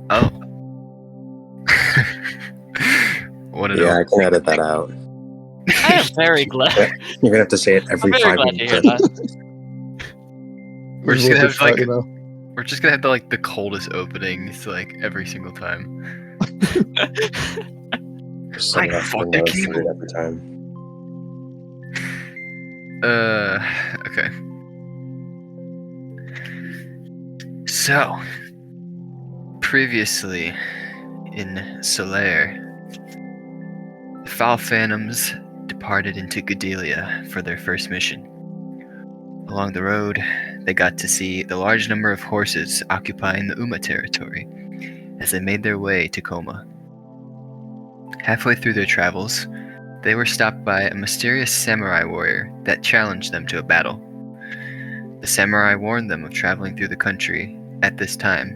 Oh. What an Yeah, I can opening. edit that out. I am very glad. Yeah, you're gonna have to say it I'm every very 5 glad to minutes. hear that. We're This just is gonna what have this fight, we're just gonna have the coldest openings every single time. Just set it I up for fucked the the notes cable. every time. Okay. So, previously in Solare, the Phowl Phantoms departed into Gadelia for their first mission. Along the road, they got to see the large number of horses occupying the Uma territory as they made their way to Coma. Halfway through their travels, they were stopped by a mysterious samurai warrior that challenged them to a battle. The samurai warned them of traveling through the country at this time,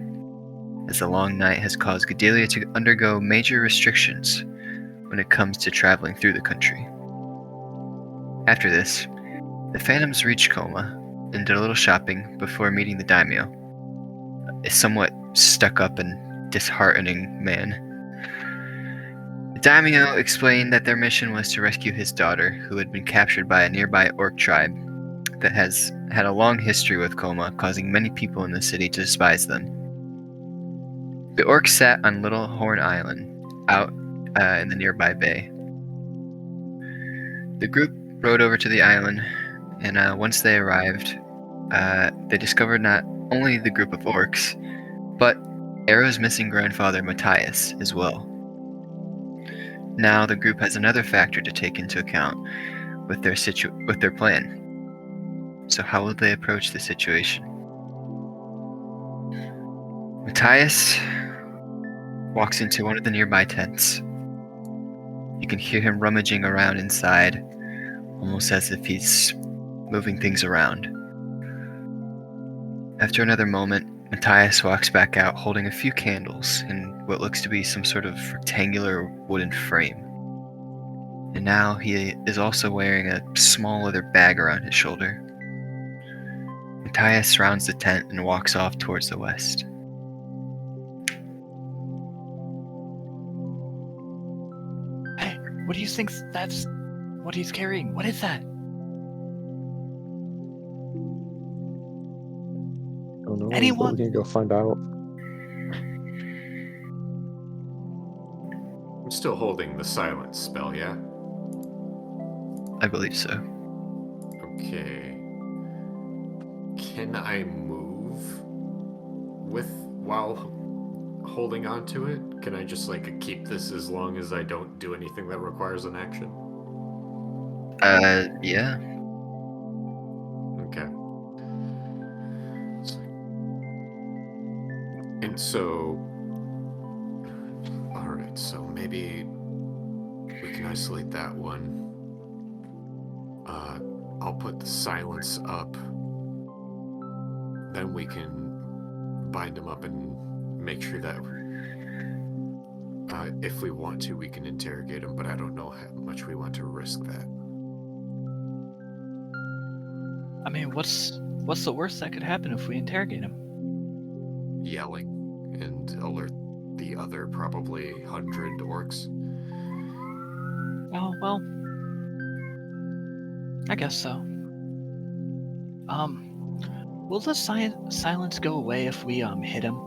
as the long night has caused Gadelia to undergo major restrictions when it comes to traveling through the country. After this, the Phantoms reached Coma and did a little shopping before meeting the daimyo, a somewhat stuck-up and disheartening man. The daimyo explained that their mission was to rescue his daughter, who had been captured by a nearby orc tribe that has had a long history with Coma, causing many people in the city to despise them. The orcs sat on Little Horn Island, out in the nearby bay. The group rode over to the island, and once they arrived, they discovered not only the group of orcs, but Arrow's missing grandfather Matthias as well. Now the group has another factor to take into account with their plan. So how will they approach the situation? Matthias walks into one of the nearby tents. You can hear him rummaging around inside, almost as if he's moving things around. After another moment, Matthias walks back out holding a few candles in what looks to be some sort of rectangular wooden frame. And now he is also wearing a small leather bag around his shoulder. Matthias surrounds the tent and walks off towards the west. Hey, what do you think that's what he's carrying? What is that? I don't know. Anyone? But we can go find out. I'm still holding the silence spell, yeah? I believe so. Okay. Can I move while holding on to it? Can I just keep this as long as I don't do anything that requires an action? Yeah. Okay. And so, alright, so maybe we can isolate that one. I'll put the silence up. Then we can bind them up and make sure that if we want to, we can interrogate them, but I don't know how much we want to risk that. I mean, what's the worst that could happen if we interrogate him? Yelling and alert the other probably 100 orcs. Oh, well, I guess so. Will the silence go away if we hit him?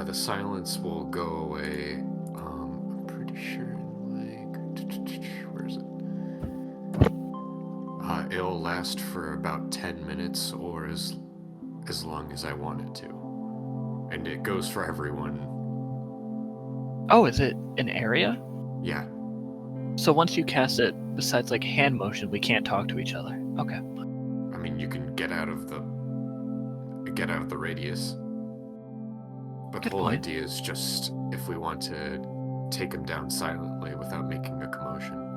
The silence will go away. I'm pretty sure where is it? It'll last for about 10 minutes or as long as I want it to. And it goes for everyone. Oh, is it an area? Yeah. So once you cast it, besides hand motion, we can't talk to each other. Okay. I mean, you can get out of the radius. But Good the whole point. idea is just if we want to take him down silently without making a commotion.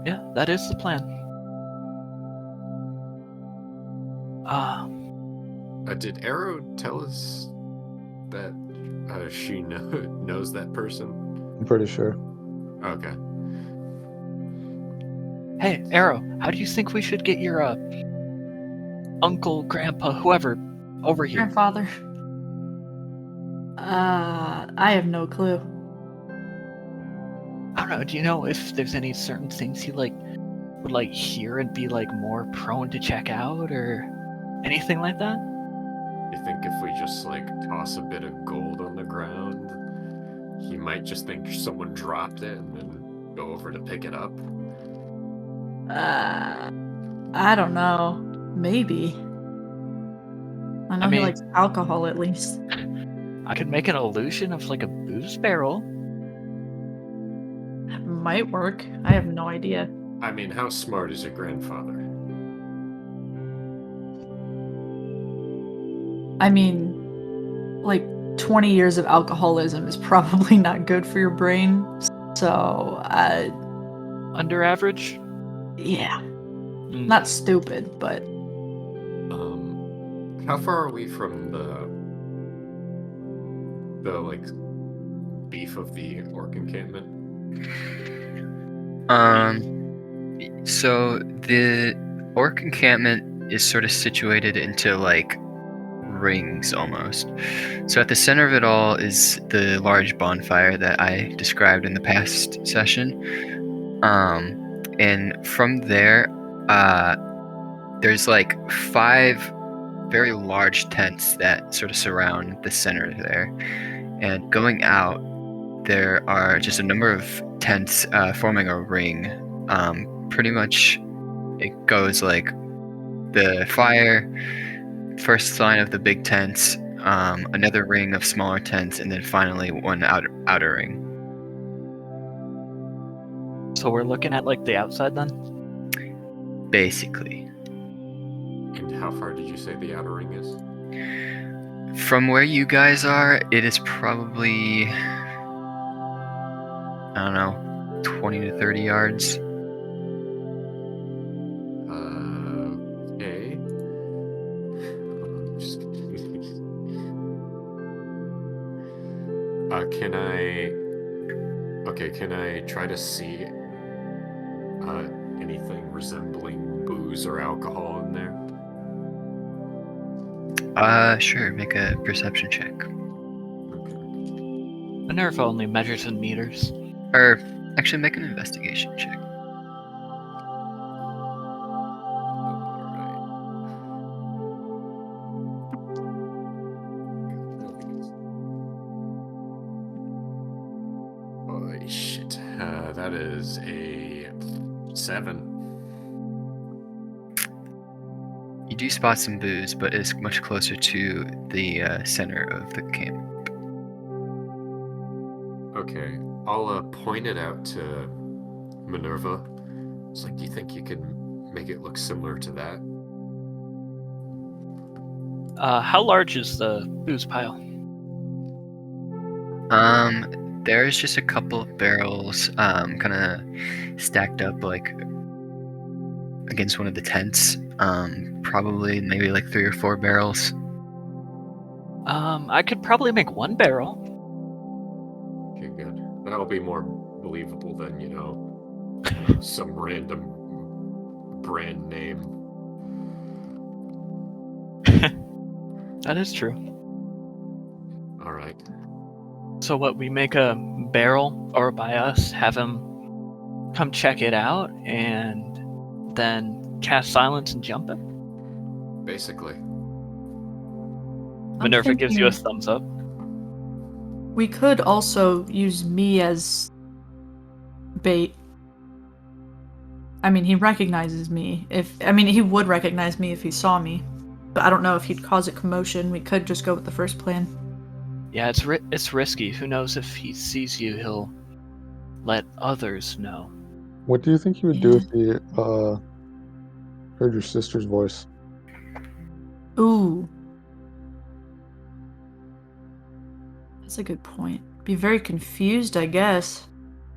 Yeah, that is the plan. Did Arrow tell us that she knows that person? I'm pretty sure. Okay. Hey, Arrow, how do you think we should get your uncle, grandpa, whoever, Over here. Grandfather. I have no clue. I don't know. Do you know if there's any certain things he like would like hear and be like more prone to check out or anything like that? You think if we just like toss a bit of gold on the ground, he might just think someone dropped it and then go over to pick it up? I don't know. Maybe. I know he mean- likes alcohol at least. I could make an illusion of like a booze barrel. Might work. I have no idea. I mean, how smart is your grandfather? I mean, like 20 years of alcoholism is probably not good for your brain. So, Under average? yeah, Mm. not stupid, but How far are we from the like beef of the orc encampment? So the orc encampment is sort of situated into like rings almost. So at the center of it all is the large bonfire that I described in the past session. And from there, there's like 5 very large tents that sort of surround the center there. And going out, there are just a number of tents forming a ring. Pretty much it goes like the fire, first line of the big tents, another ring of smaller tents, and then finally one outer ring. So we're looking at like the outside then? Basically. And how far did you say the outer ring is? From where you guys are, it is probably, I don't know, 20 to 30 yards. Okay. Just- can I? Okay, can I try to see anything resembling booze or alcohol in there? Sure, make a perception check. Okay. Minerva only measures in meters. Or, actually, make an investigation check. Holy shit. That is a 7. You do spot some booze, but it's much closer to the center of the camp. Okay, I'll point it out to Minerva. It's like, do you think you can make it look similar to that? How large is the booze pile? There's just a couple of barrels, kind of stacked up like against one of the tents. Probably maybe like 3 or 4 barrels. I could probably make 1 barrel. Okay, good. That'll be more believable than, some random brand name. That is true. All right. So what, we make a barrel, or by us, have him come check it out, and then cast silence and jump him? Basically. Minerva gives you a thinking- thumbs up. We could also use me as bait. I mean, he recognizes me. He would recognize me if he saw me. But I don't know if he'd cause a commotion. We could just go with the first plan. Yeah, it's risky. Who knows if he sees you, he'll let others know. What do you think you would do if he heard your sister's voice? Ooh. That's a good point. Be very confused, I guess.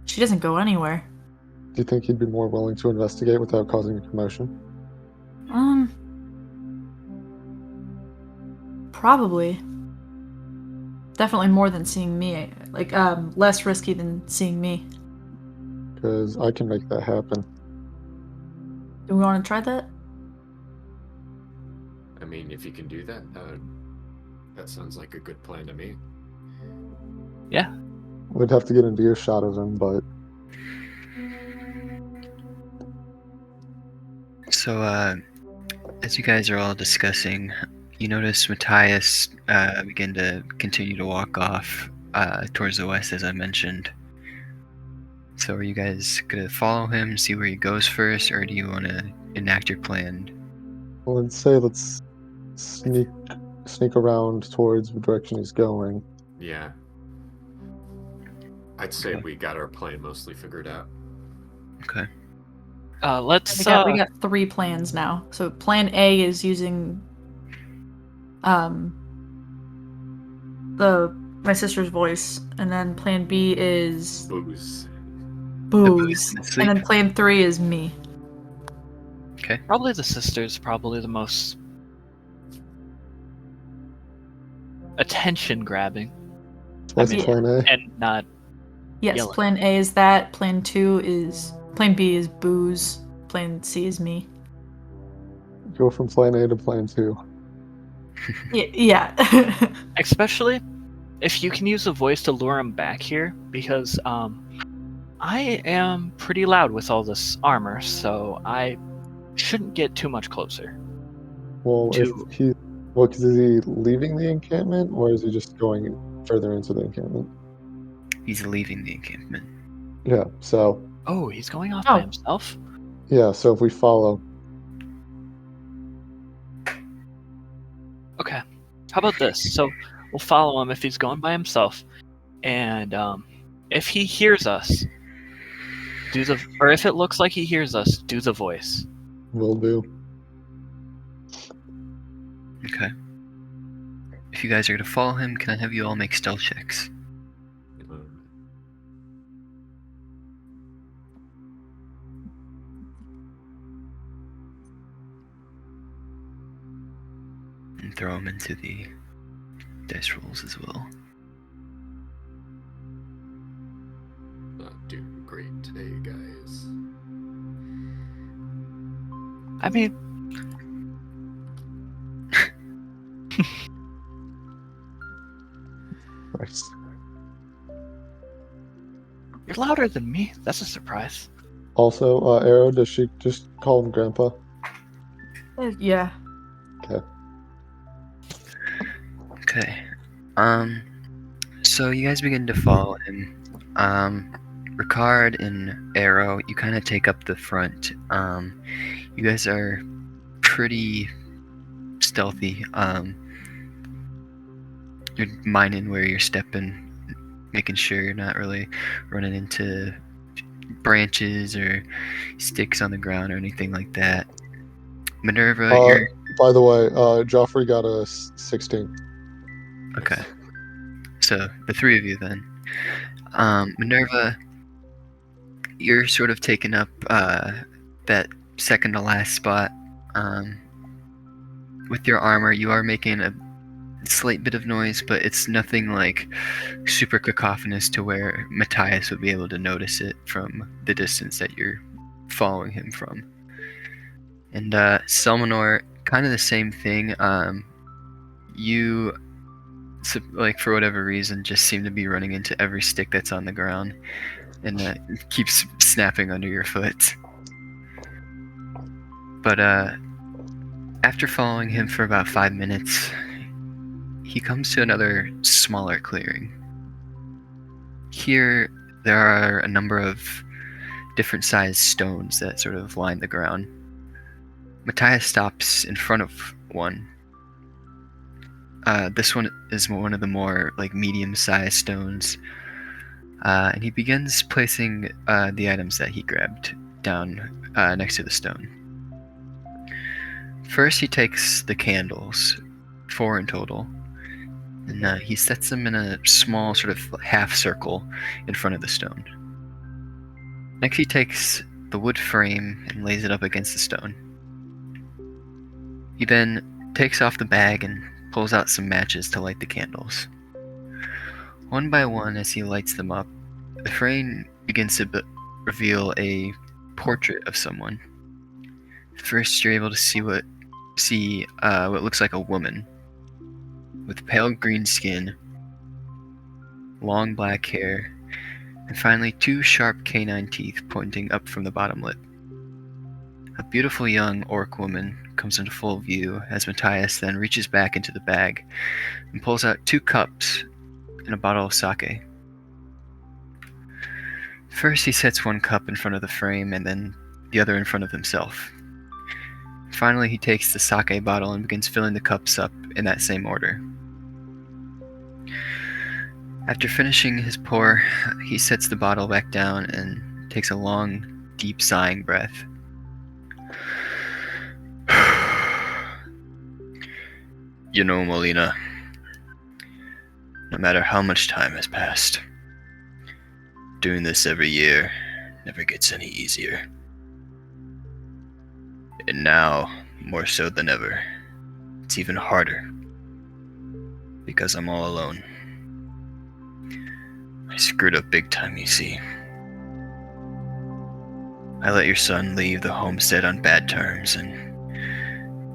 She doesn't go anywhere. Do you think he'd be more willing to investigate without causing a commotion? Probably. Definitely more than seeing me. Like, less risky than seeing me. Because I can make that happen. Do we want to try that? I mean, if you can do that, that would That sounds like a good plan to me. We'd have to get into earshot of him, but So, as you guys are all discussing, you notice Matthias begin to continue to walk off towards the west, as I mentioned. So, are you guys gonna follow him, see where he goes first, or do you want to enact your plan? let's sneak around towards the direction he's going. Yeah. I'd say Okay. we got our plan mostly figured out. Okay. Let's We got 3 plans now. So plan A is using my sister's voice, and then plan B is Booze. booze, and the and sleep. then plan 3 is me. Okay. probably the sisters, probably the most attention grabbing, So that's mean- plan A. and not Yes, Yelling. plan A is that, plan B is booze, plan C is me. Go from plan A to plan 2. Yeah. especially if you can use a voice to lure him back here, because I am pretty loud with all this armor, so I shouldn't get too much closer. Well, To- if he, well, 'cause is he leaving the encampment, or is he just going further into the encampment? He's leaving the encampment. Yeah. So Oh, he's going off Oh. by himself? yeah. So if we follow, Okay. How about this? So we'll follow him if he's going by himself, and if he hears us, or if it looks like he hears us, do the voice. we'll do. Okay. If you guys are gonna follow him, can I have you all make stealth checks? And throw them into the dice rolls as well. Not doing great today, guys. I mean, Christ. you're louder than me. That's a surprise. Also, Arrow, does she just call him Grandpa? Yeah. Okay. So you guys begin to follow him. Ricard and Arrow, you kind of take up the front. You guys are pretty stealthy. You're minding where you're stepping, making sure you're not really running into branches or sticks on the ground or anything like that. Minerva, you're By the way, Joffrey got a 16. okay. So the 3 of you then. Minerva, you're sort of taking up that second to last spot. With your armor, you are making a slight bit of noise, but it's nothing like super cacophonous to where Matthias would be able to notice it from the distance that you're following him from. And Selmanor, kind of the same thing. You, like, for whatever reason, just seem to be running into every stick that's on the ground, and it keeps snapping under your foot. But after following him for about 5 minutes, he comes to another smaller clearing. Here, there are a number of different sized stones that sort of line the ground. Matthias stops in front of one. This one is one of the more like medium-sized stones, and he begins placing the items that he grabbed down next to the stone. First, he takes the candles, 4 in total, and he sets them in a small sort of half circle in front of the stone. Next, he takes the wood frame and lays it up against the stone. He then takes off the bag and pulls out some matches to light the candles. One by one, as he lights them up, the frame begins to reveal a portrait of someone. First, you're able to see what looks like a woman. with pale green skin, long black hair, and finally 2 sharp canine teeth pointing up from the bottom lip. A beautiful young orc woman comes into full view as Matthias then reaches back into the bag and pulls out 2 cups and a bottle of sake. First, he sets one cup in front of the frame and then the other in front of himself. Finally, he takes the sake bottle and begins filling the cups up in that same order. After finishing his pour, he sets the bottle back down and takes a long, deep sighing breath. You know, Molina, no matter how much time has passed, doing this every year never gets any easier. And now, more so than ever, it's even harder. Because I'm all alone. I screwed up big time, you see. I let your son leave the homestead on bad terms, and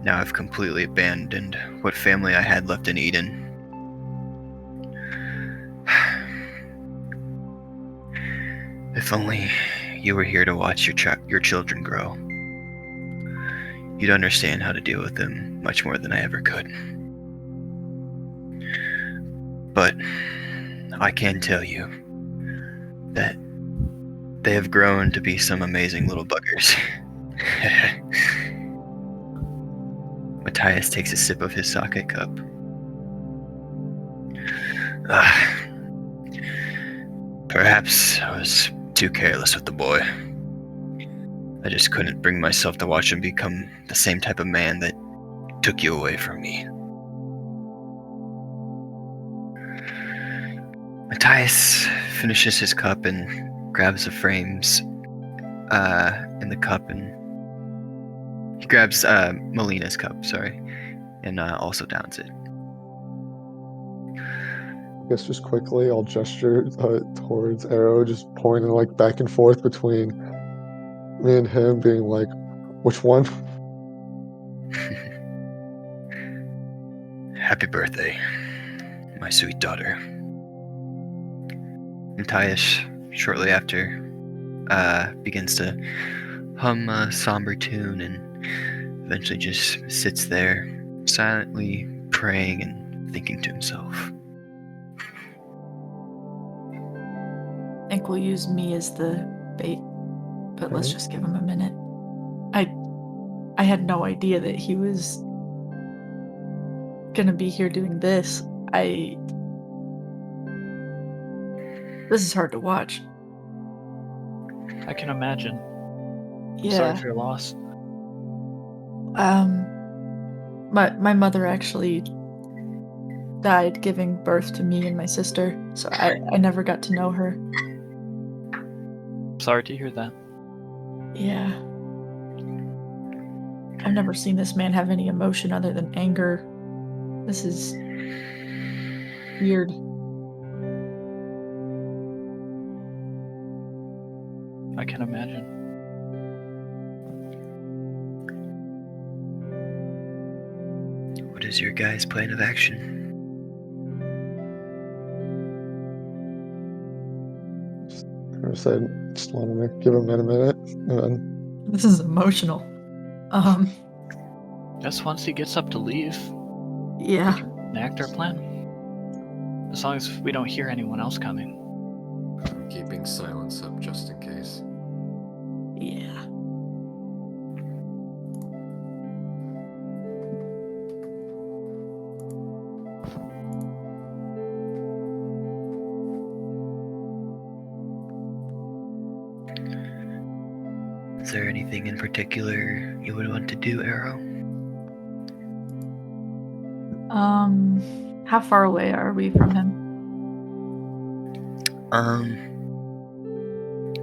now I've completely abandoned what family I had left in Eden. If only you were here to watch your children grow. You'd understand how to deal with them much more than I ever could. But I can tell you that they have grown to be some amazing little buggers. Matthias takes a sip of his sake cup. Perhaps I was too careless with the boy. I just couldn't bring myself to watch him become the same type of man that took you away from me. Matthias finishes his cup and grabs the frames in the cup, and he grabs Molina's cup, sorry, and also downs it. I guess just quickly, I'll gesture towards Arrow, just pointing like back and forth between me and him, being like, which one? Happy birthday, my sweet daughter. Matthias, shortly after, begins to hum a somber tune and eventually just sits there, silently praying and thinking to himself. I think we'll use me as the bait, but let's Okay. just give him a minute. I had no idea that he was gonna be here doing this. This is hard to watch. I can imagine. Yeah. Sorry for your loss. My mother actually died giving birth to me and my sister, so I never got to know her. Sorry to hear that. Yeah. I've never seen this man have any emotion other than anger. This is weird. I can imagine. What is your guys' plan of action? I said, just want to give him a minute, and then This is emotional. Guess once he gets up to leave, Yeah. enact our plan. As long as we don't hear anyone else coming. I'm keeping silence up just in case. Yeah. Is there anything in particular you would want to do, Arrow? How far away are we from him?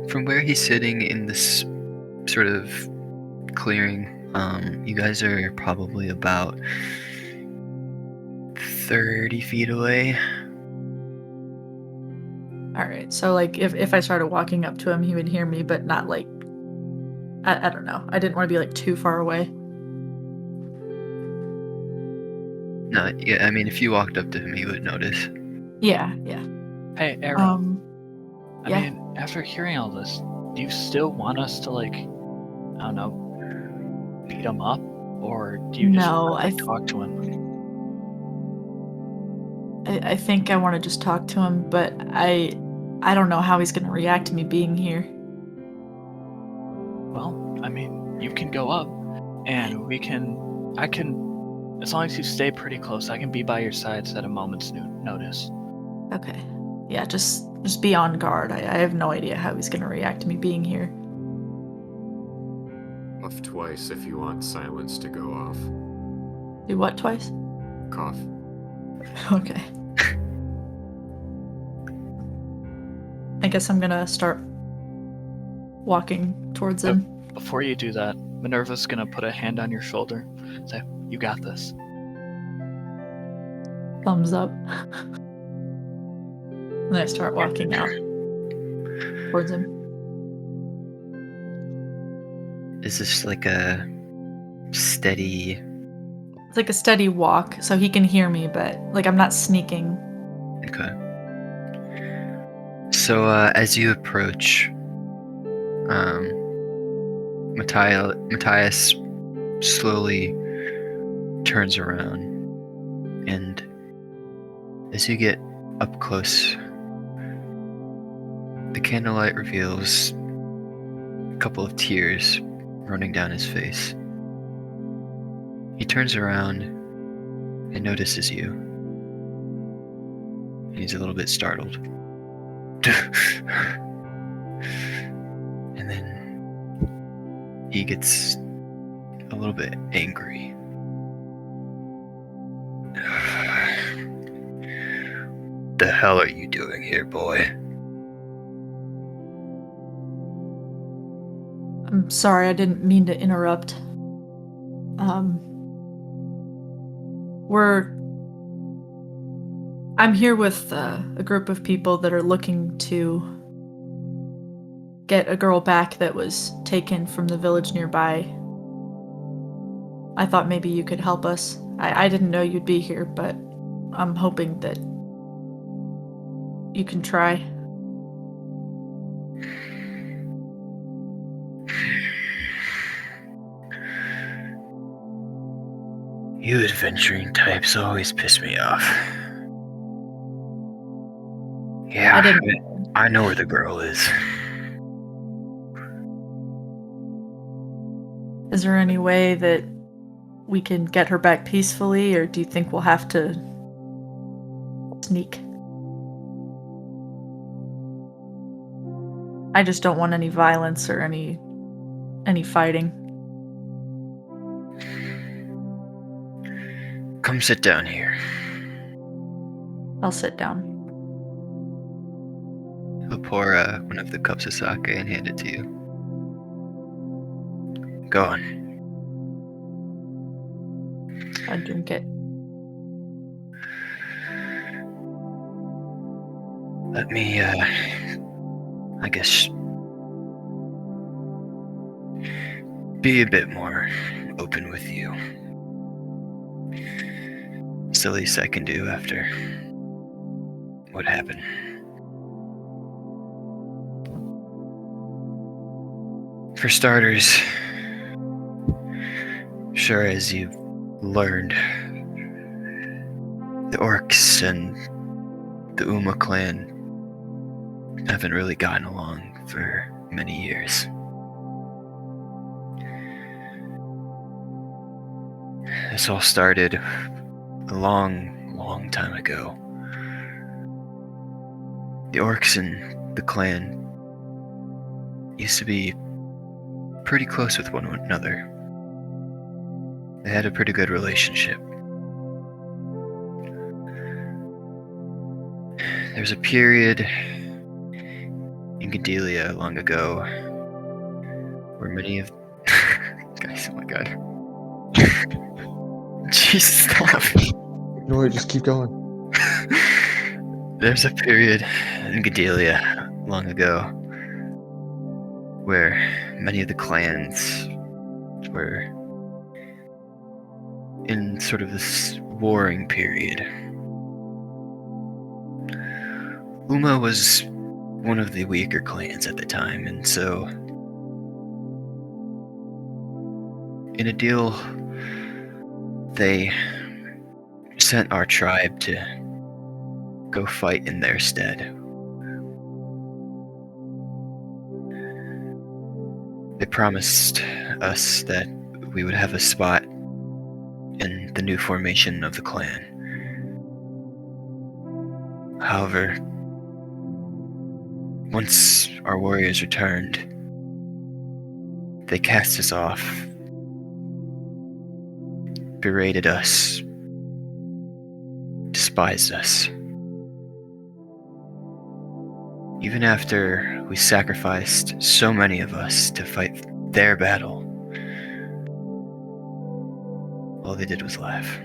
From where he's sitting in this sort of clearing, you guys are probably about 30 feet away. Alright, so like if I started walking up to him, he would hear me, but not like I don't know. I didn't want to be like too far away. No, yeah, I mean, if you walked up to him, he would notice. Yeah. Hey, Arrow. I yeah. mean, after hearing all this, do you still want us to, like, I don't know, beat him up? Or do you just No, want to, like, talk to him? I think I want to just talk to him, but I don't know how he's gonna react to me being here. Well, I mean, you can go up, and I can, as long as you stay pretty close, I can be by your sides at a moment's notice. Okay. Yeah, just be on guard. I have no idea how he's gonna react to me being here. Cough twice if you want silence to go off. Do what twice? Cough. Okay. I guess I'm gonna start walking towards him. Before you do that, Minerva's gonna put a hand on your shoulder and say, "You got this." Thumbs up. And I start walking out towards him. Is this like a steady? It's like a steady walk, so he can hear me, but like I'm not sneaking. Okay. So as you approach, Matthias slowly turns around, and as you get up close, the candlelight reveals a couple of tears running down his face. He turns around and notices you. He's a little bit startled. And then he gets a little bit angry. The hell are you doing here, boy? I'm sorry, I didn't mean to interrupt. I'm here with a group of people that are looking to get a girl back that was taken from the village nearby. I thought maybe you could help us. I didn't know you'd be here, but I'm hoping that you can try. You adventuring types always piss me off. Yeah, I know where the girl is. Is there any way that we can get her back peacefully, or do you think we'll have to sneak? I just don't want any violence or any fighting. Come sit down here. I'll sit down. He'll pour one of the cups of sake and hand it to you. Go on. I drink it. Let me, I guess, be a bit more open with you. It's the least I can do after what happened. For starters, sure as you've learned, the orcs and the Uma clan haven't really gotten along for many years. This all started a long time ago. The orcs and the clan used to be pretty close with one another. They had a pretty good relationship. There was a period in Gedelia long ago where many of guys, oh my god. Jesus, stop. No, just keep going. There's a period in Gedelia long ago where many of the clans were in sort of this warring period. Uma was one of the weaker clans at the time, and so in a deal, they sent our tribe to go fight in their stead. They promised us that we would have a spot in the new formation of the clan. However, once our warriors returned, they cast us off, berated us, despised us. Even after we sacrificed so many of us to fight their battle, all they did was laugh.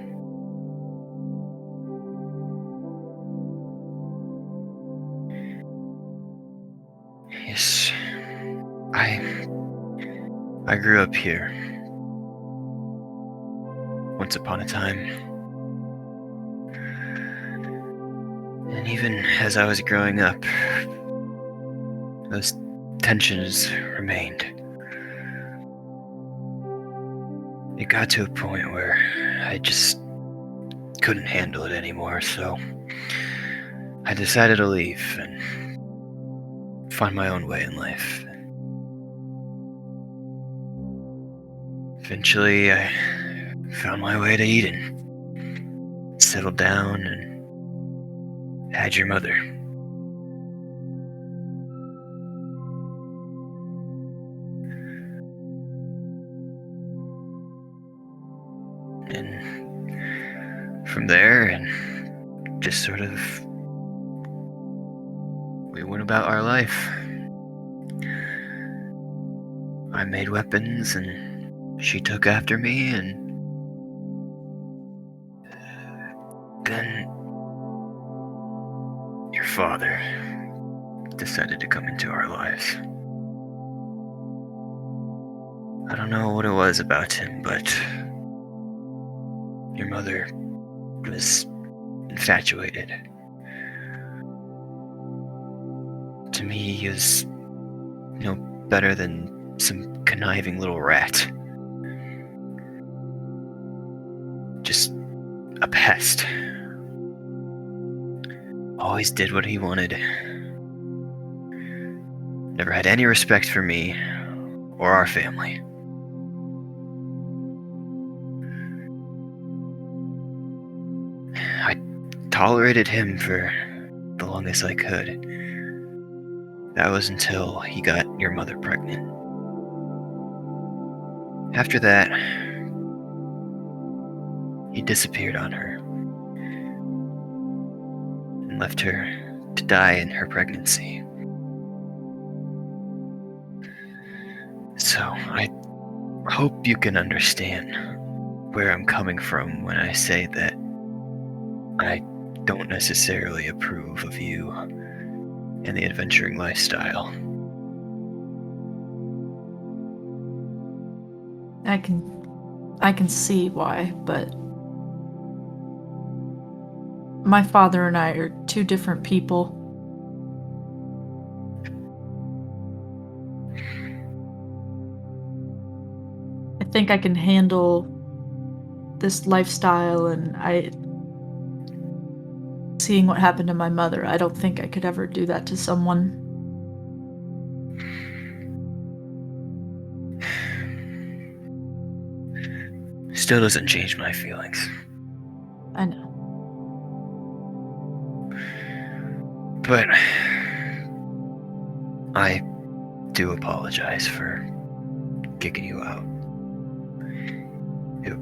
Yes, I grew up here once upon a time. And even as I was growing up, those tensions remained. It got to a point where I just couldn't handle it anymore, so I decided to leave and find my own way in life. Eventually, I found my way to Eden, settled down, and had your mother. And from there, and just sort of, we went about our life. I made weapons, and she took after me, and then your father decided to come into our lives. I don't know what it was about him, but your mother was infatuated. To me, he was no better than some conniving little rat. Just a pest. Always did what he wanted. Never had any respect for me or our family. I tolerated him for the longest I could. That was until he got your mother pregnant. After that, he disappeared on her and left her to die in her pregnancy. So I hope you can understand where I'm coming from when I say that I don't necessarily approve of you and the adventuring lifestyle. I can see why, but my father and I are two different people. I think I can handle this lifestyle, and seeing what happened to my mother, I don't think I could ever do that to someone. Still doesn't change my feelings. I know. But I do apologize for kicking you out. It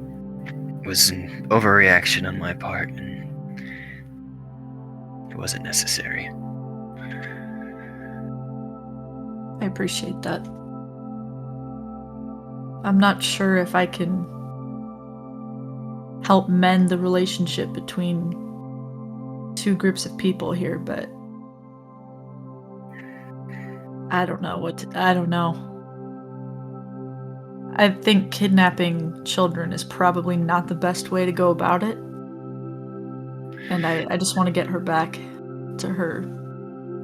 was an overreaction on my part, and it wasn't necessary. I appreciate that. I'm not sure if I can help mend the relationship between two groups of people here, but I don't know I don't know. I think kidnapping children is probably not the best way to go about it. And I just want to get her back to her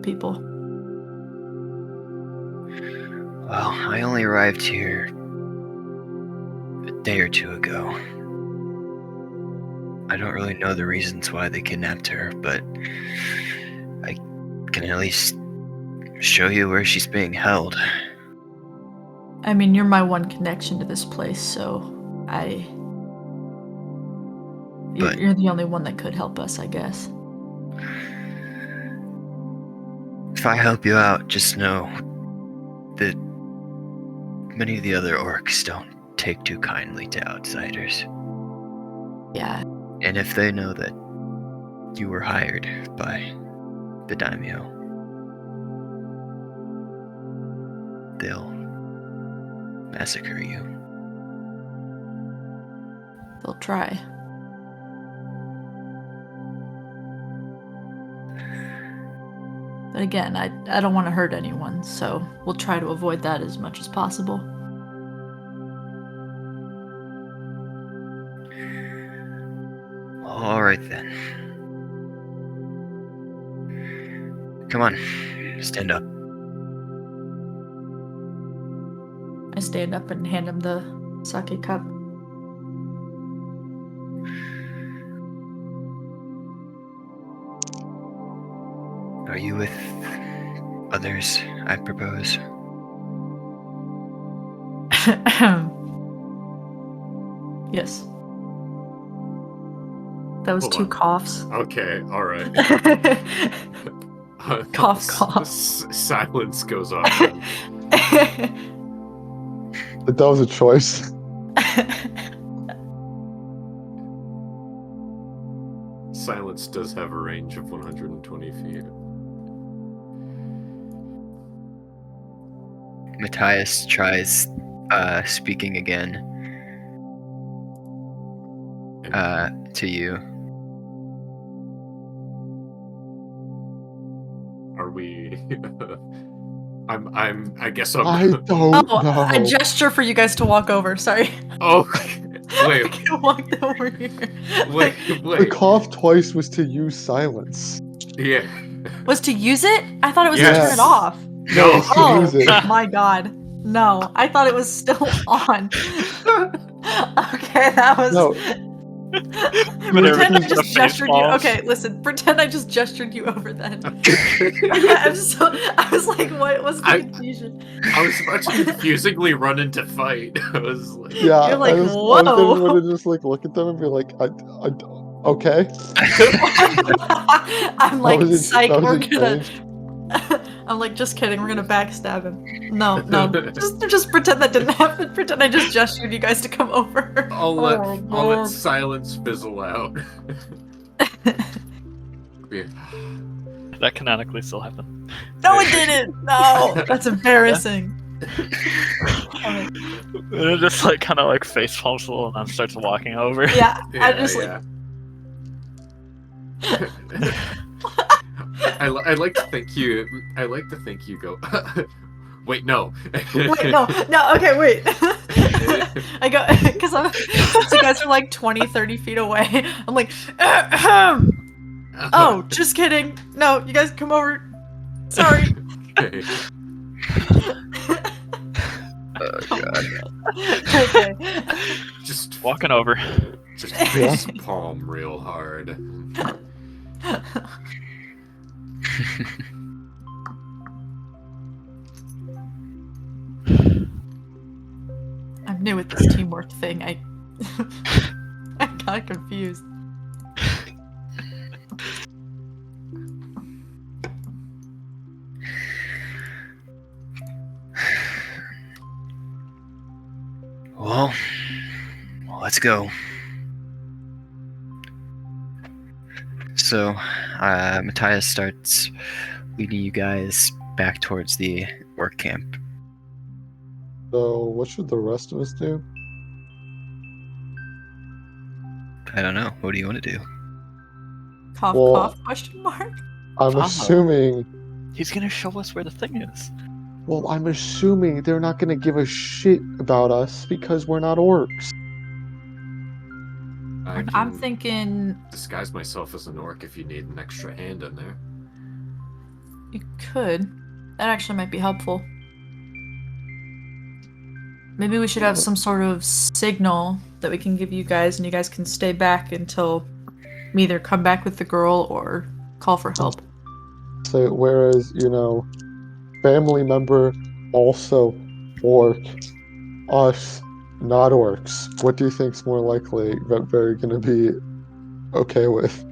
people. Well, I only arrived here a day or two ago. I don't really know the reasons why they kidnapped her, but I can at least show you where she's being held. I mean, you're my one connection to this place, so you're the only one that could help us, I guess. If I help you out, just know that many of the other orcs don't take too kindly to outsiders. Yeah. And if they know that you were hired by the daimyo, they'll massacre you. They'll try. But again, I don't want to hurt anyone, so we'll try to avoid that as much as possible. All right then. Come on, stand up. I stand up and hand him the sake cup. Are you with others, I propose? Yes. That was Hold 2 on. coughs. Okay, alright. Cough, cough. Silence goes off. Then. That was a choice. Silence does have a range of 120 feet. Matthias tries speaking again to you. Are we? I guess I'm. I don't know. I gesture for you guys to walk over. Sorry. Oh, wait, I walked over here. wait. The cough twice was to use silence. Yeah. Was to use it? I thought it was Yes. to turn it off. No. To Oh use it. my god. No, I thought it was still on. Okay, that was. No. Pretend I just gestured you. Faceballs. Okay, listen. Pretend I just gestured you over then. I was like, what was the confusion? I was about to confusingly run into fight. I was like, Yeah, You're like, I was whoa. going to just like look at them and be like, okay. I'm like, That was psych, that was we're gonna. strange. I'm like, just kidding, we're gonna backstab him. No, just pretend that didn't happen. Pretend I just gestured you guys to come over. I'll Oh, let silence fizzle out. Yeah. That canonically still happened. No, it didn't. No, that's embarrassing. And it just like kind of like face palms a little and then starts walking over. Yeah, I Yeah, just yeah. I like to think you. I like to think you go. Wait, no. wait, no, okay, wait. I go because since you guys are like 20, 30 feet away. I'm like, oh, just kidding. No, you guys come over. Sorry. Okay. Oh god. Okay. Just Walking over. Just face palm real hard. I'm new at this teamwork thing. I got confused. Well, let's go. So, Matthias starts leading you guys back towards the work camp. So, what should the rest of us do? I don't know. What do you want to do? Cough, Well- cough, question mark? I'm Follow. assuming. He's gonna show us where the thing is. Well, I'm assuming they're not going to give a shit about us because we're not orcs. I'm can thinking disguise myself as an orc if you need an extra hand in there. you could. That actually might be helpful. Maybe we should have some sort of signal that we can give you guys, and you guys can stay back until we either come back with the girl or call for help. Say, whereas, family member, also orc, us, not orcs. What do you think's more likely that they're gonna be okay with?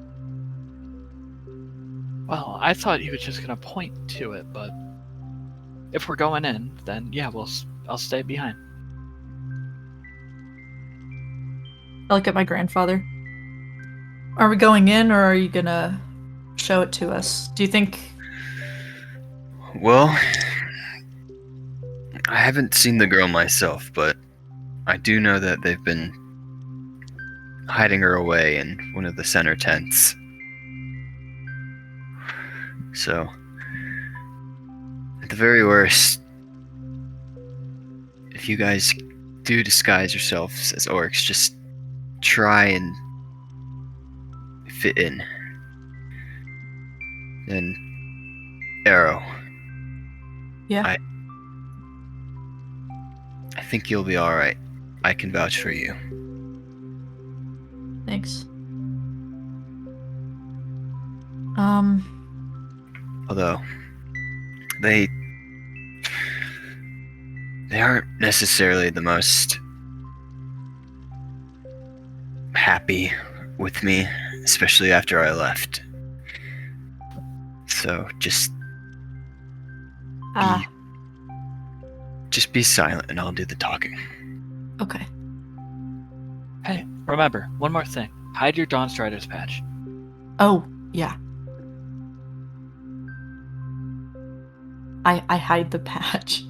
Well, I thought he was just gonna point to it, but if we're going in, then yeah, I'll stay behind. I look at my grandfather. Are we going in, or are you gonna show it to us? Do you think? Well, I haven't seen the girl myself, but I do know that they've been hiding her away in one of the center tents. So, at the very worst, if you guys do disguise yourselves as orcs, just try and fit in. And Arrow. Yeah. I think you'll be alright. I can vouch for you. Thanks. Although, they aren't necessarily the most happy with me, especially after I left. So just be silent and I'll do the talking. Okay. Hey, remember, one more thing. Hide your Dawn Strider's patch. Oh, yeah. I hide the patch.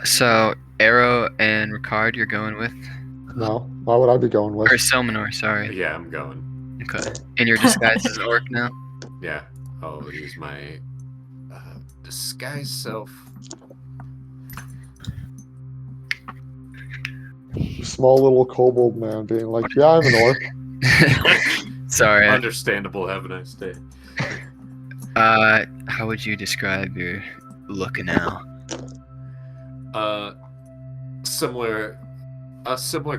So Arrow and Ricard, you're going with? No, why would I be going with? Or Selminor, sorry. Yeah, I'm going. Okay. And you're disguised as an orc now? Yeah, I'll use my disguise self. Small little kobold man being like, yeah, I'm an orc. Sorry. Understandable. Have a nice day. How would you describe your look now? Similar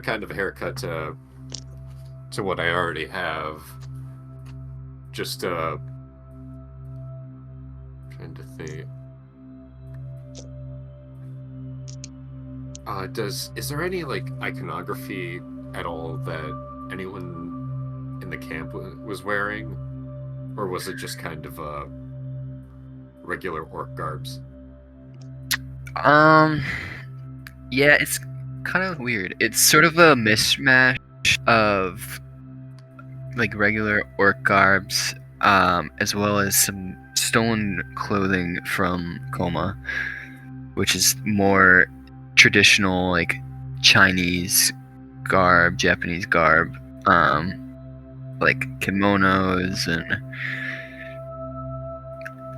kind of haircut to what I already have. Just trying to think. Is there any like iconography at all that anyone in the camp was wearing, or was it just kind of regular orc garbs? Yeah, it's kind of weird. It's sort of a mishmash of like regular orc garbs, as well as some stolen clothing from Koma, which is more traditional like Chinese garb, Japanese garb, like kimonos and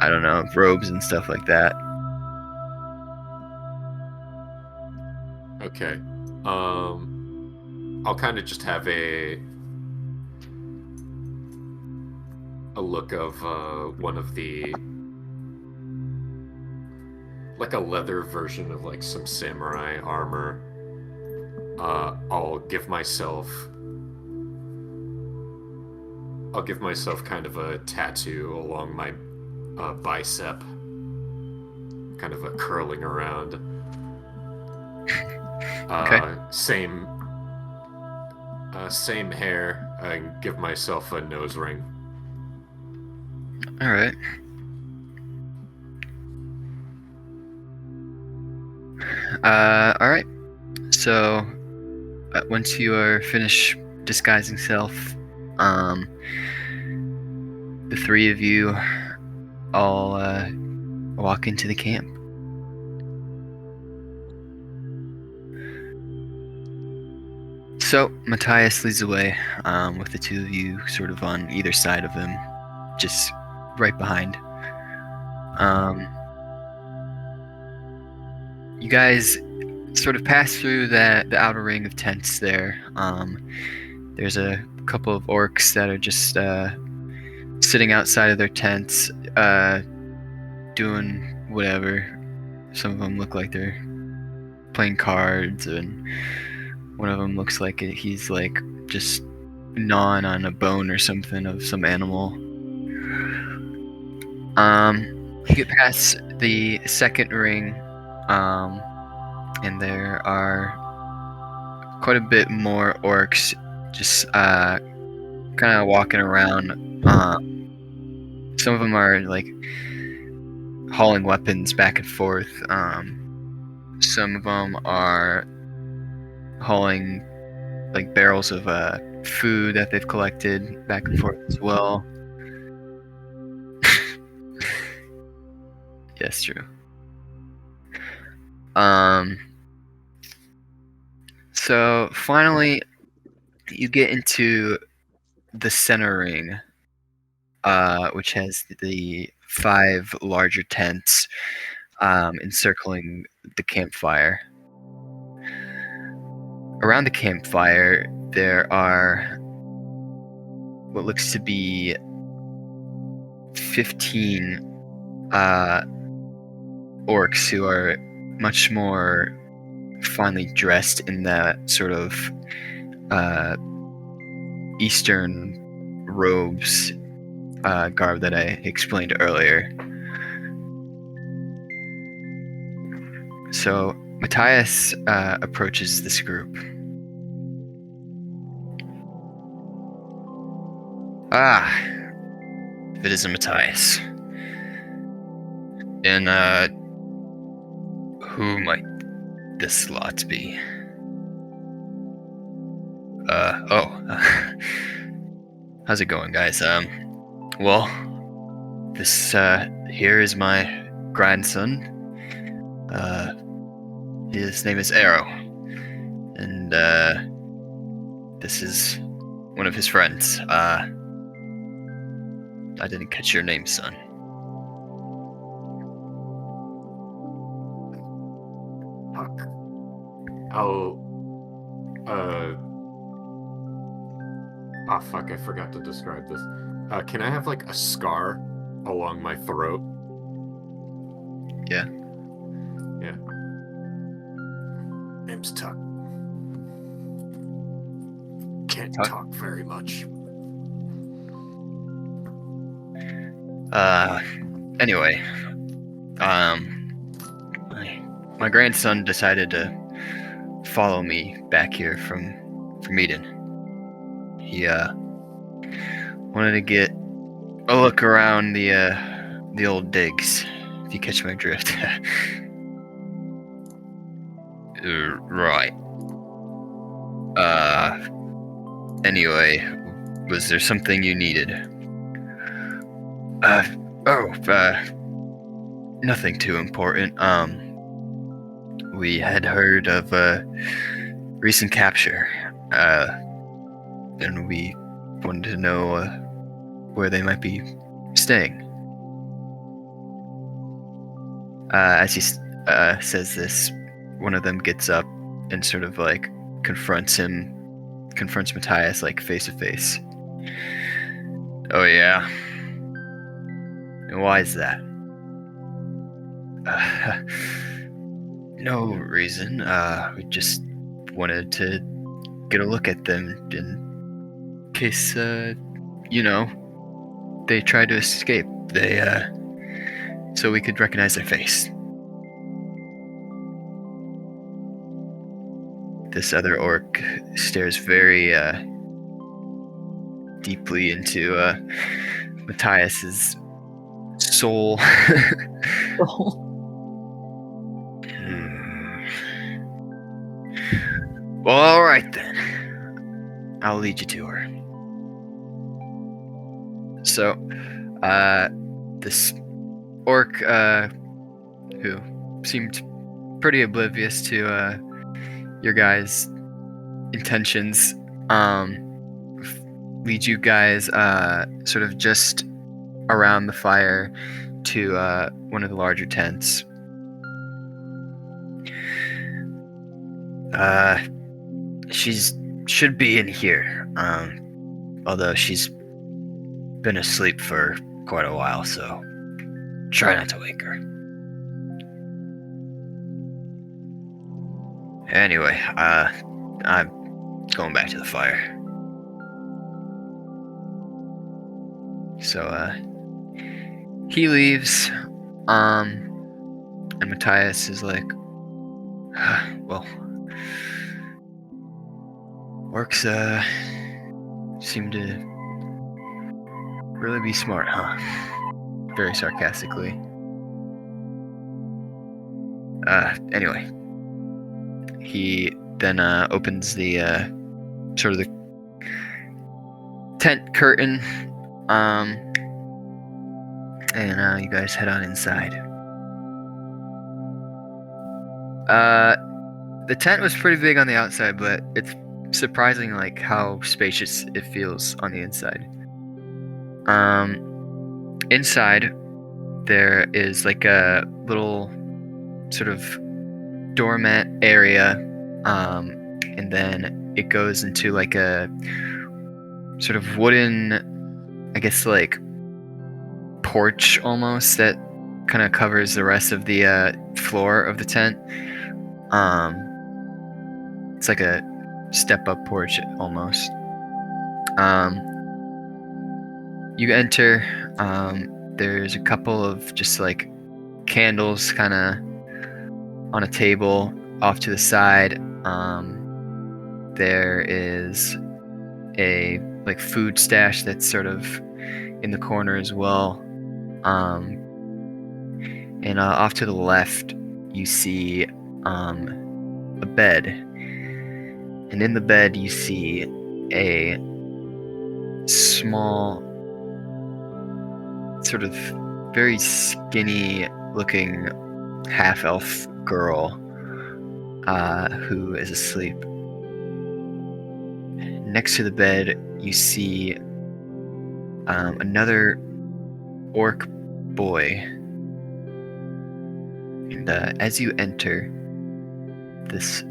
I don't know, robes and stuff like that. Okay. I'll kind of just have a look of one of the like a leather version of like some samurai armor. I'll give myself kind of a tattoo along my bicep, kind of a curling around. Okay. Same hair, and give myself a nose ring. All right. All right. So, once you are finished disguising self, the three of you all walk into the camp. So Matthias leads the way, with the two of you sort of on either side of him, just right behind. you guys sort of pass through the outer ring of tents there. There's a couple of orcs that are just sitting outside of their tents, doing whatever. Some of them look like they're playing cards, and one of them looks like he's like just gnawing on a bone or something of some animal. You get past the second ring, and there are quite a bit more orcs just kind of walking around. Some of them are like hauling weapons back and forth. Some of them are hauling like barrels of food that they've collected back and forth as well. Yes, true. So finally, you get into the center ring, which has the 5 larger tents encircling the campfire. Around the campfire, there are what looks to be 15 orcs who are much more finely dressed in that sort of Eastern robes garb that I explained earlier. So Matthias approaches this group. If it isn't Matthias. And who might this lot be? How's it going, guys? Well, this here is my grandson. His name is Arrow, and this is one of his friends. I didn't catch your name, son. Fuck. Fuck, I forgot to describe this. Can I have, like, a scar along my throat? Yeah. Yeah. Name's Tuck. Can't Tuck? talk very much. Anyway, my grandson decided to follow me back here from Eden. He wanted to get a look around the old digs, if you catch my drift. Right. Anyway, was there something you needed? Nothing too important. We had heard of a recent capture, and we wanted to know where they might be staying. As he says this, one of them gets up and sort of like confronts Matthias like face to face. Oh yeah? And why is that? No reason. We just wanted to get a look at them in case, they tried to escape. So we could recognize their face. This other orc stares very deeply into Matthias's soul. Well, all right then. I'll lead you to her. So, this orc, who seemed pretty oblivious to your guys' intentions, leads you guys sort of just around the fire to one of the larger tents. Should be in here. Although she's been asleep for quite a while, so try not to wake her. Anyway, I'm going back to the fire. So, he leaves, and Matthias is like, well, orcs, seem to really be smart, huh? Very sarcastically. Anyway. He then opens the sort of the tent curtain, and you guys head on inside. The tent was pretty big on the outside, but it's surprising like how spacious it feels on the inside. Inside there is like a little sort of doormat area, and then it goes into like a sort of wooden, I guess like porch almost that kind of covers the rest of the floor of the tent. It's like a step-up porch almost. You enter. There's a couple of just like candles kind of on a table off to the side. There is a like food stash that's sort of in the corner as well. And off to the left, you see a bed. And in the bed, you see a small, sort of very skinny looking half-elf girl who is asleep. Next to the bed, you see another orc boy. And as you enter, this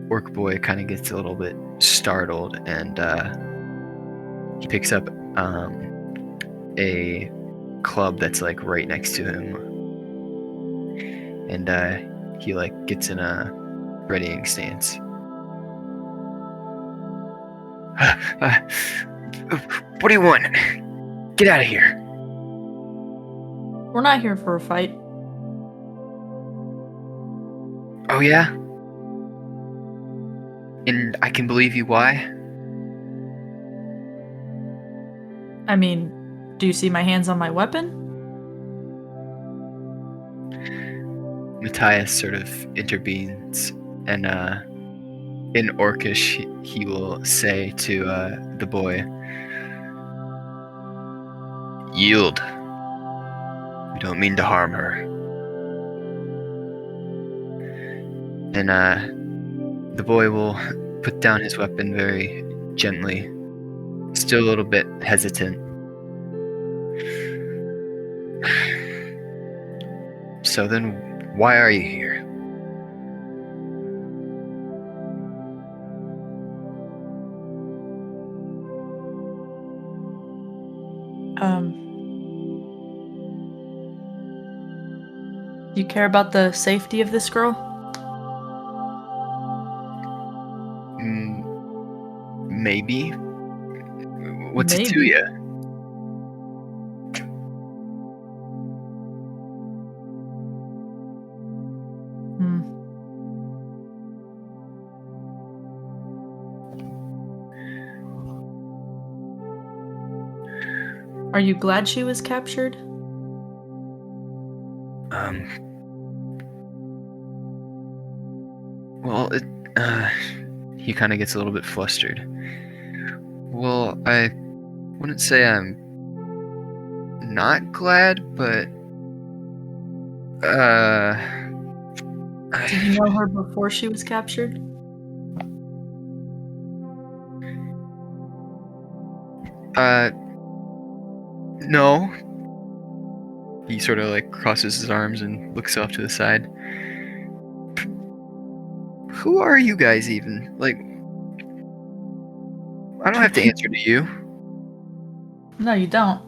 orc boy kind of gets a little bit startled, and he picks up a club that's like right next to him, and he like gets in a readying stance. What do you want? Get out of here. We're not here for a fight. Oh yeah? And I can believe you why? I mean, do you see my hands on my weapon? Matthias sort of intervenes, and in Orcish, he will say to the boy, "Yield. We don't mean to harm her." And the boy will put down his weapon very gently, still a little bit hesitant. So then, why are you here? Do you care about the safety of this girl? Maybe. What's it to Maybe. you? Are you glad she was captured? Well, he kind of gets a little bit flustered. Well, I wouldn't say I'm not glad, but Did you know her before she was captured? No. He sort of like crosses his arms and looks off to the side. who are you guys even? Like, I don't have to answer to you. No, you don't.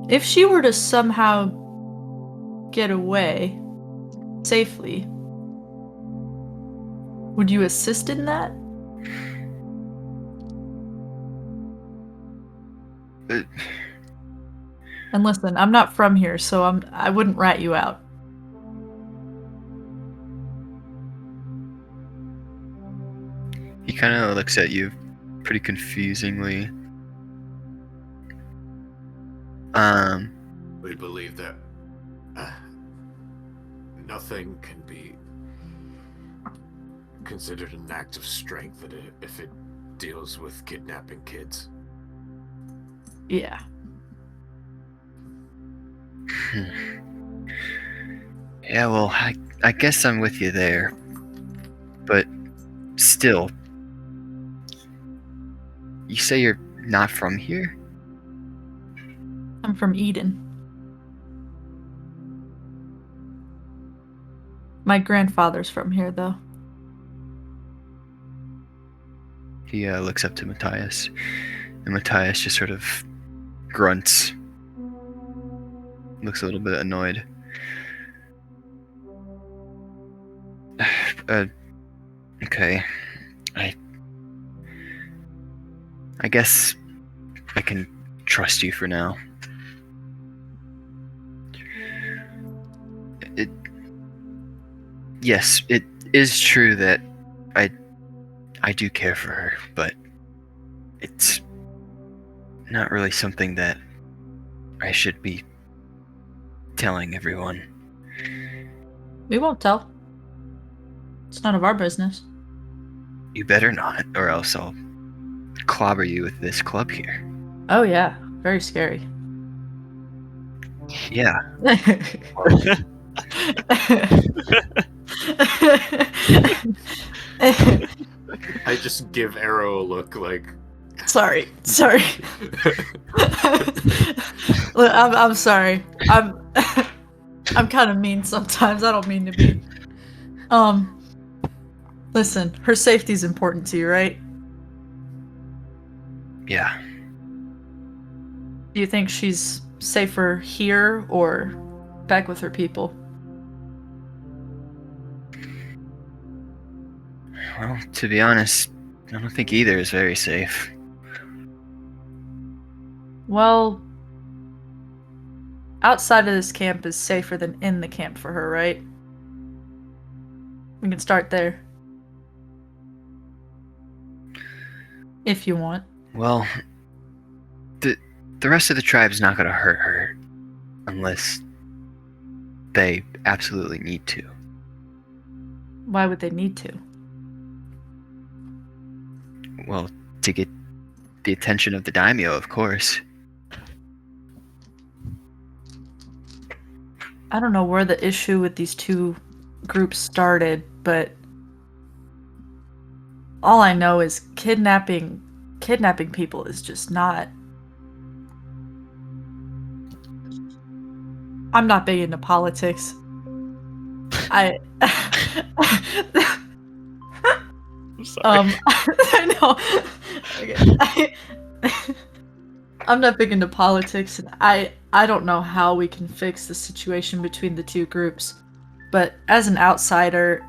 If she were to somehow get away safely, would you assist in that? And listen, I'm not from here, so I wouldn't rat you out. He kind of looks at you pretty confusingly. We believe that nothing can be considered an act of strength if it deals with kidnapping kids. Yeah. Yeah, well, I guess I'm with you there. But still, you say you're not from here? I'm from Eden. My grandfather's from here, though. He looks up to Matthias, and Matthias just sort of grunts. Looks a little bit annoyed. Okay. I guess I can trust you for now. Yes, it is true that I do care for her, but it's not really something that I should be telling everyone. We won't tell. It's none of our business. You better not, or else I'll clobber you with this club here. Oh yeah, very scary. Yeah. I just give Arrow a look like. Sorry. Look, I'm sorry. I'm kind of mean sometimes. I don't mean to be. Listen, her safety's important to you, right? Yeah. Do you think she's safer here or back with her people? Well, to be honest, I don't think either is very safe. Well, outside of this camp is safer than in the camp for her, right? We can start there. If you want. Well, the rest of the tribe's not gonna hurt her unless they absolutely need to. Why would they need to? Well, to get the attention of the daimyo, of course. I don't know where the issue with these two groups started, but all I know is kidnapping people is just not. I'm not big into politics. I'm sorry. I know. Okay. I'm not big into politics, and I don't know how we can fix the situation between the two groups. But as an outsider,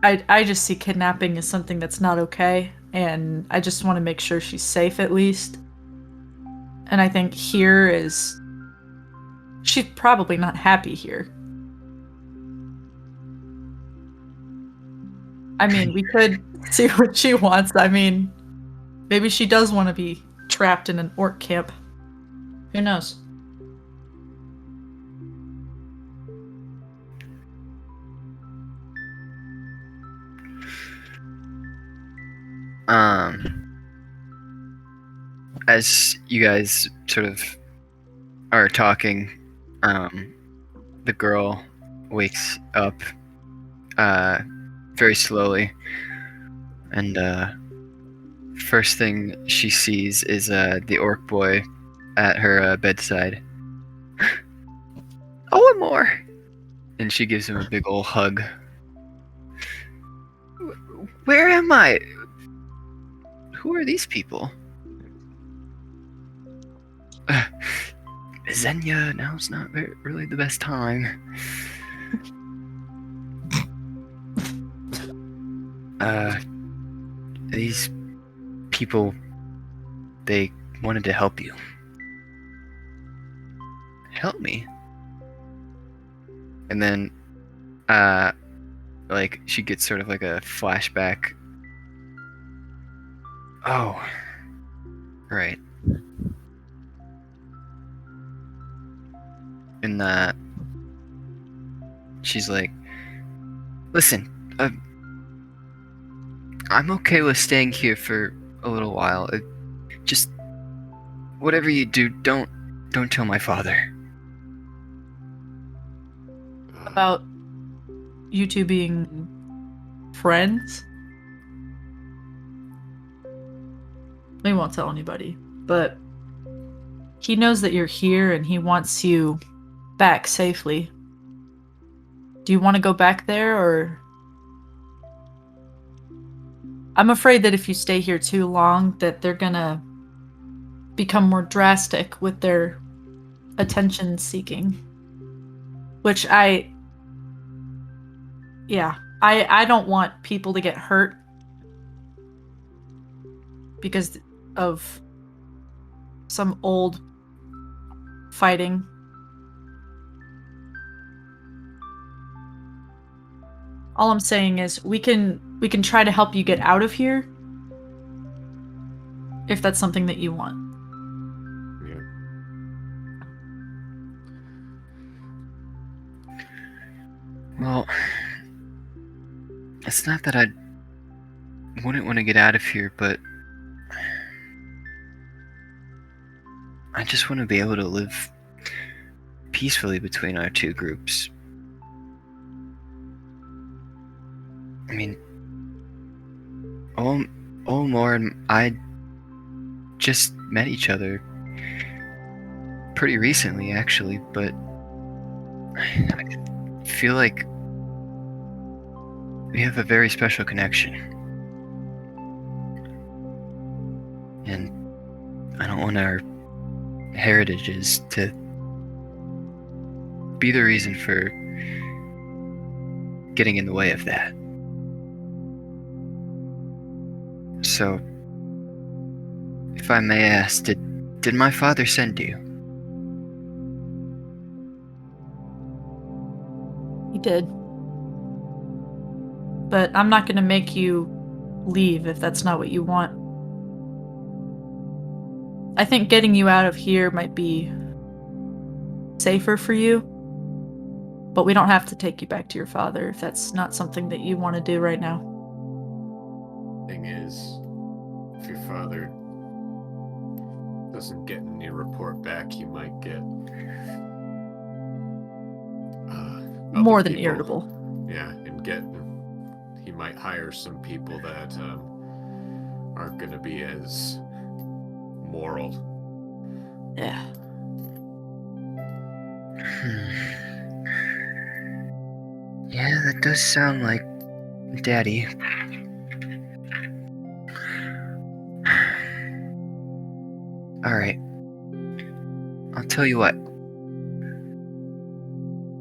I just see kidnapping as something that's not okay, and I just want to make sure she's safe at least. And I think here is... she's probably not happy here. I mean, we could see what she wants. I mean, maybe she does want to be trapped in an orc camp. Who knows? As you guys sort of are talking, the girl wakes up very slowly, and first thing she sees is the orc boy at her bedside. Oh, and more! And she gives him a big old hug. Where am I? Who are these people? Xenia, now's not really the best time. These people, they wanted to help you. Help me? And then, like, she gets sort of like a flashback. Oh, right. And, she's like, listen, I'm okay with staying here for a little while. Just, whatever you do, don't tell my father. About you two being friends? We won't tell anybody, but he knows that you're here and he wants you back safely. Do you want to go back there, or... I'm afraid that if you stay here too long, that they're gonna become more drastic with their attention seeking. Which I don't want people to get hurt because of some old fighting. All I'm saying is we can try to help you get out of here if that's something that you want. Yeah. Well, it's not that I wouldn't want to get out of here, but I just want to be able to live peacefully between our two groups. I mean, Olmore and I just met each other pretty recently, actually, but I feel like we have a very special connection. And I don't want our heritages to be the reason for getting in the way of that. So, if I may ask, did my father send you? He did. But I'm not going to make you leave if that's not what you want. I think getting you out of here might be safer for you, but we don't have to take you back to your father if that's not something that you want to do right now. Thing is, if your father doesn't get any report back, you might get More other than people. irritable. Yeah, and he might hire some people that aren't going to be as moral. Yeah. Yeah, that does sound like Daddy. Alright. I'll tell you what.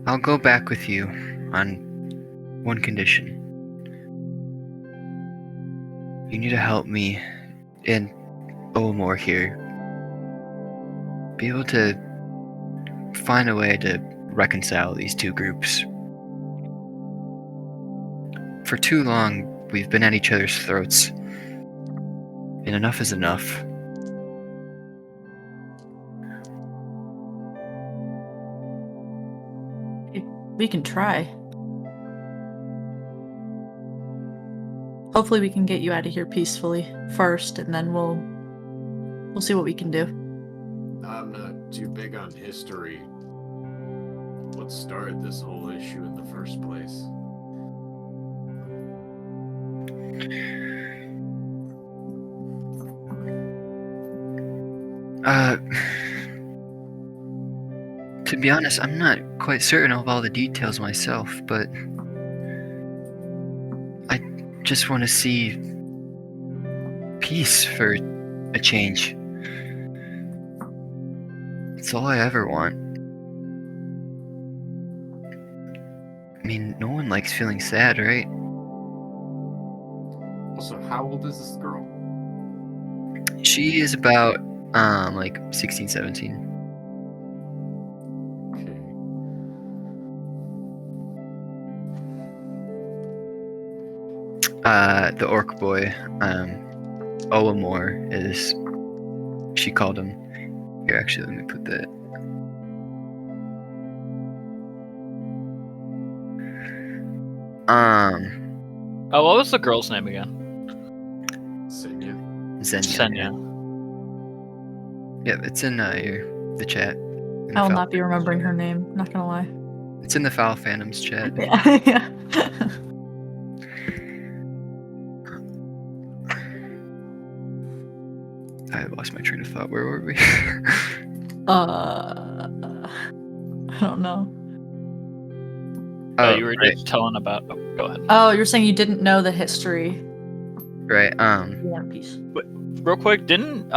I'll go back with you on one condition. You need to help me and Olmore here be able to find a way to reconcile these two groups. For too long, we've been at each other's throats, and enough is enough. We can try. Hopefully we can get you out of here peacefully first, and then we'll see what we can do. I'm not too big on history. What started this whole issue in the first place? To be honest, I'm not quite certain of all the details myself, but I just want to see peace for a change. That's all I ever want. I mean, no one likes feeling sad, right? Also, how old is this girl? She is about, like 16, 17. Okay. The orc boy, Olamore is, she called him. Here, actually, let me put that. Oh, what was the girl's name again? Senya. Zenya. Senya. Yeah, it's in the chat. In the I will Fowl- not be remembering her name. Not gonna lie. It's in the Phowl Phantoms chat. Yeah. Yeah. I lost my train of thought. Where were we? I don't know. You were right, just telling about. Oh, go ahead. Oh, you're saying you didn't know the history. right. One Piece. Real quick, didn't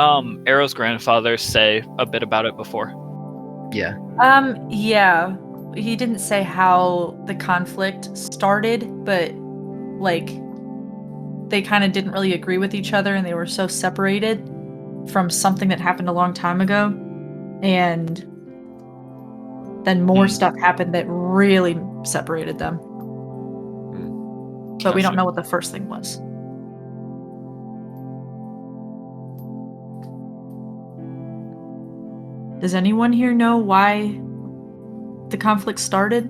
Arrow's grandfather say a bit about it before? Yeah. Yeah. He didn't say how the conflict started, but like they kind of didn't really agree with each other and they were so separated from something that happened a long time ago. And then more stuff happened that really separated them. But we don't know what the first thing was. Does anyone here know why the conflict started?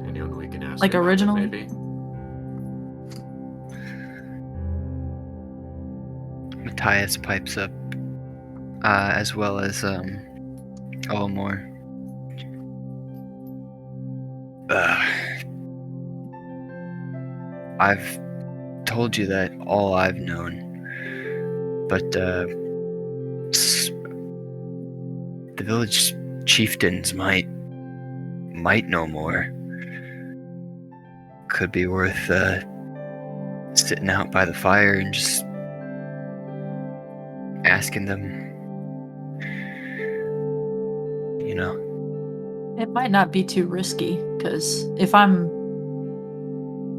Anyone we can ask? Like about it, originally? maybe. Matthias pipes up, as well as Olamore. I've told you that all I've known, but the village chieftains might know more. Could be worth sitting out by the fire and just asking them, you know. It might not be too risky, because if I'm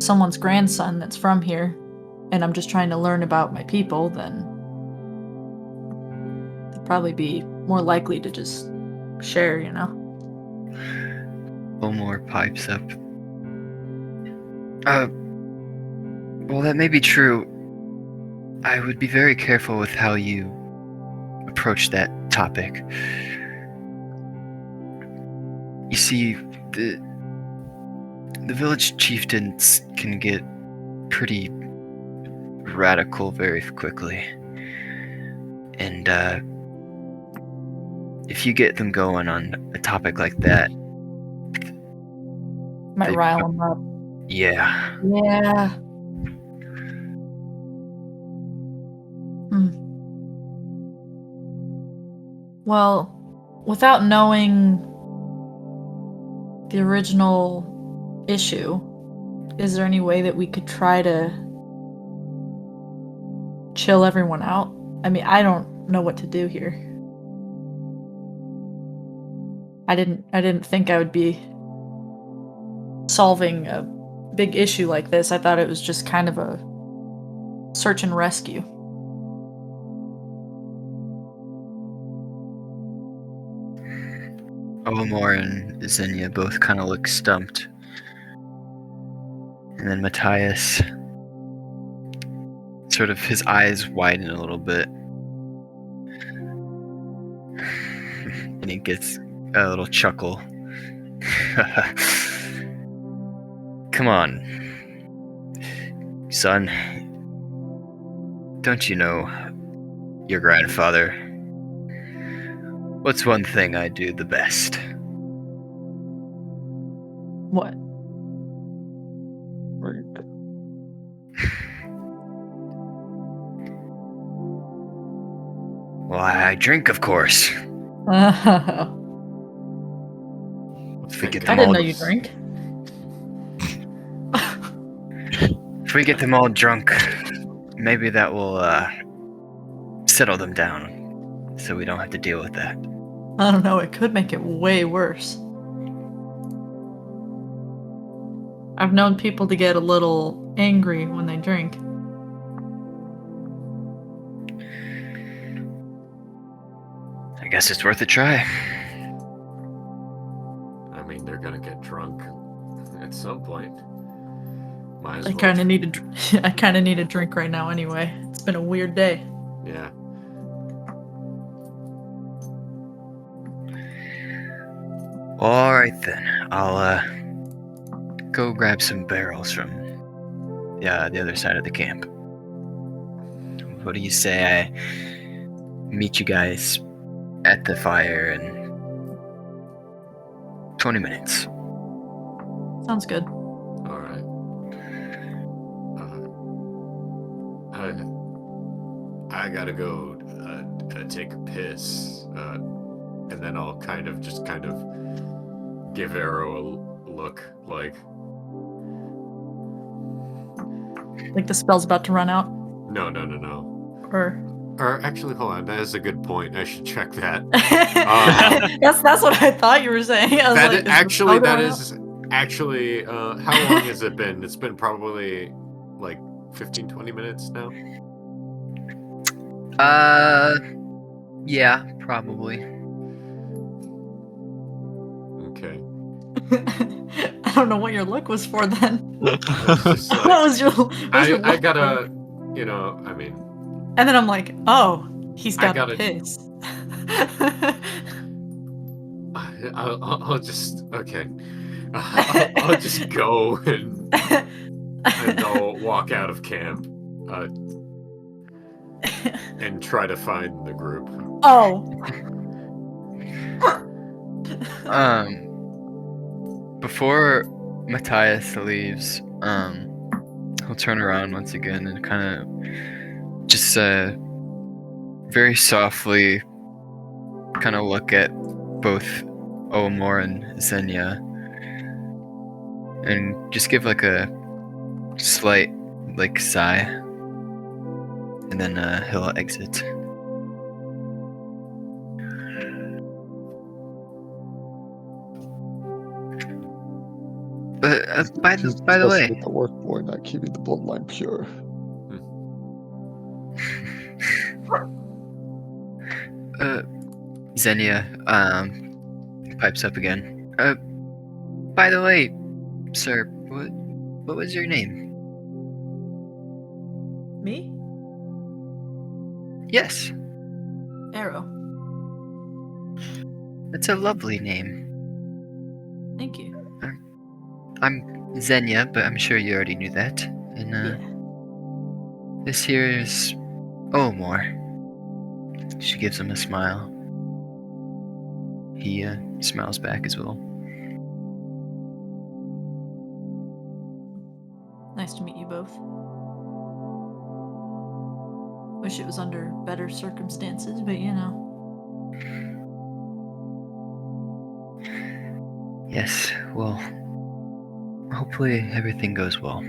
someone's grandson that's from here, and I'm just trying to learn about my people, then they'd probably be more likely to just share, you know? Omar pipes up. Well, that may be true. I would be very careful with how you approach that topic. You see, the village chieftains can get pretty radical very quickly. And if you get them going on a topic like that, Might They- rile them up. yeah. Yeah. Hmm. Well, without knowing the original issue, is there any way that we could try to chill everyone out? I mean, I don't know what to do here. I didn't think I would be solving a big issue like this. I thought it was just kind of a search and rescue. Omar and Xenia both kind of look stumped. And then Matthias, sort of his eyes widen a little bit. And he gets a little chuckle. Come on, son. Don't you know your grandfather? What's one thing I do the best? What? Well, I drink, of course. If we get I them didn't all, know you drink. if we get them all drunk, maybe that will settle them down, so we don't have to deal with that. I don't know, it could make it way worse. I've known people to get a little angry when they drink. I guess it's worth a try. I mean, they're gonna get drunk at some point. Might as I well. kind of need a, I kind of need a drink right now. Anyway, it's been a weird day. Yeah. All right then, I'll go grab some barrels from the other side of the camp. What do you say I meet you guys at the fire in 20 minutes? Sounds good. All right. I gotta go take a piss, and then I'll kind of give Arrow a look like the spell's about to run out. no. Or actually, hold on. That is a good point. I should check that. That's what I thought you were saying. I was That like, is, actually, the spell that going is actually. How long has it been? It's been probably like 15, 20 minutes now. Yeah, probably. Okay. out? I don't know what your look was for then. It's just like, What was your? What was your I look gotta, for? I mean, And then I'm like, oh, he's I got gotta- a piss. I'll just okay. I'll just go and I'll walk out of camp and try to find the group. Oh. Before Matthias leaves, he'll turn around once again and kind of just very softly kind of look at both Omor and Xenia and just give like a slight like sigh, and then he'll exit. By the way, With the work boy not keeping the bloodline pure. Xenia pipes up again. By the way, sir, what was your name? Me? Yes, Arrow. that's a lovely name. Thank you. I'm Xenia, but I'm sure you already knew that. And this here is Omor. She gives him a smile. He smiles back as well. Nice to meet you both. Wish it was under better circumstances, but you know. Yes, well, hopefully everything goes well.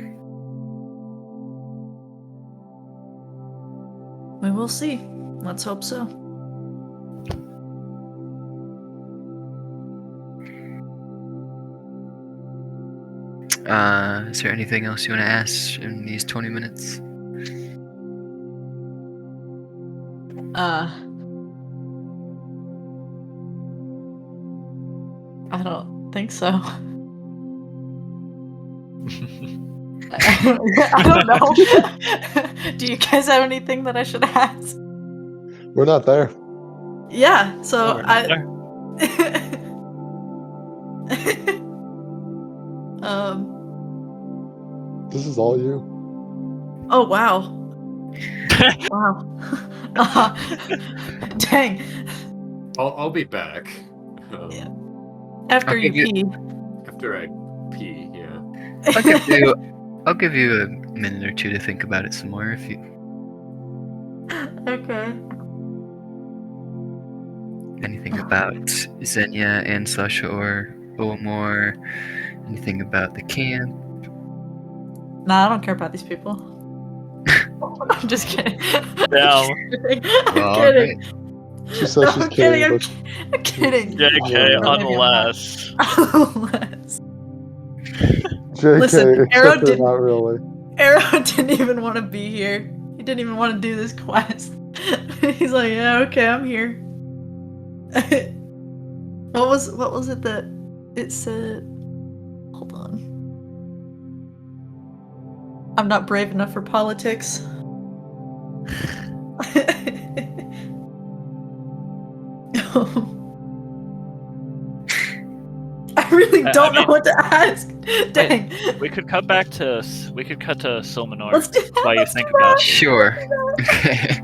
We will see. Let's hope so. Is there anything else you want to ask in these 20 minutes? I don't think so. I don't know. Do you guys have anything that I should ask? We're not there. Yeah, so we're not there. This is all you. Oh wow. Wow. Dang. I'll be back. Yeah. After I'll you give you- pee. After I pee, yeah. I'll give you a minute or two to think about it some more if you. Okay. Anything about Xenia and Sasha or Bowmore? Anything about the camp? Nah, I don't care about these people. I'm just kidding. Damn. I'm kidding. She says she's I'm kidding, kidding. I'm kidding. JK, Yeah. unless. Unless. JK, Listen, Arrow except for didn't- not really. Arrow didn't even want to be here. He didn't even want to do this quest. He's like, yeah, okay, I'm here. What was it that it said? Hold on. I'm not brave enough for politics. I really don't know what to ask. Dang. We could cut to Silmanor Let's do that. while you let's think do about that. it. Sure. Okay.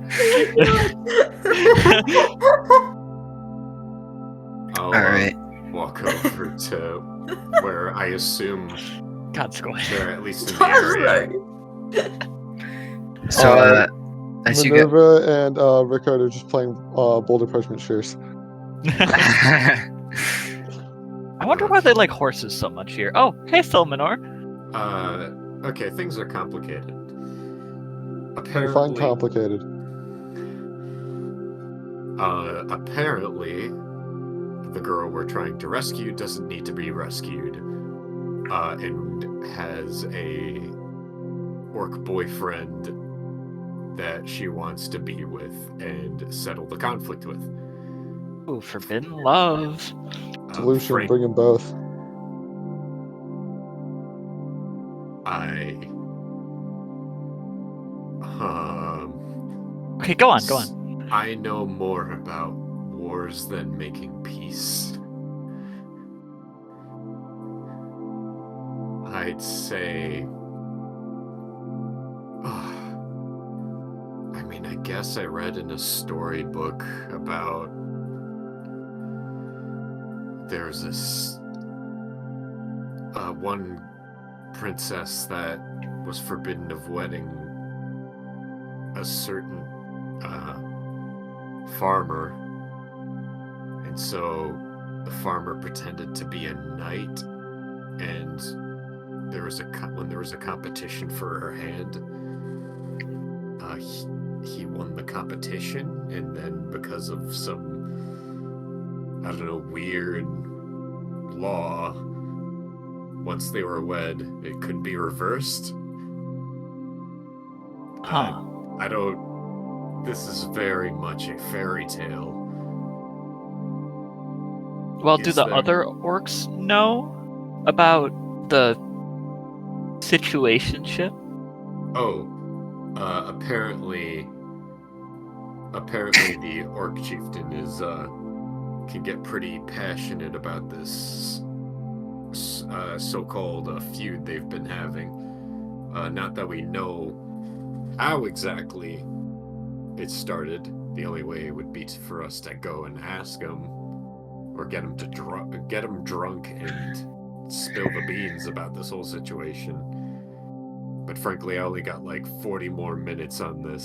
I'll Alright. walk over to where I assume God's going. they're at least in the area. So, as you get. Minerva and Rickard are just playing Boulder Parchment Shares. I wonder why they like horses so much here. Oh, hey, Silmanor. Okay, things are complicated. Define Apparently, complicated. apparently, the girl we're trying to rescue doesn't need to be rescued, and has a orc boyfriend that she wants to be with and settle the conflict with. Ooh, forbidden love. Solution, Frank, bring them both. Okay, go on. I know more about wars than making peace. I'd say... I mean, I guess I read in a storybook about... There's this... one princess that was forbidden of wedding a certain farmer, and so the farmer pretended to be a knight, and when there was a competition for her hand, he won the competition, and then because of some, I don't know, weird law, once they were wed, it couldn't be reversed. Huh. I don't. This is very much a fairy tale. Well, do Is the there- other orcs know about the situationship? Oh, apparently the orc chieftain is can get pretty passionate about this so-called feud they've been having. Not that we know how exactly it started. The only way would be for us to go and ask him, or get him drunk and spill the beans about this whole situation. But frankly, I only got like 40 more minutes on this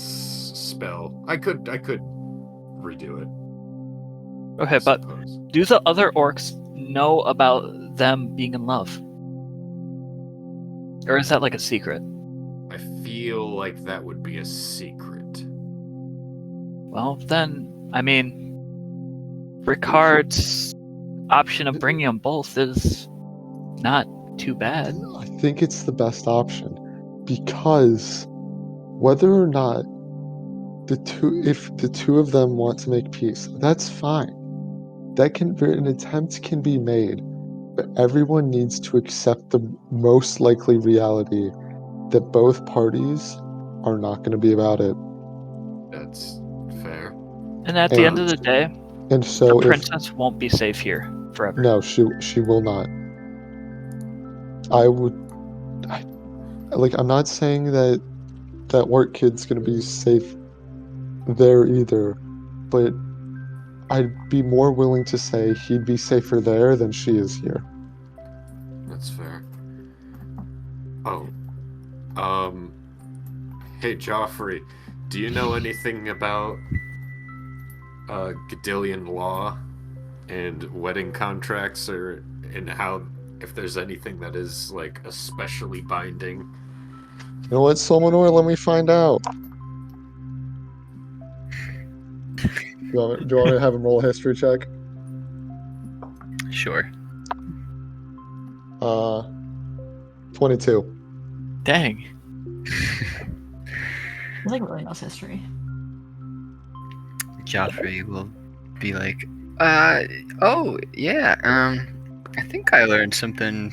spell. I could redo it. Okay, I but suppose. do the other orcs know about them being in love? Or is that like a secret? I feel like that would be a secret. Well, then, I mean, Ricard's option of bringing them both is not too bad. I think it's the best option because whether or not if the two of them want to make peace, that's fine. An attempt can be made, but everyone needs to accept the most likely reality that both parties are not going to be about it. That's fair. And at the end of the day, And the so if princess won't be safe here forever. no, she will not. I'm not saying that orc kid's gonna be safe there either, but I'd be more willing to say he'd be safer there than she is here. That's fair. Oh. Hey, Joffrey, do you know anything about Gadillian law and wedding contracts or and how, if there's anything that is like especially binding. You know what, Solmanor? Let me find out. Do you want me to have him roll a history check? Sure. 22. Dang. I think really knows history. Joffrey will be like, oh, yeah, I think I learned something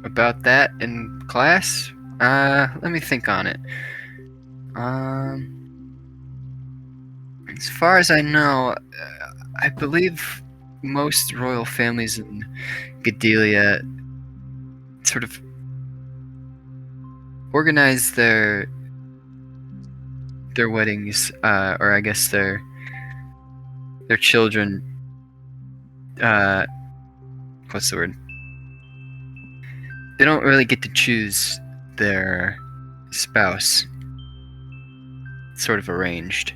about that in class. Let me think on it. As far as I know, I believe most royal families in Gedelia sort of organize their weddings, or I guess their children. What's the word? They don't really get to choose their spouse. It's sort of arranged.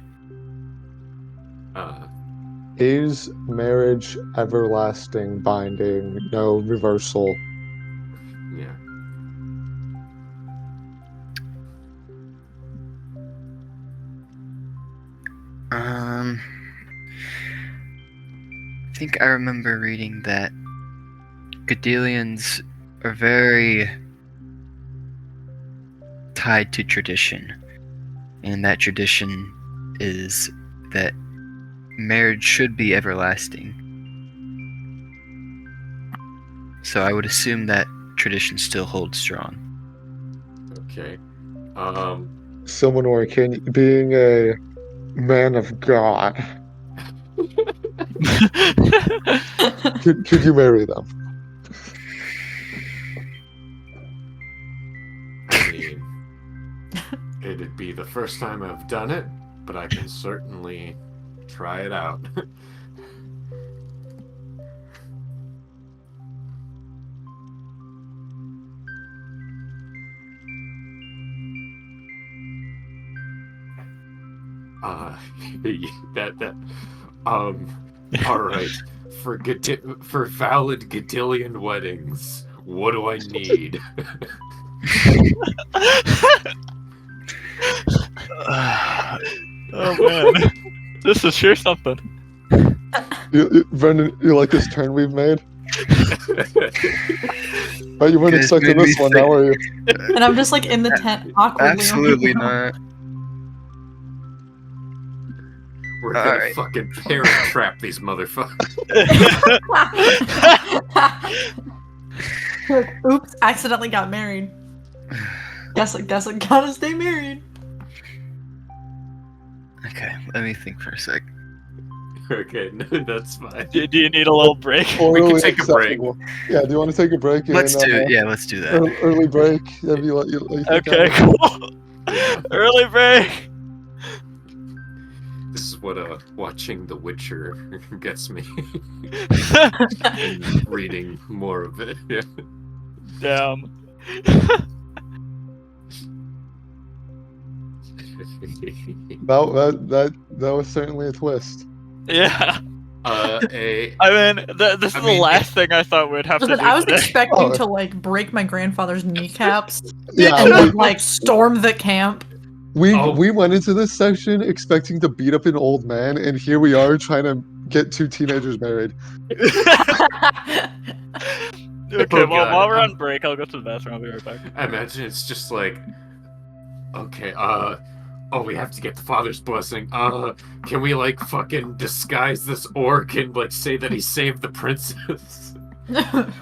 Is marriage everlasting, binding, no reversal? Yeah. I think I remember reading that Gedelians are very tied to tradition, and that tradition is that marriage should be everlasting. So I would assume that tradition still holds strong. Okay. Silmanor, being a man of God, could you marry them? I mean, it'd be the first time I've done it, but I can certainly try it out. All right. For valid Gedelian weddings, what do I need? Oh man, this is sure something. Brendan, you like this turn we've made? Oh, you weren't Guys expecting made me this one, think- now are you? And I'm just like in the tent awkwardly. Absolutely right not. We're gonna Alright. fucking parent trap these motherfuckers. now. Oops, accidentally got married. Guess I gotta stay married. Okay, let me think for a sec. Okay, no, that's fine. Do you need a little break? Totally take a break. acceptable. Yeah, do you want to take a break? Let's do it. Yeah, let's do that. Early break. Have you think Okay, that? cool. Early break. This is what watching The Witcher gets me. And reading more of it. Yeah. Damn. That was certainly a twist. Yeah. I I mean, this is the mean, last thing I thought we'd have to do Listen, I was today. expecting Oh. to like break my grandfather's kneecaps Yeah, and then like storm the camp. we went into this section expecting to beat up an old man, and here we are trying to get two teenagers married. Okay, Oh, well, God. while we're on break, I'll go to the bathroom. I'll be right back. I imagine it's just like, okay, we have to get the father's blessing. Can we like fucking disguise this orc and like say that he saved the princess? Can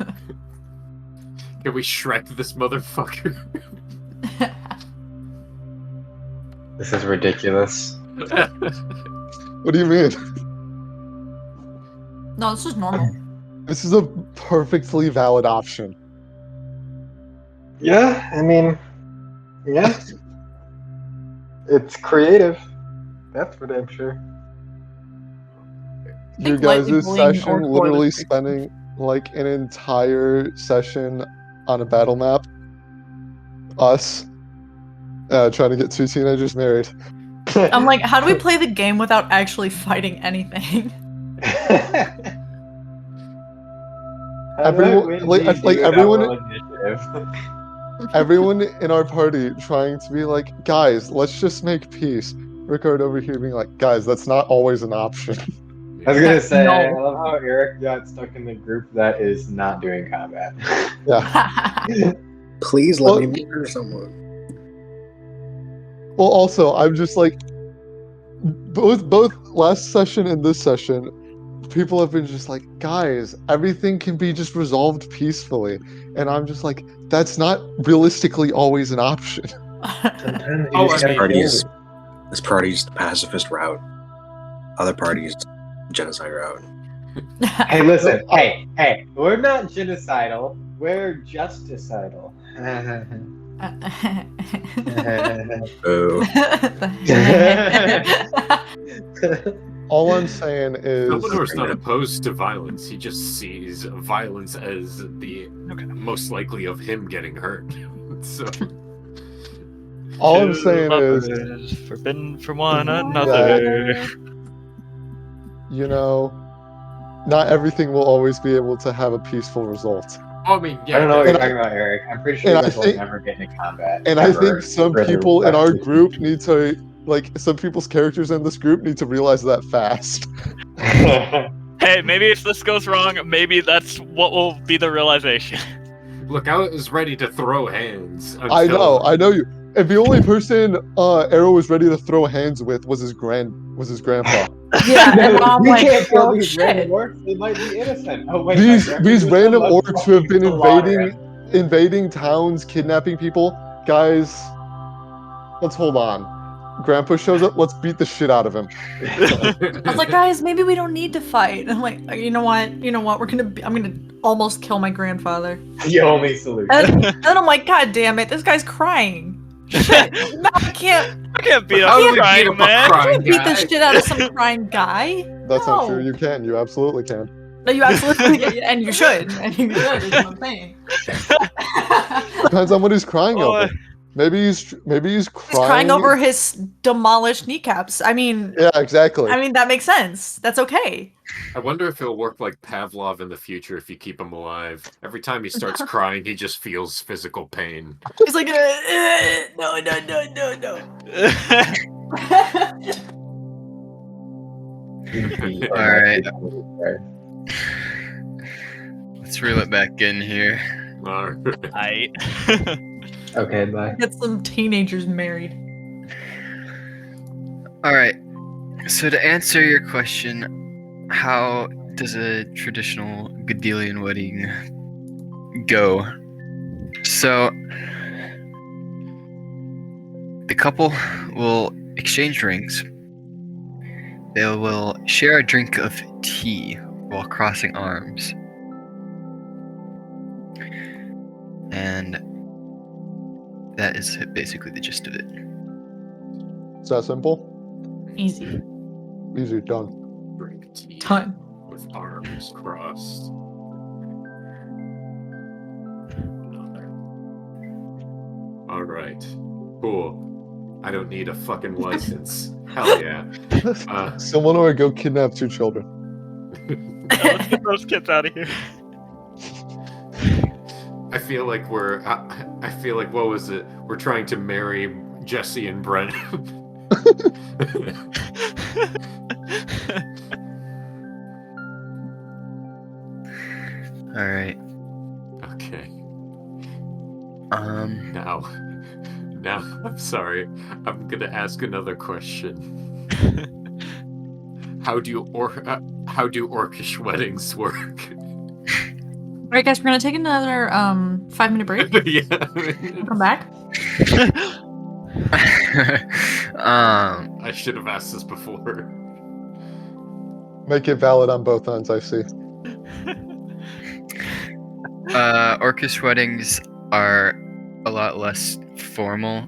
we Shrek this motherfucker? This is ridiculous. What do you mean? No, this is normal. This is a perfectly valid option. Yeah, I mean, yeah. It's creative. That's for damn sure. You think lightly guys' bullying session orc boy literally was pretty spending like an entire session on a battle map. Us trying to get two teenagers married. I'm like, how do we play the game without actually fighting anything? everyone, everyone in our party trying to be like, guys, let's just make peace. Rickard over here being like, guys, that's not always an option. I was gonna say, No. I love how Eric got stuck in the group that is not doing combat. Yeah. Please let Well- me murder someone. Well, also, I'm just like, both last session and this session, people have been just like, guys, everything can be just resolved peacefully, and I'm just like, that's not realistically always an option. Sometimes you Oh, just I gotta mean- Parties, this party's the pacifist route. Other parties, genocide route. Hey, listen. Hey, we're not genocidal. We're justicidal. Boo. All I'm saying is, Dumbledore's not opposed to violence. He just sees violence as the most likely of him getting hurt. So all I'm saying is, Lovers forbidden from one another. you know, not everything will always be able to have a peaceful result. I mean, yeah. I don't know what you're And talking about, Eric. I'm pretty sure and you I guys will think- never get into combat. And I ever, think some for the people in rest our of the group need to, like, some people's characters in this group need to realize that fast. Hey, maybe if this goes wrong, maybe that's what will be the realization. Look, I was ready to throw hands. I know you. And the only person Arrow was ready to throw hands with was his grandpa. Yeah, and I'm we like, can't kill oh, these random shit. orcs. They might be innocent. Oh wait, These my grandpa just random loves orcs who have been Solare. invading towns, kidnapping people. Guys, let's hold on. Grandpa shows up. Let's beat the shit out of him. I was like, guys, maybe we don't need to fight. And I'm like, you know what? I'm gonna almost kill my grandfather. The only solution. And then I'm like, God damn it, this guy's crying. Shit, no, I can't I can't beat How up do we beat crying up a man. crying beat the guy? shit out of some crying guy. That's not No. true. You can. You absolutely can. No, you absolutely, and you should. And you should, is what I'm saying. Depends on what he's crying Oh, over. Maybe he's He's crying over his demolished kneecaps. I mean, Yeah, exactly. that makes sense. That's okay. I wonder if it'll work like Pavlov in the future if you keep him alive. Every time he starts crying, he just feels physical pain. He's like, no. Alright. Let's reel it back in here. Alright. Okay, bye. Get some teenagers married. Alright. So to answer your question, how does a traditional Gadelian wedding go? So the couple will exchange rings. They will share a drink of tea while crossing arms. And that is basically the gist of it. Is that simple? Easy. Easy, done. Drink tea Done. with arms crossed. Alright. Cool. I don't need a fucking license. Hell yeah. Someone or go kidnap 2 children. Let's get those kids out of here. I feel like I feel like, what was it? We're trying to marry Jesse and Brennan. Alright. Okay. Um Now, I'm sorry. I'm gonna ask another question. How do orcish weddings work? All right, guys, we're gonna take another 5-minute break. Yeah. Come back. I should have asked this before. Make it valid on both ends, I see. Orcish weddings are a lot less formal.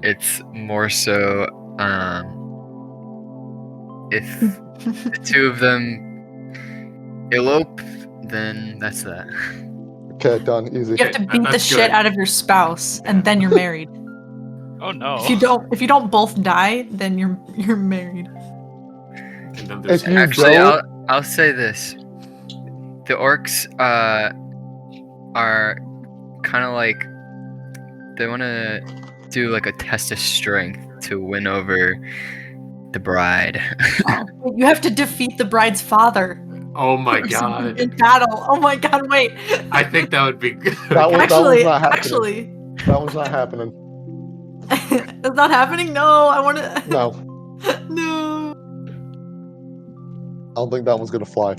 It's more so if the 2 of them elope, then that's that. Okay, done. Easy. You have to beat the That's shit good. out of your spouse, and then you're married. Oh no. If you don't both die, then you're married. And then there's If you Actually, don't- I'll say this: the orcs are kind of like they want to do like a test of strength to win over the bride. You have to defeat the bride's father. Oh my in god. battle. Oh my god, wait. I think that would be good. That was Actually, not happening. actually, That was not happening. it's not happening. No, I want to. No, No. I don't think that one's gonna fly.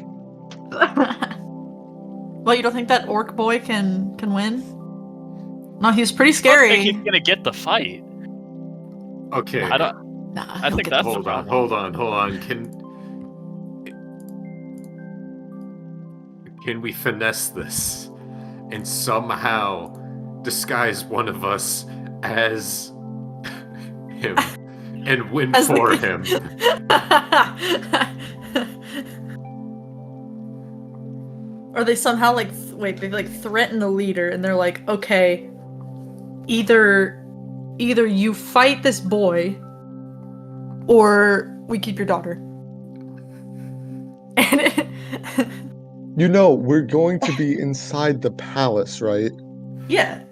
Well, you don't think that orc boy can win? No, he's pretty I don't think scary. he's gonna get the fight. Okay. I don't. Nah, I he'll think get that's the- the problem. Hold on. Can we finesse this and somehow disguise one of us as him and win As the for king. him? Or they somehow they threaten the leader and they're like, okay, either you fight this boy or we keep your daughter. And You know, we're going to be inside the palace, right? yeah.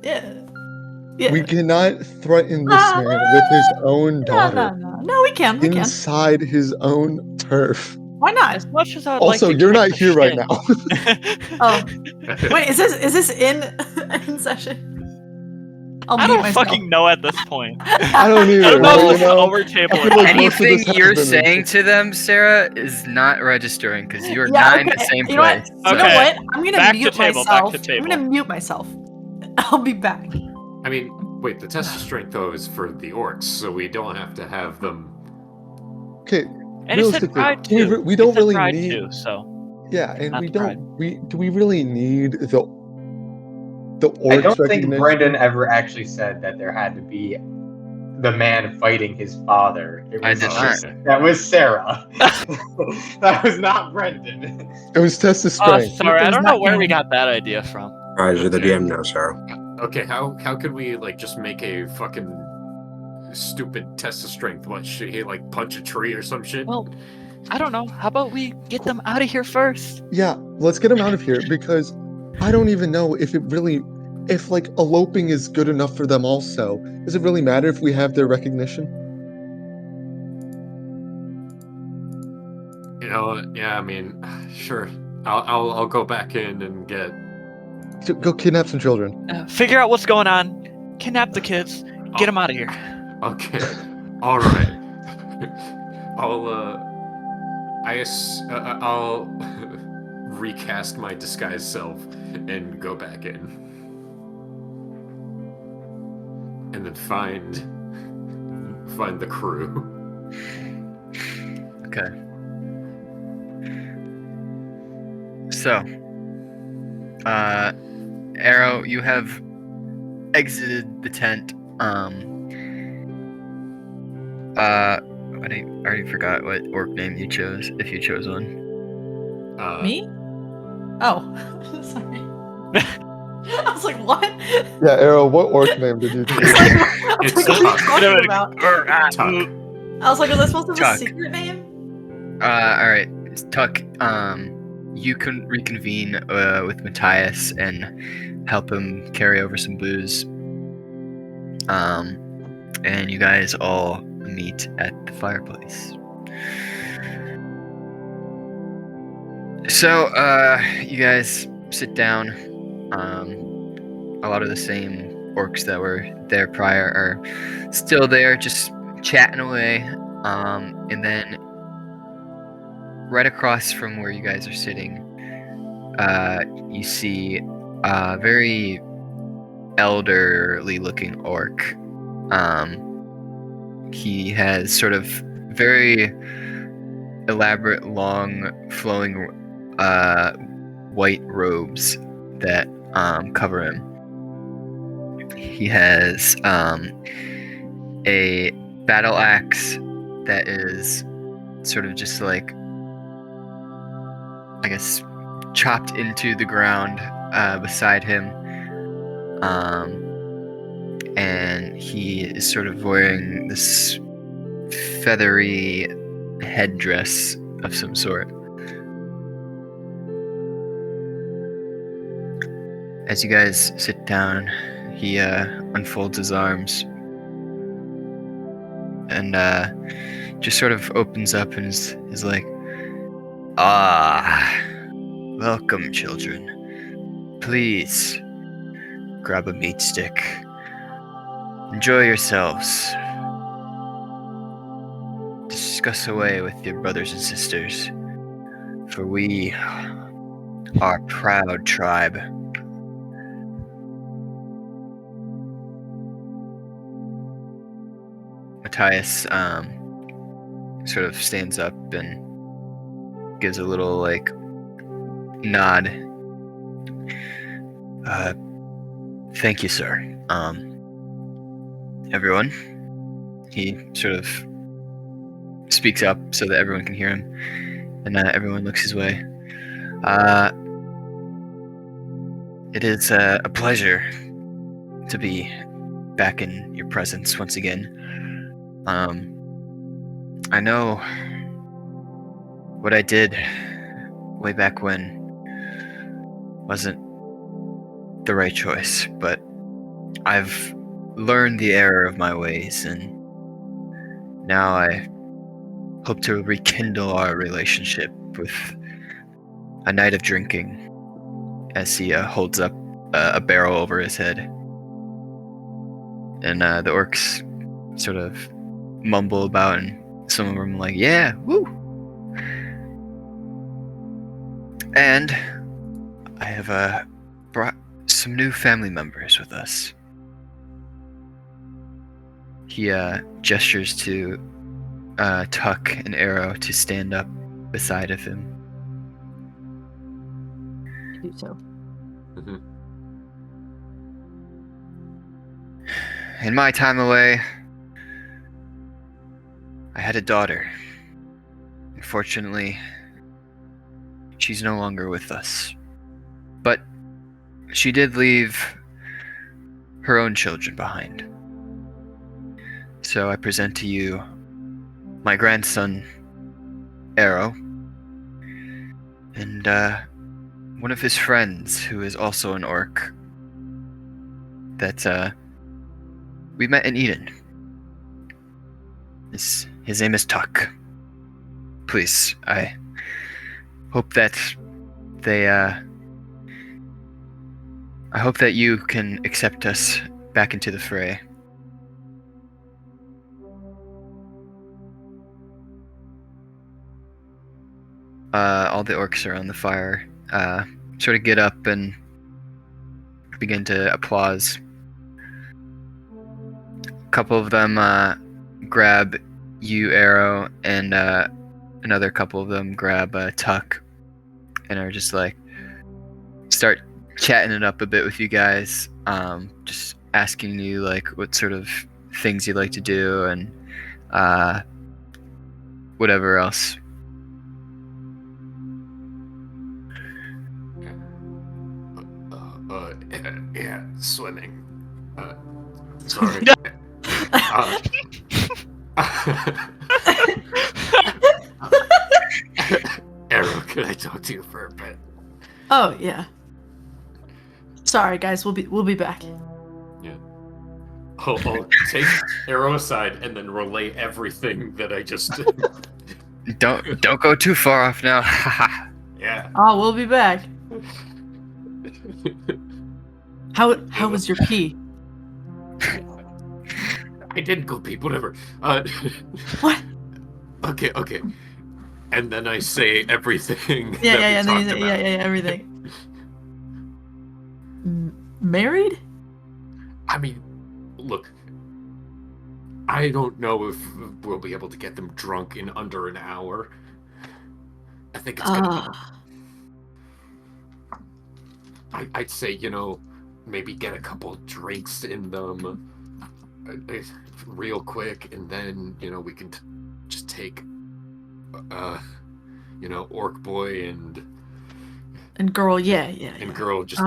We cannot threaten this man with his own daughter No, we can. inside his own turf. Why not? As much as I would Also, like to you're kick not the here right shit- now. Oh, wait, is this in session? I'll I mute don't myself. fucking know at this point. I don't either. I don't know but, if you know, over table. I feel like most of Anything this has you're been- saying to them, Sarah, is not registering because you are Yeah, not in okay. the same You know what? place. You know Okay. what? I'm gonna Back to mute table, myself. back to table. I'm gonna mute myself. I'll be back. I mean, wait, the test of strength though is for the orcs, so we don't have to have them. Okay, And he said realistically, pride we too. we don't He said really pride need. too, so Yeah, and Not we the don't. Do we really need the orcs I don't think recognition? Brendan ever actually said that there had to be the man fighting his father. It I was did just- not. That was Sarah. That was not Brendan. It was test of Oh, strength. sorry, I It's don't know not where we canon. got that idea from. Alright, you're the DM now, Sarah. Okay, how can we like just make a fucking stupid test of strength? What, should he like punch a tree or some shit? Well, I don't know. How about we get them out of here first? Yeah, let's get him out of here because I don't even know if like eloping is good enough for them also. Does it really matter if we have their recognition? You know, yeah, I mean, sure. I'll go back in and get. Go kidnap some children. Figure out what's going on. Kidnap the kids. Get them out of here. Okay, all right. I'll recast my disguised self and go back in, and then find the crew. Okay. So, Arrow, you have exited the tent. I already forgot what orc name you chose, if you chose one. Me? Oh, sorry. I was like, what? Yeah, Arrow, what orc name did you I choose? was like, what It's are you Tuck. talking about? Tuck. I was like, was I supposed to have a Chuck. secret name? Alright, Tuck, you can reconvene with Matthias and help him carry over some booze. And you guys all meet at the fireplace. So, you guys sit down. A lot of the same orcs that were there prior are still there, just chatting away. And then right across from where you guys are sitting, you see a very elderly-looking orc. He has sort of very elaborate, long, flowing white robes that cover him. He has a battle axe that is sort of just like, I guess, chopped into the ground beside him. And he is sort of wearing this feathery headdress of some sort. As you guys sit down, he unfolds his arms and just sort of opens up and is like, "Ah, welcome, children. Please grab a meat stick. Enjoy yourselves. Discuss away with your brothers and sisters, for we are a proud tribe." Matthias sort of stands up and gives a little like nod. Thank you, sir. Everyone. He sort of speaks up so that everyone can hear him, and everyone looks his way. It is a pleasure to be back in your presence once again. I know what I did way back when wasn't the right choice, but I've learned the error of my ways, and now I hope to rekindle our relationship with a night of drinking, as he holds up a barrel over his head. And the orcs sort of mumble about, and some of them are like, "Yeah, woo!" And I have brought some new family members with us. He gestures to Tuck and Arrow to stand up beside of him. Do so. In my time away, I had a daughter. Unfortunately, she's no longer with us. But she did leave her own children behind. So I present to you my grandson, Arrow, and one of his friends who is also an orc that we met in Eden. His name is Tuck. Please, I hope that I hope that you can accept us back into the fray. All the orcs around the fire sort of get up and begin to applause. A couple of them grab you, Arrow, and another couple of them grab Tuck, and are just like start chatting it up a bit with you guys, just asking you like what sort of things you'd like to do and whatever else. Yeah, swimming. Sorry. Arrow, could I talk to you for a bit? Oh yeah. Sorry guys, we'll be back. Yeah. I'll take Arrow aside and then relay everything that I just did. Don't go too far off now. Yeah. Oh, we'll be back. How was your pee? I didn't go pee, whatever. What? Okay. And then I say everything. Yeah, that we talked about. everything. Married? I mean, look, I don't know if we'll be able to get them drunk in under an hour. I think it's gonna be... I'd say, maybe get a couple drinks in them real quick, and then, we can just take, Orc Boy and girl, yeah. And girl, just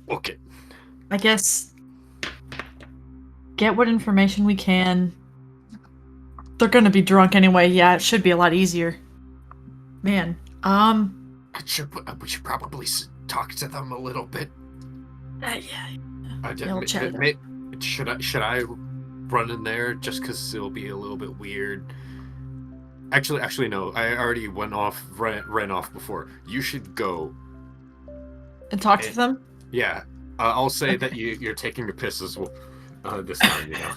book it. I guess get what information we can. They're gonna be drunk anyway. Yeah, it should be a lot easier. Man, we should probably talk to them a little bit. I'll check it out. Should I run in there just because it'll be a little bit weird? Actually, no. I already ran off before. You should go And talk to them? Yeah, I'll say that you're taking a piss as well this time. You know.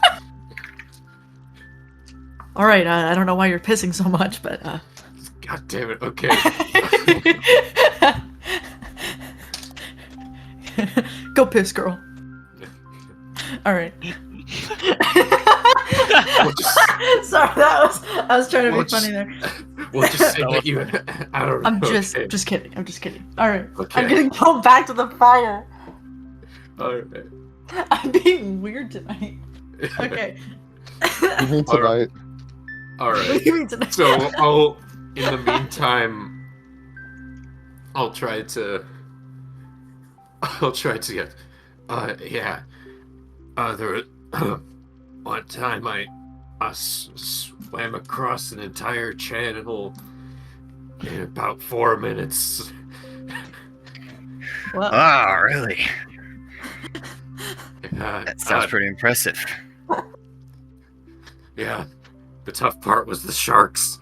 All right. I don't know why you're pissing so much, but. God damn it. Okay. Go piss, girl. All right. Sorry, I was trying to be funny there. We'll just say that you. I don't know. I'm just kidding. I'm just kidding. All right. Okay. I'm gonna go back to the fire. All right. I'm being weird tonight. Okay. You mean tonight? All right. What do you mean tonight? So in the meantime, I'll try to get. Yeah. There. One time I swam across an entire channel in about 4 minutes. What? Oh, really? That Sounds pretty impressive. Yeah, the tough part was the sharks.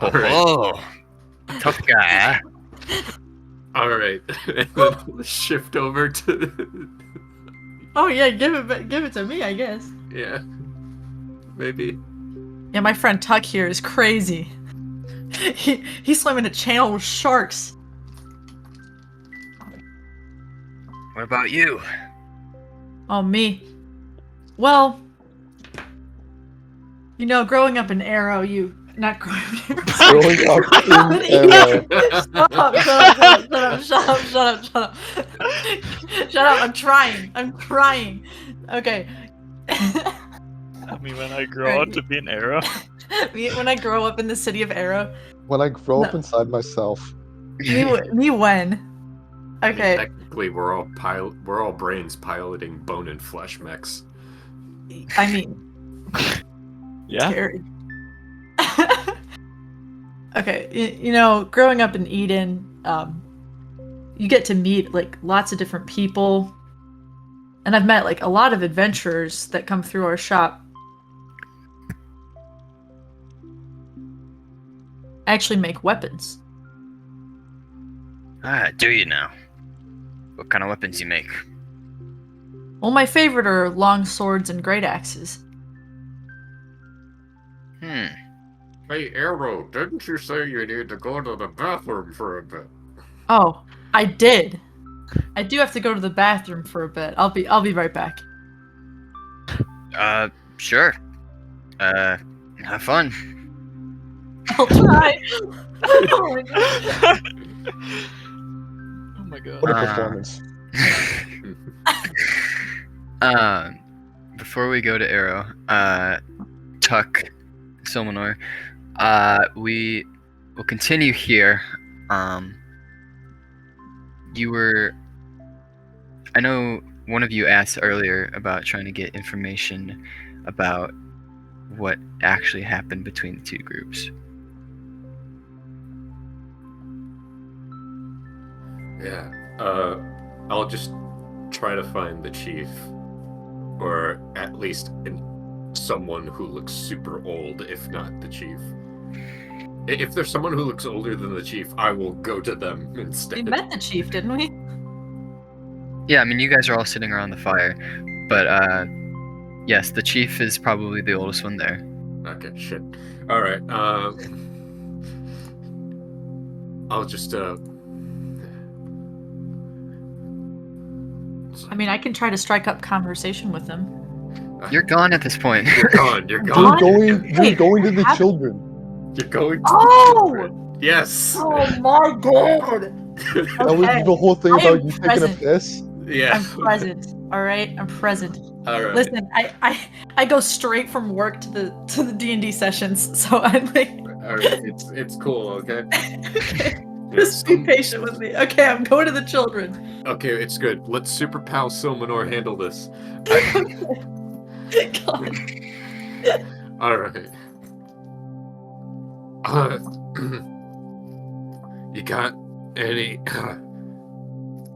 Oh, tough guy, huh? All right, and then let's shift over to. Oh yeah, give it to me, I guess. Yeah, maybe. Yeah, my friend Tuck here is crazy. He swam in a channel with sharks. What about you? Oh, me. Well, growing up in Arrow, not growing Growing up in Arrow. Shut up. I'm trying. Okay. I mean, when I grow up to be an arrow. When I grow up in the city of Arrow. When I grow up inside myself. Me when? Okay. Technically, we're all brains piloting bone and flesh mechs. I mean, Yeah. scary. Okay, growing up in Eden, you get to meet like lots of different people, and I've met like a lot of adventurers that come through our shop. I actually make weapons. Do you now? What kind of weapons you make? Well, my favorite are long swords and great axes. Hey, Arrow, didn't you say you need to go to the bathroom for a bit? Oh, I did. I do have to go to the bathroom for a bit. I'll be right back. Sure. Have fun. I'll try. Oh my god. What a performance. Before we go to Arrow, Tuck, Silmanor, we will continue here. I know one of you asked earlier about trying to get information about what actually happened between the two groups. Yeah. I'll just try to find the chief, or at least someone who looks super old, if not the chief. If there's someone who looks older than the chief, I will go to them instead. We met the chief, didn't we? Yeah, I mean, you guys are all sitting around the fire, but yes, the chief is probably the oldest one there. Okay, shit. All right. I'll just I mean, I can try to strike up conversation with them. You're gone at this point. You're gone. You're going to the children. You're going to Oh! the children. Yes. Oh my god! That was the whole thing I about am you taking a present. piss. Yeah. I'm present. All right, I'm present. All right. Listen, I go straight from work to the D&D sessions, so I'm like. All right. It's cool. Okay. Okay. Just be patient with me. Okay, I'm going to the children. Okay, it's good. Let Super Pal Silmanor handle this. God. All right. You got any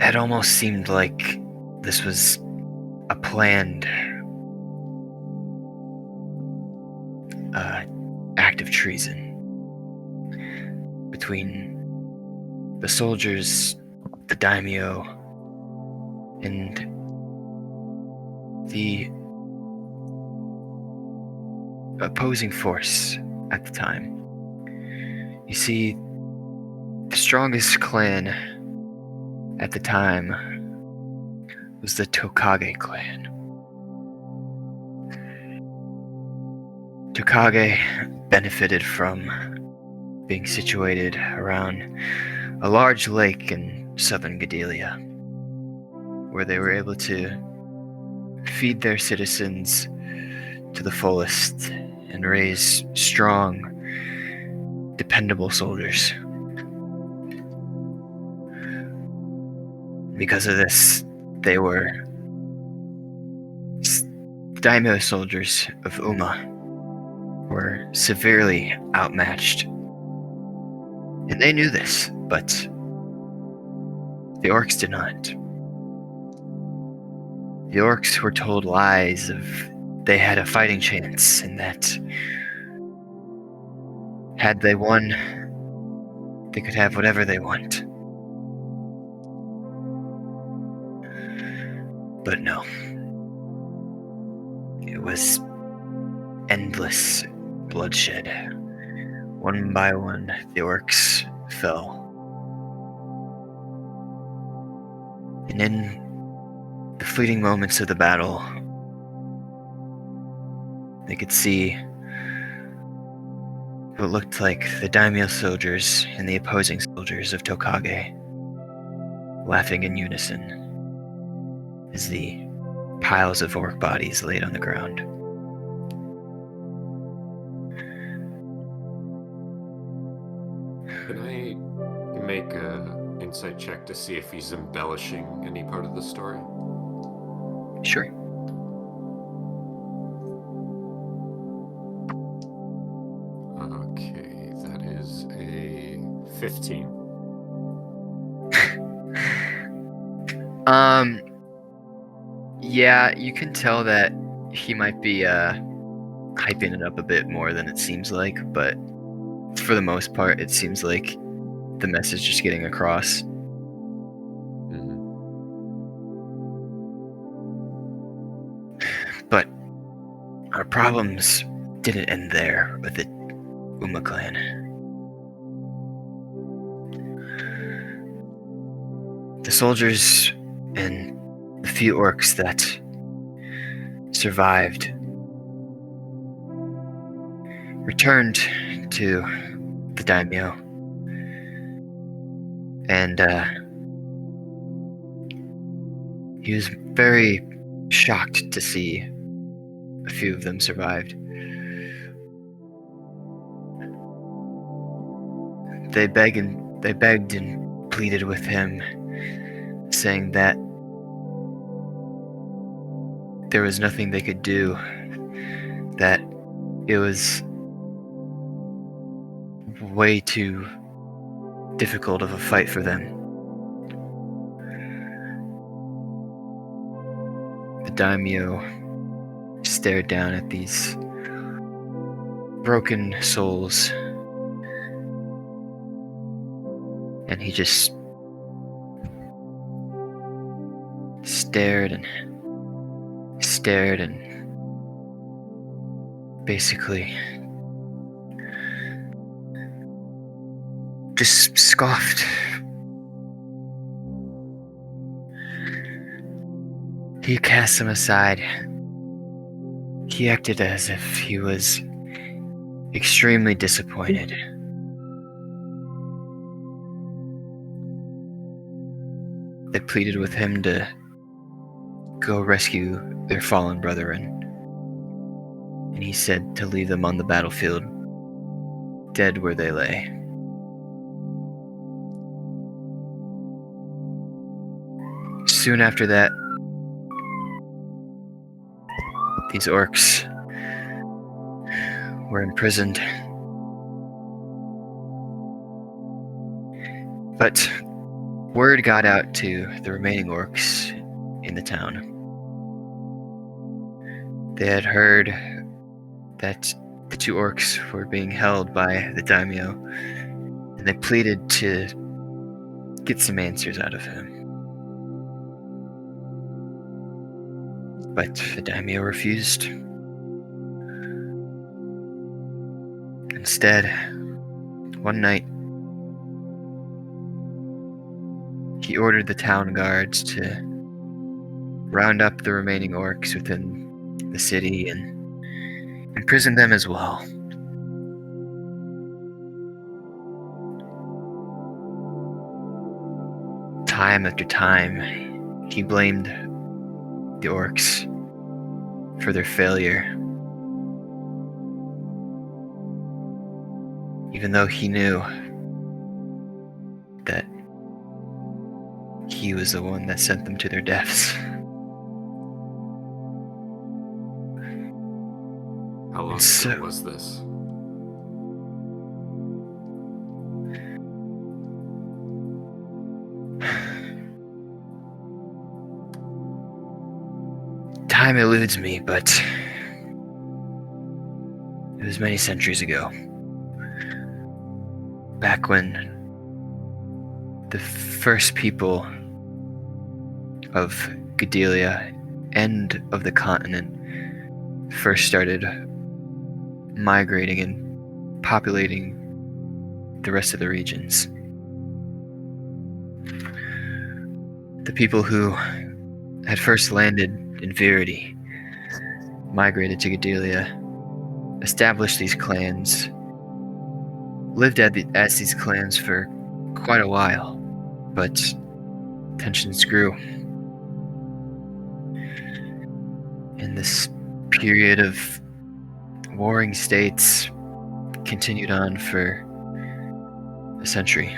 It almost seemed like this was a planned act of treason between the soldiers, the daimyo, and the opposing force at the time. You see, the strongest clan at the time was the Tokage clan. Tokage benefited from being situated around a large lake in southern Gedalia, where they were able to feed their citizens to the fullest and raise strong, dependable soldiers. Because of this, they were daimyo soldiers of Uma were severely outmatched. And they knew this, but the orcs did not. The orcs were told lies of they had a fighting chance and that had they won, they could have whatever they want. But no. It was endless bloodshed. One by one, the orcs fell. And in the fleeting moments of the battle, they could see what looked like the daimyo soldiers and the opposing soldiers of Tokage laughing in unison as the piles of orc bodies laid on the ground. Can I make an insight check to see if he's embellishing any part of the story? Sure. Okay, that is a 15. Yeah, you can tell that he might be hyping it up a bit more than it seems like, but for the most part, it seems like the message is getting across. Mm-hmm. But our problems didn't end there with the Uma clan. The soldiers and the few orcs that survived returned to the daimyo, and he was very shocked to see a few of them survived. They begged and pleaded with him, saying that there was nothing they could do, that it was way too difficult of a fight for them. The daimyo stared down at these broken souls, and he just stared and basically just scoffed. He cast them aside. He acted as if he was extremely disappointed. They pleaded with him to go rescue their fallen brethren, and he said to leave them on the battlefield, dead where they lay. Soon after that, these orcs were imprisoned. But Word got out to the remaining orcs in the town. They had heard that the two orcs were being held by the daimyo, and they pleaded to get some answers out of him. But the daimyo refused. Instead, one night, he ordered the town guards to round up the remaining orcs within the city and imprison them as well. Time after time, he blamed the orcs for their failure, even though he knew that he was the one that sent them to their deaths. How long So- ago was this? Time eludes me, but it was many centuries ago. Back when the first people of Gedelia and of the continent first started migrating and populating the rest of the regions. The people who had first landed in Verity migrated to Gedelia, established these clans, lived as these clans for quite a while, but tensions grew. And this period of warring states continued on for a century.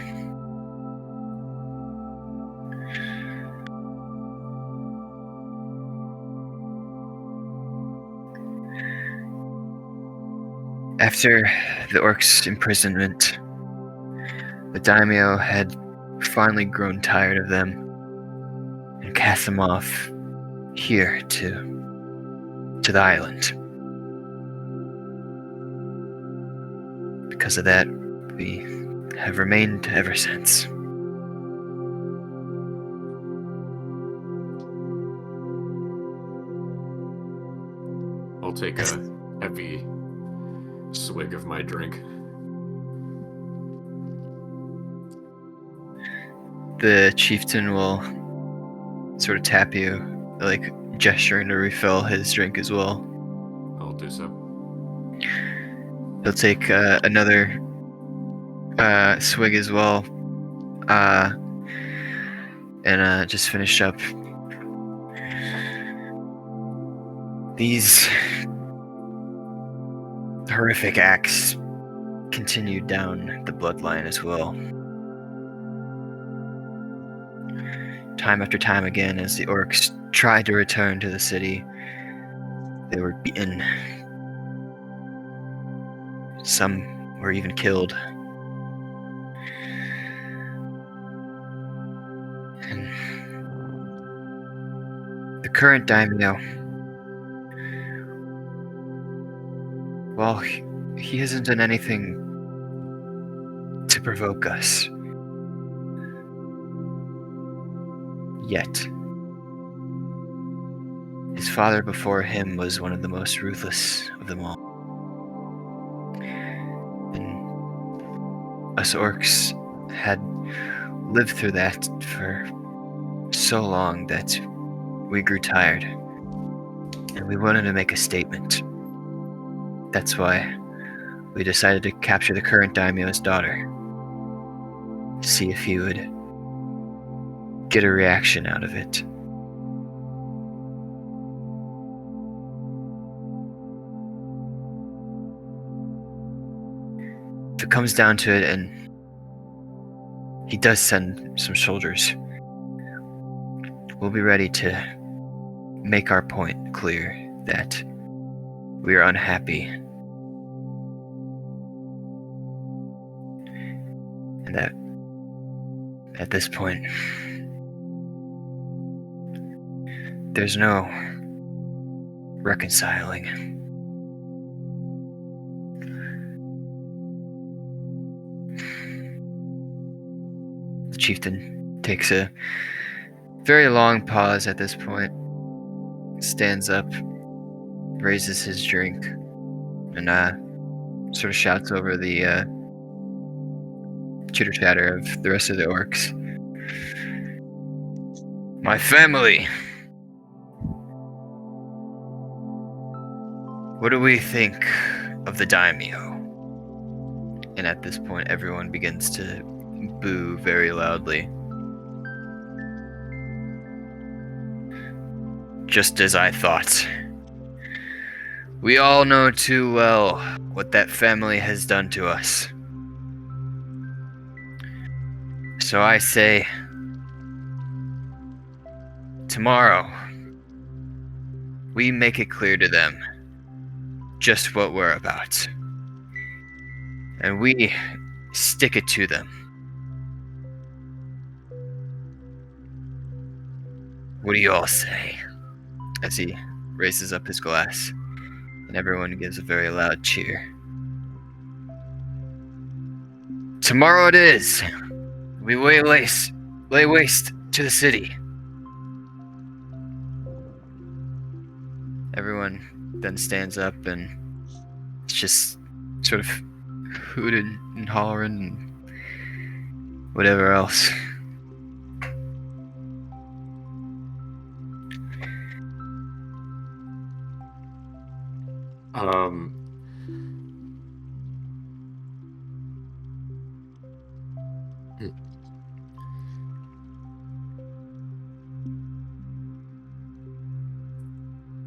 After the orcs' imprisonment, the daimyo had finally grown tired of them and cast them off here to the island. Because of that, we have remained ever since. I'll take a heavy swig of my drink. The chieftain will sort of tap you, like gesturing to refill his drink as well. I'll do so. He'll take another swig as well, and just finish up. These horrific acts continued down the bloodline as well. Time after time again, as the orcs tried to return to the city, they were beaten. Some were even killed. And the current daimyo, well, he hasn't done anything to provoke us. Yet. His father before him was one of the most ruthless of them all. And us orcs had lived through that for so long that we grew tired. And we wanted to make a statement. That's why we decided to capture the current daimyo's daughter. See if he would get a reaction out of it. If it comes down to it and he does send some soldiers, we'll be ready to make our point clear that we are unhappy and that At this point, there's no reconciling. The chieftain takes a very long pause at this point, stands up, raises his drink, and sort of shouts over the chitter chatter of the rest of the orcs. My family! What do we think of the daimyo? And at this point, everyone begins to boo very loudly. Just as I thought. We all know too well what that family has done to us. So I say, tomorrow, we make it clear to them just what we're about. And we stick it to them. What do you all say? As he raises up his glass, and everyone gives a very loud cheer. Tomorrow it is. We lay waste to the city. Everyone then stands up, and it's just sort of hooting and hollering and whatever else.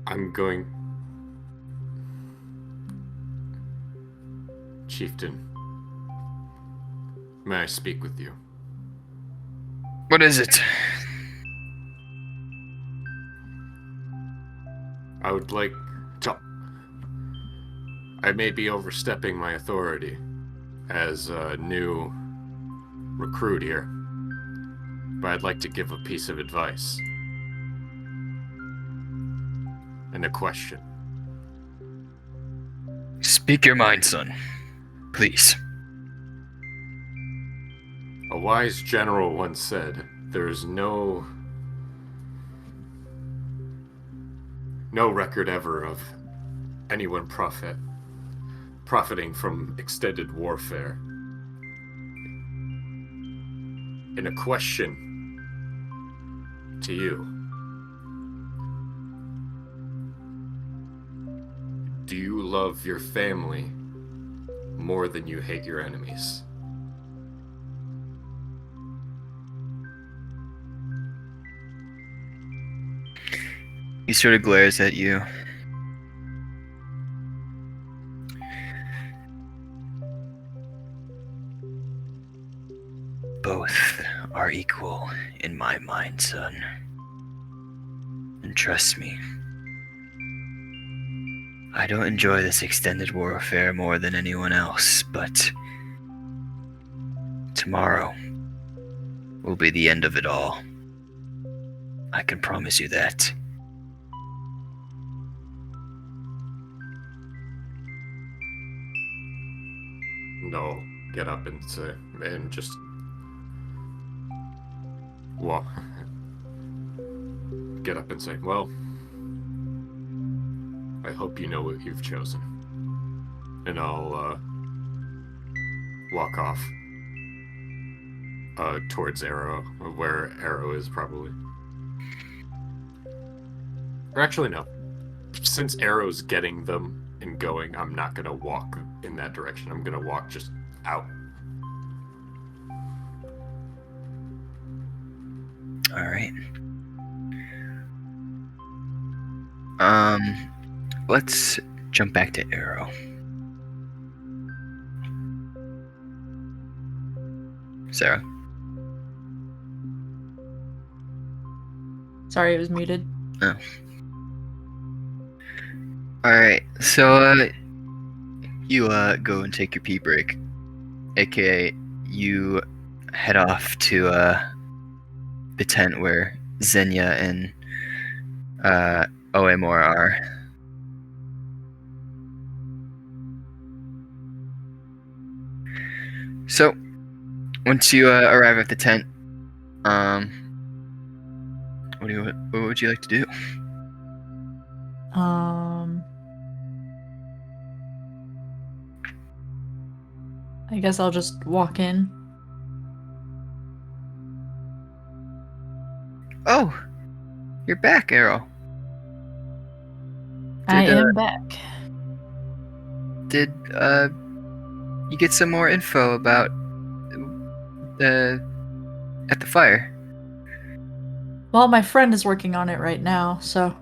I'm going... Chieftain, may I speak with you? What is it? I would like to... I may be overstepping my authority as a new recruit here, but I'd like to give a piece of advice. And a question. Speak your mind, son. Please. A wise general once said, there's no record ever of anyone profiting from extended warfare. And a question to you. Do you love your family more than you hate your enemies? He sort of glares at you. Both are equal in my mind, son. And trust me, I don't enjoy this extended warfare more than anyone else, but tomorrow will be the end of it all. I can promise you that. No, get up and say, and just walk. Get up and say, well, I hope you know what you've chosen. And I'll walk off towards Arrow, where Arrow is probably. Or actually, no. Since Arrow's getting them and going, I'm not gonna walk in that direction. I'm gonna walk just out. All right. Let's jump back to Arrow. Sarah. Sorry, it was muted. Oh. Alright, so you go and take your pee break. AKA, you head off to the tent where Xenia and Oemor are. So, once you arrive at the tent, what would you like to do? I guess I'll just walk in. Oh, you're back, Arrow. I am back. Did you get some more info about at the fire? Well, my friend is working on it right now, so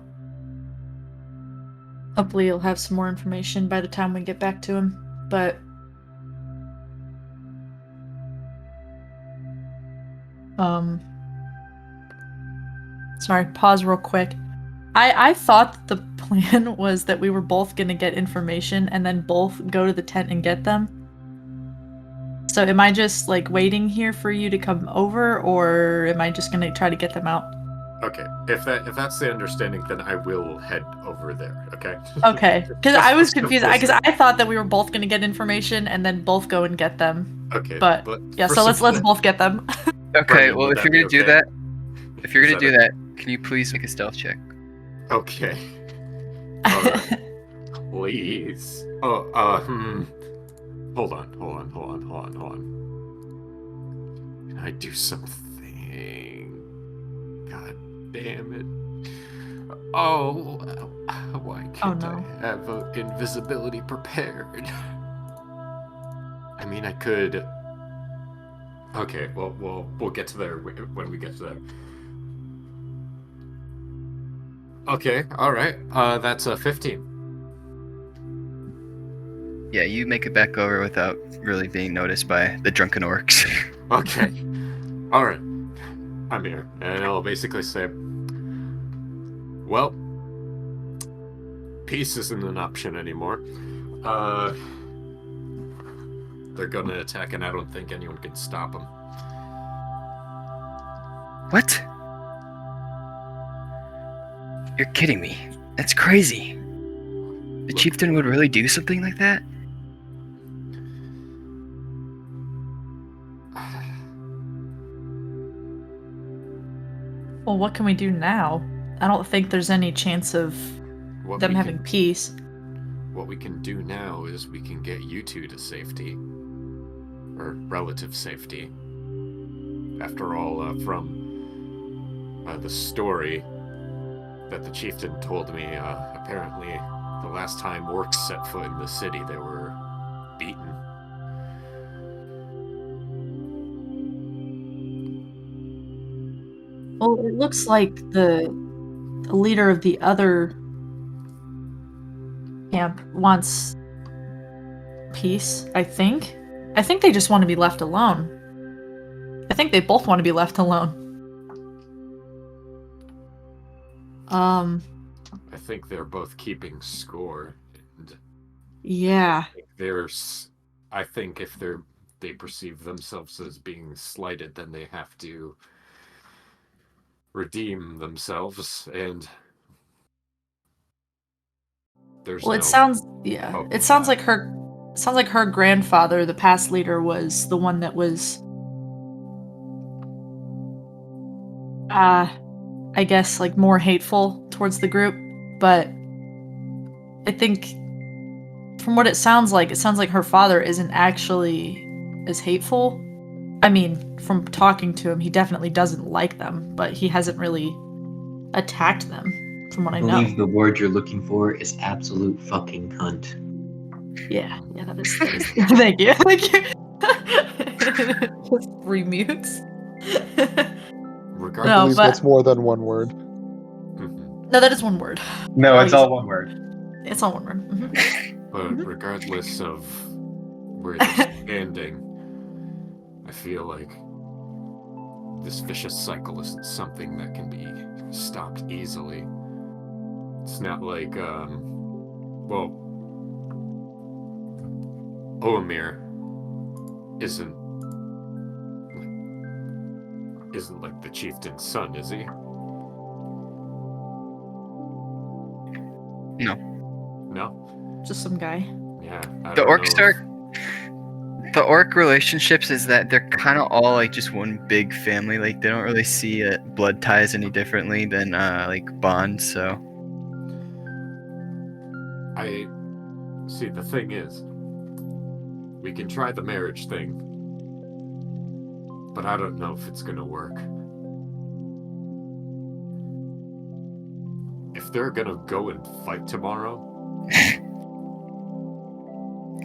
hopefully he'll have some more information by the time we get back to him. But sorry, pause real quick. I thought the plan was that we were both gonna get information and then both go to the tent and get them. So am I just like waiting here for you to come over, or am I just gonna try to get them out? Okay, if that's the understanding, then I will head over there. Okay. Okay, because I was confused. Because I thought that we were both gonna get information and then both go and get them. Okay, But yeah, so let's both get them. Okay, Brendan, well, would if that you're gonna be do okay? that, if you're Is gonna do that that, can you please make a stealth check? Okay. Alright. Please. Oh, Hold on. Can I do something? God damn it. Oh, why can't no. I have invisibility prepared? I mean, I could... Okay, well, we'll get to there when we get to there. Okay, alright. That's a 15. Yeah, you make it back over without really being noticed by the drunken orcs. Okay. Alright. I'm here. And I'll basically say, well, peace isn't an option anymore. They're gonna attack, and I don't think anyone can stop them. What? You're kidding me. That's crazy. The chieftain would really do something like that? Well, what can we do now? I don't think there's any chance of them having peace. What we can do now is we can get you two to safety. Or relative safety. After all, from the story that the chieftain told me, apparently the last time orcs set foot in the city, they were beaten. Well, it looks like the leader of the other camp wants peace, I think. I think they just want to be left alone. I think they both want to be left alone. I think they're both keeping score. And yeah. I think if they perceive themselves as being slighted, then they have to redeem themselves, and there's Well, it sounds like her grandfather, the past leader, was the one that was I guess like more hateful towards the group, but I think from what it sounds like her father isn't actually as hateful. I mean, from talking to him, he definitely doesn't like them, but he hasn't really attacked them, from what I know. I believe the word you're looking for is absolute fucking cunt. Yeah, that is thank you. Just remutes. regardless. No, I believe but that's more than one word. no, that is one word. No, I'll it's use all it. one word. It's all one word. Mhm. But regardless of where they're standing, I feel like this vicious cycle isn't something that can be stopped easily. It's not like, Oemir isn't isn't like the chieftain's son, is he? No. No? Just some guy. Yeah. I The don't orcs know are. The orc relationships is that they're kind of all like just one big family. Like they don't really see blood ties any differently than like bonds. So I see. The thing is, we can try the marriage thing, but I don't know if it's gonna work. If they're gonna go and fight tomorrow,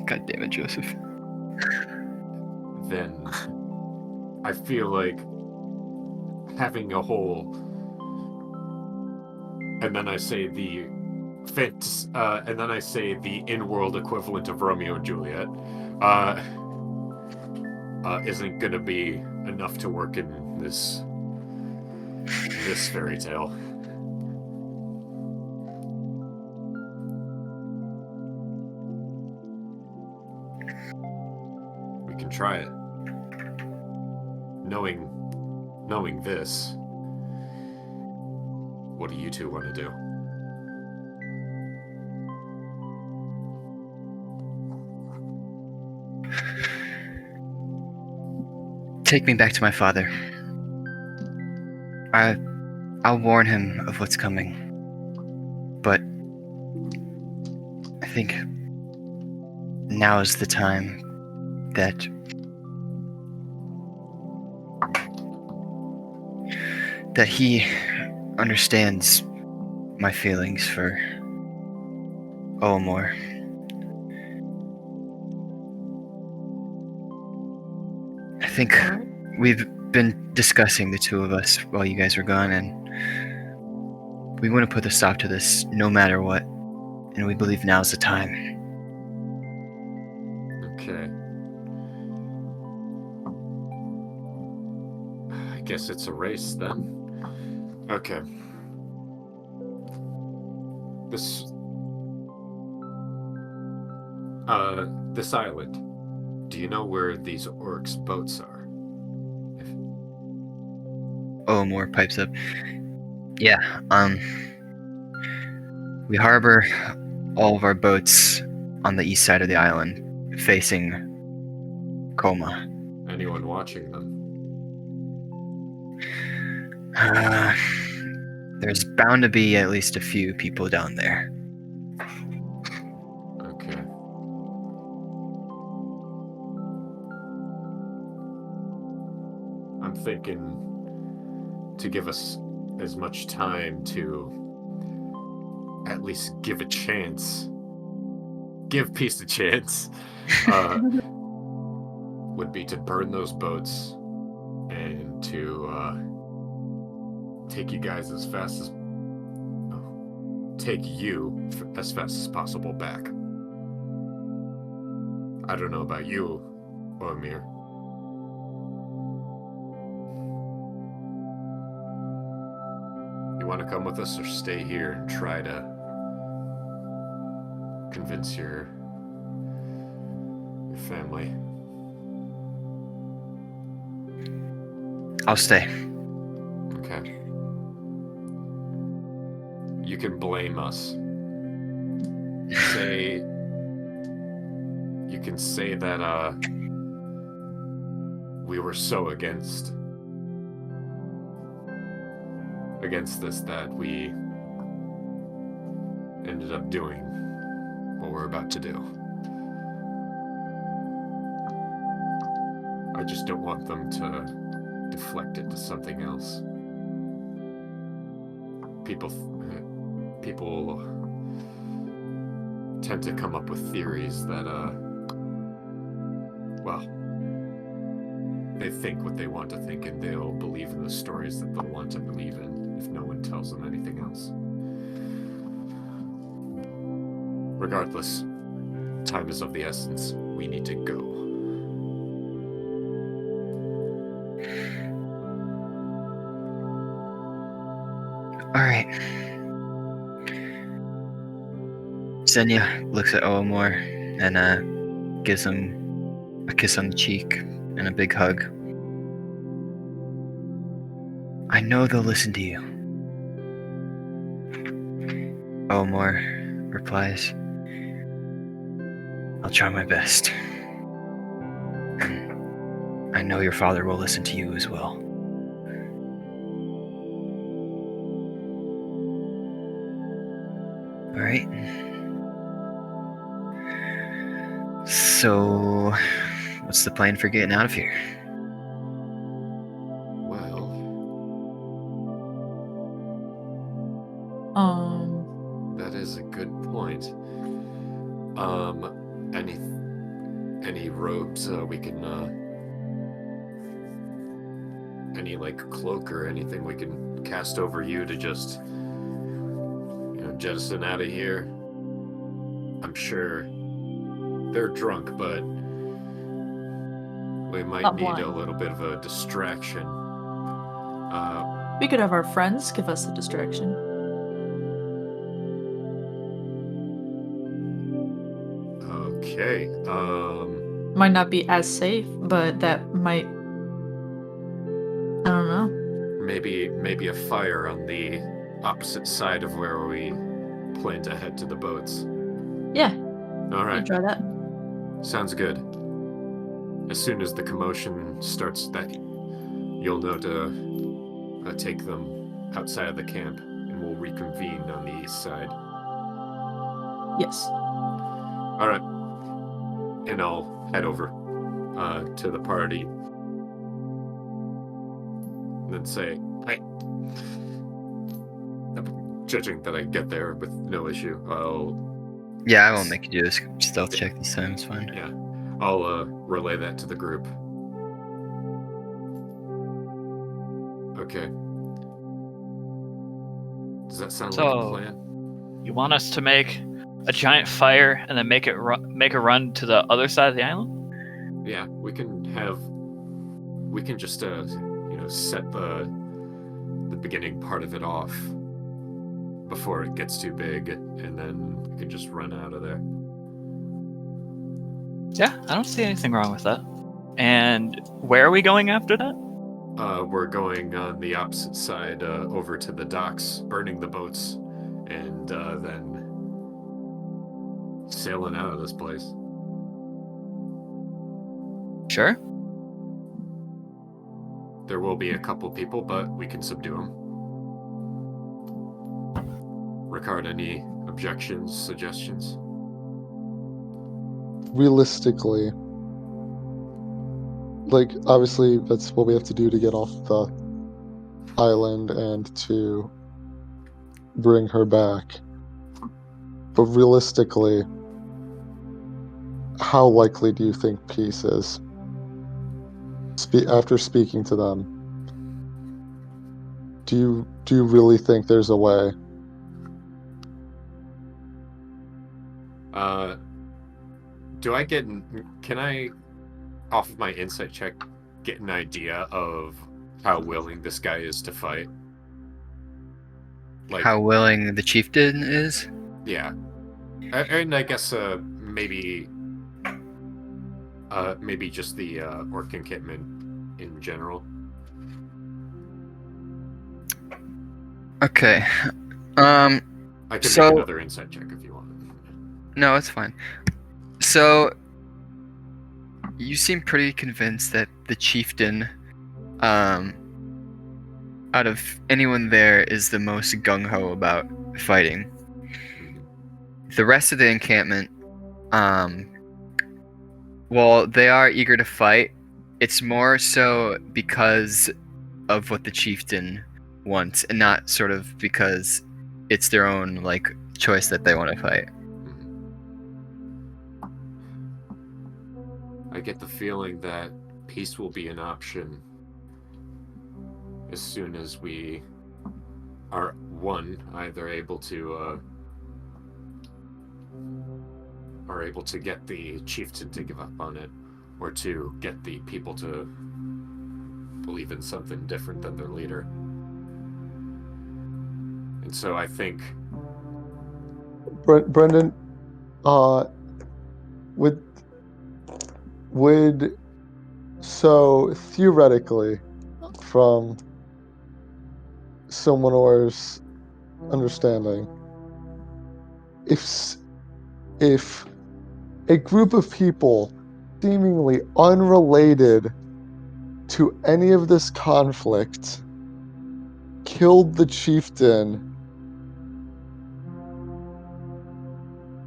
God damn it, Joseph. then I feel like having a whole, and then I say the in-world equivalent of Romeo and Juliet, isn't gonna be enough to work in this fairy tale. We can try it. Knowing this, what do you two want to do? Take me back to my father. I'll warn him of what's coming. But I think now is the time that he understands my feelings for Oamor. I think we've been discussing, the two of us, while you guys were gone, and we want to put a stop to this no matter what, and we believe now's the time. Okay. I guess it's a race then. Okay. This island. Do you know where these orcs' boats are? Oamor pipes up. Yeah, we harbor all of our boats on the east side of the island, facing Coma. Anyone watching them? There's bound to be at least a few people down there. Okay. I'm thinking to give us as much time to at least give a chance. Give peace a chance. Would be to burn those boats and to take you guys as fast as possible back. I don't know about you, Oamir. You want to come with us or stay here and try to convince your family? I'll stay. Okay. You can blame us. You can say that we were so against this that we ended up doing what we're about to do. I just don't want them to deflect it to something else. People tend to come up with theories that, they think what they want to think, and they'll believe in the stories that they'll want to believe in if no one tells them anything else. Regardless, time is of the essence. We need to go. Alright. Xenia looks at Oamor and gives him a kiss on the cheek and a big hug. I know they'll listen to you. Omar replies, I'll try my best. And I know your father will listen to you as well. Alright. So, what's the plan for getting out of here? Well, that is a good point. Any robes we can, any like cloak or anything we can cast over you to just, jettison out of here. I'm sure they're drunk, but we might Not need blind. a little bit of a distraction. We could have our friends give us a distraction. Okay. Might not be as safe, but that might. I don't know. Maybe a fire on the opposite side of where we plan to head to the boats. Yeah. All We right. could try that. Sounds good. As soon as the commotion starts, that you'll know to take them outside of the camp, and we'll reconvene on the east side. Yes. All right. And I'll head over to the party and then say, "Hi." Judging that I get there with no issue, Yeah, I won't make you do a stealth check this time, it's fine. yeah, I'll relay that to the group. Okay. Does that sound like a So- plan? You want us to make a giant fire and then make a run to the other side of the island? Yeah, we can just set the beginning part of it off before it gets too big, and then we can just run out of there. Yeah, I don't see anything wrong with that. And where are we going after that? We're going on the opposite side, over to the docks, burning the boats, and then sailing out of this place. Sure. There will be a couple people, but we can subdue them. Ricard, any objections, suggestions? Realistically, like, obviously that's what we have to do to get off the island and to bring her back. But realistically, how likely do you think peace is? After speaking to them, do you really think there's a way? Can I, off of my insight check, get an idea of how willing this guy is to fight? Like, How willing the chieftain is? yeah. And I guess maybe just the orc encampment in general. Okay. I can So- make another insight check if you want. No, it's fine. So, you seem pretty convinced that the chieftain, out of anyone there, is the most gung-ho about fighting. The rest of the encampment, while they are eager to fight, it's more so because of what the chieftain wants, and not sort of because it's their own, like, choice that they want to fight. I get the feeling that peace will be an option as soon as we are, either able to get the chieftain to give up on it, or two, get the people to believe in something different than their leader. And so I think Brendan, would so theoretically, from Silmanor's understanding, if a group of people seemingly unrelated to any of this conflict killed the chieftain,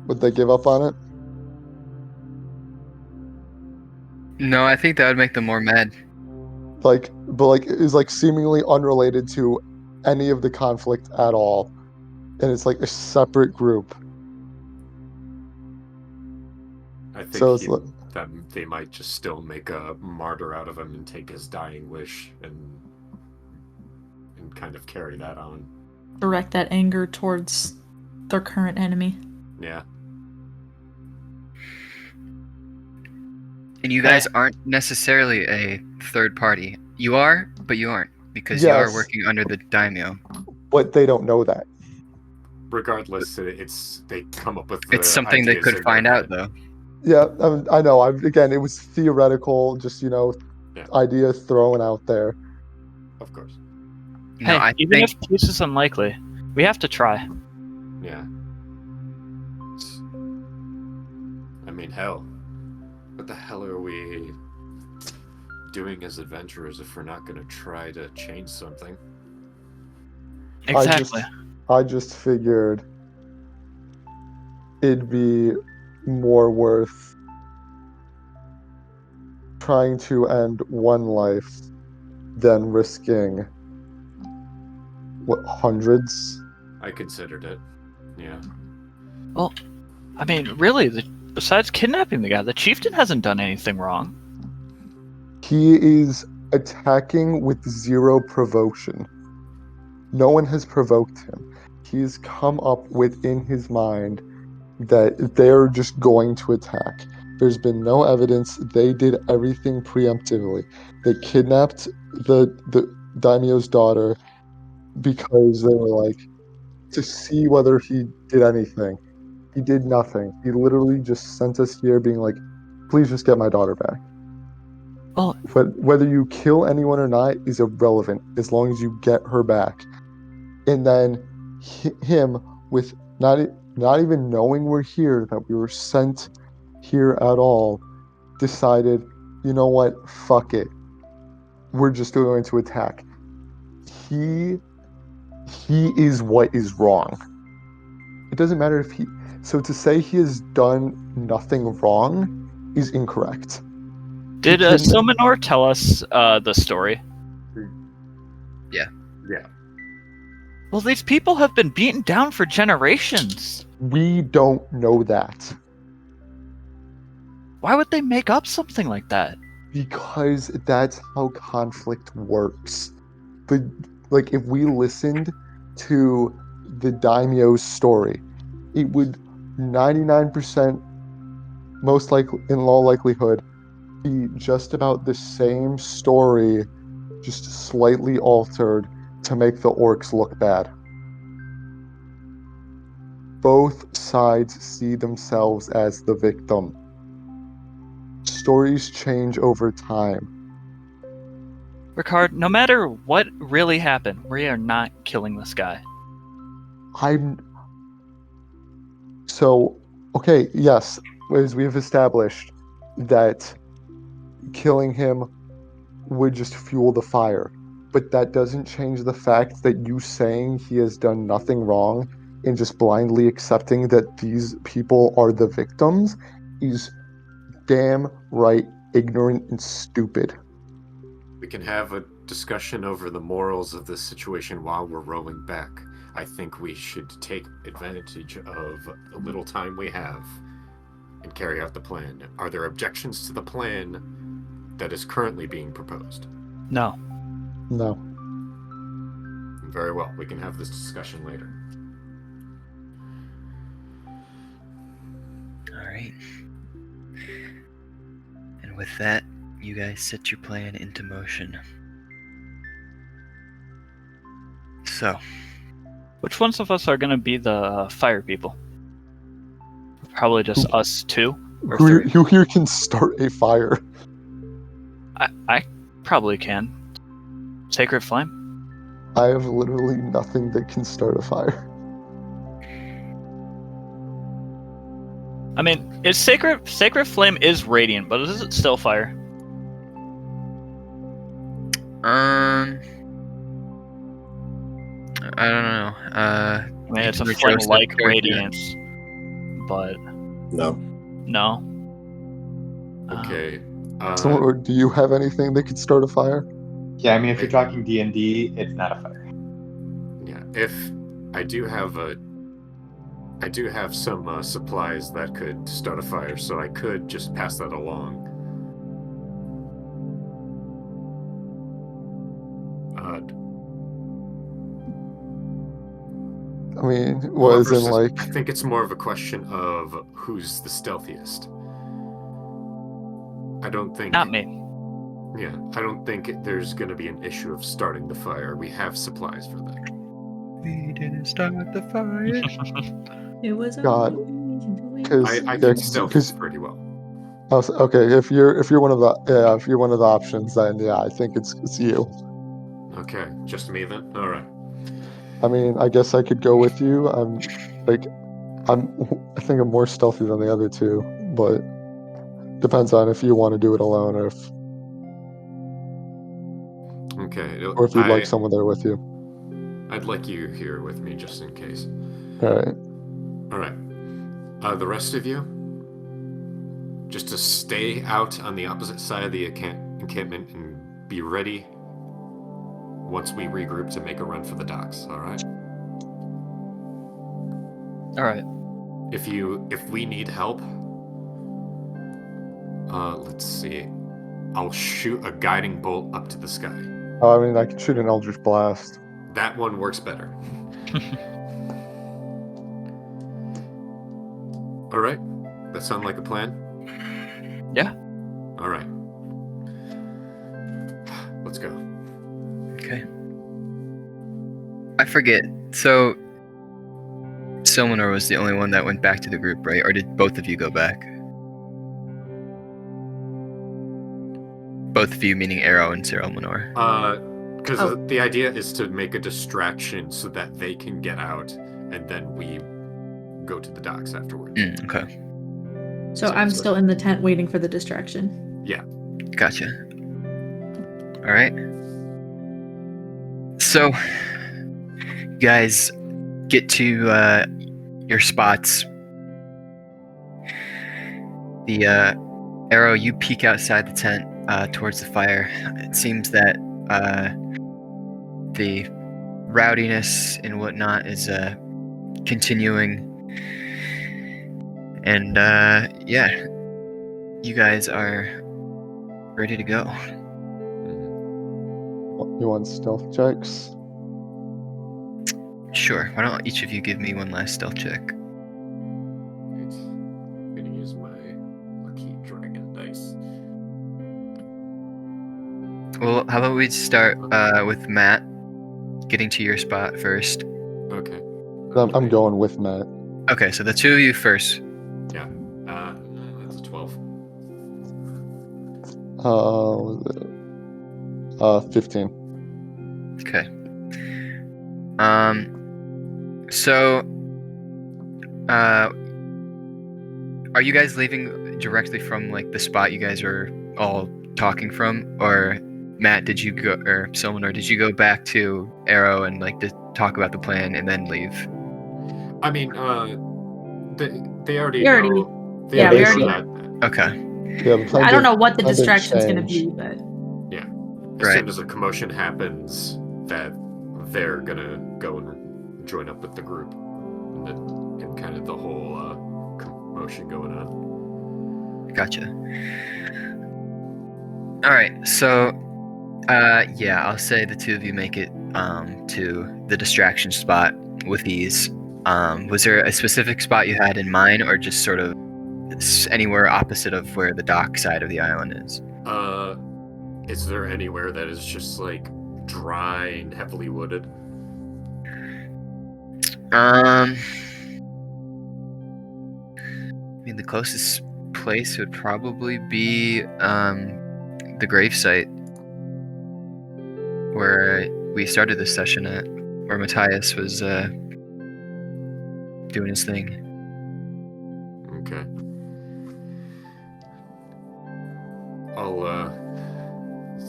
would they give up on it? No, I think that would make them more mad. But is like seemingly unrelated to any of the conflict at all, and it's like a separate group. I think So it's like, that they might just still make a martyr out of him and take his dying wish and kind of carry that on. Direct that anger towards their current enemy. Yeah. And you guys aren't necessarily a third party. You are, but you aren't, because you are Yes. working under the daimyo. but they don't know that. Regardless, they come up with. It's something they ideas could in find their out, head. though. Yeah, I know. Again, it was theoretical, just Yeah. ideas thrown out there. Of course. No, Hey, I even think if peace is unlikely, we have to try. Yeah. I mean, hell. What the hell are we doing as adventurers if we're not going to try to change something? Exactly. I just figured it'd be more worth trying to end one life than risking hundreds. I considered it. Yeah. I mean, really, besides kidnapping the guy, the chieftain hasn't done anything wrong. He is attacking with zero provocation. No one has provoked him. He's come up within his mind that they're just going to attack. There's been no evidence. They did everything preemptively. They kidnapped the daimyo's daughter because they were like, to see whether he did anything. He did nothing. He literally just sent us here being like, please just get my daughter back. Well, But whether you kill anyone or not is irrelevant as long as you get her back. And then him, with not even knowing we're here, that we were sent here at all, decided, you know what, fuck it. We're just going to attack. He is what is wrong. It doesn't matter if he... So to say he has done nothing wrong is incorrect. did Silmanor tell us the story? Yeah. Yeah. Well, these people have been beaten down for generations. We don't know that. Why would they make up something like that? Because that's how conflict works. But like, if we listened to the daimyo's story, it would 99% most likely, in all likelihood, be just about the same story, just slightly altered to make the orcs look bad. Both sides see themselves as the victim. Stories change over time. Ricard, no matter what really happened, we are not killing this guy. Okay, yes, as we have established that killing him would just fuel the fire. But that doesn't change the fact that you saying he has done nothing wrong and just blindly accepting that these people are the victims is damn right ignorant and stupid. We can have a discussion over the morals of this situation while we're rowing back. I think we should take advantage of the little time we have and carry out the plan. Are there objections to the plan that is currently being proposed? No. No. Very well. We can have this discussion later. Alright. And with that, you guys set your plan into motion. So, Which ones of us are going to be the fire people? Probably just us two. Or three. Who here can start a fire? I probably can. Sacred Flame? I have literally nothing that can start a fire. I mean, it's sacred flame is radiant, but is it still fire? I don't know. I mean, it's a Joseph flame-like character. radiance, but No. no. Okay. So, do you have anything that could start a fire? Yeah, I mean, if you're talking D&D, it's not a fire. Yeah, if I do have some supplies that could start a fire, so I could just pass that along. I mean, was in like. I think it's more of a question of who's the stealthiest. I don't think. Not me. Yeah, I don't think there's going to be an issue of starting the fire. We have supplies for that. We didn't start the fire. It was God. I can stealth pretty well. Okay, if you're one of the options, then yeah, I think it's you. Okay, just me then. All right. I mean, I guess I could go with you. I think I'm more stealthy than the other two, but depends on if you want to do it alone or Okay. if you'd like someone there with you. I'd like you here with me just in case. All right. All right. The rest of you, just to stay out on the opposite side of the encampment and be ready once we regroup to make a run for the docks. All right. All right. If we need help, let's see. I'll shoot a guiding bolt up to the sky. I mean, I could shoot an Eldritch Blast. That one works better. All right. That sound like a plan? Yeah. All right. Let's go. Okay. I forget. So, Solare was the only one that went back to the group, right? Or did both of you go back? Both of you, meaning Arrow and Solare. Because the idea is to make a distraction so that they can get out, and then we go to the docks afterwards. Okay. So I'm still in the tent waiting for the distraction. Yeah. Gotcha. All right. So, you guys get to your spots. The Arrow, you peek outside the tent towards the fire. It seems that the rowdiness and whatnot is continuing. And yeah, you guys are ready to go. You want stealth checks? Sure. Why don't each of you give me one last stealth check? I'm gonna use my lucky dragon dice. Well, how about we start with Matt getting to your spot first? Okay. I'm going with Matt. Okay, so the two of you first. Yeah. That's a 12. 15. Okay. So, are you guys leaving directly from like the spot you guys are all talking from, or Matt, did you go, or Solare, did you go back to Arrow and like to talk about the plan and then leave? I mean, they already We already- know. They yeah, already we know already- that. Okay. Yeah, the plan I don't did- know what the plan didn't distraction's gonna change. be, but As Right. soon as a commotion happens, that they're gonna go and join up with the group, and kind of the whole commotion going on. Gotcha. All right. So, yeah, I'll say the two of you make it to the distraction spot with ease. Was there a specific spot you had in mind, or just sort of anywhere opposite of where the dock side of the island is? Is there anywhere that is just like dry and heavily wooded? I mean, the closest place would probably be the gravesite, where we started this session at, where Matthias was doing his thing. Okay.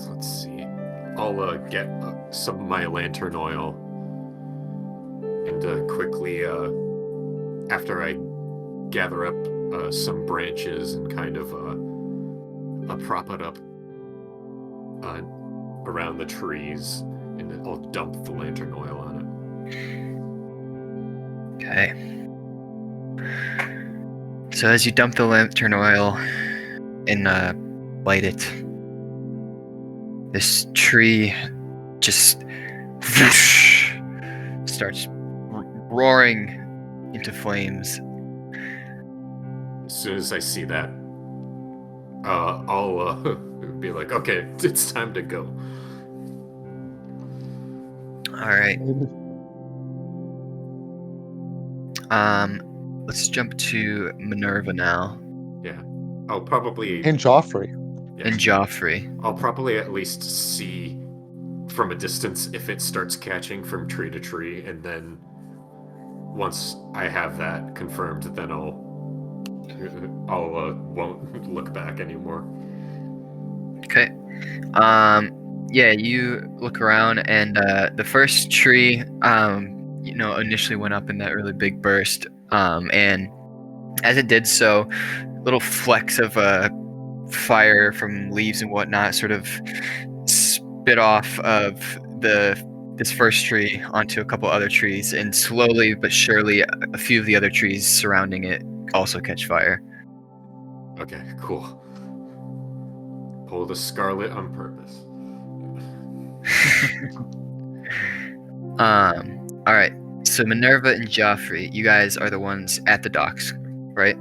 Let's see. I'll get some of my lantern oil and quickly, after I gather up some branches and kind of prop it up around the trees, and I'll dump the lantern oil on it. Okay. So as you dump the lantern oil and light it, this tree just whoosh, starts roaring into flames. As soon as I see that, I'll be like, okay, it's time to go. All right. Let's jump to Minerva now. Yeah. I'll probably... And Joffrey. Yeah. And Joffrey. I'll probably at least see from a distance if it starts catching from tree to tree, and then once I have that confirmed, then I'll won't look back anymore. Okay. Yeah, you look around, and the first tree, initially went up in that really big burst, and as it did so, little flecks of fire from leaves and whatnot sort of spit off of this first tree onto a couple other trees, and slowly but surely a few of the other trees surrounding it also catch fire. Okay, cool. Pull the scarlet on purpose. All right. So Minerva and Joffrey, you guys are the ones at the docks, right?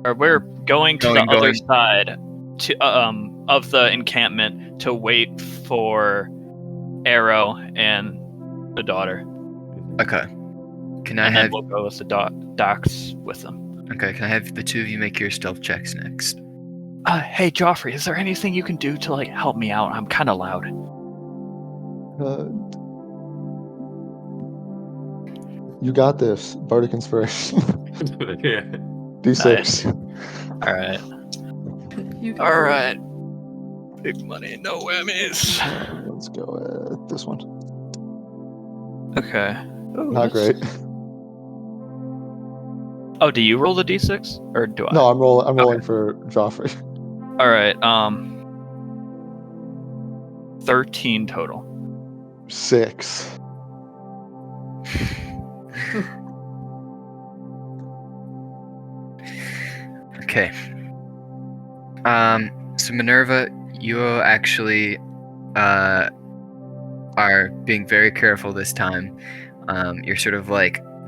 Or we're going to the other side to of the encampment to wait for Arrow and the daughter. Okay. Can I and have? Then we'll go with the docks with them. Okay. Can I have the two of you make your stealth checks next? Hey Joffrey, is there anything you can do to help me out? I'm kind of loud. You got this. Bardic Inspiration. Yeah. D6. All right. All right. Big money, no whammies. Let's go with this one. Okay. Ooh, Not great. Oh, do you roll the d6 or do I? No, I'm rolling for Joffrey. All right. 13 total. 6. Okay. So Minerva, you actually are being very careful this time. You're sort of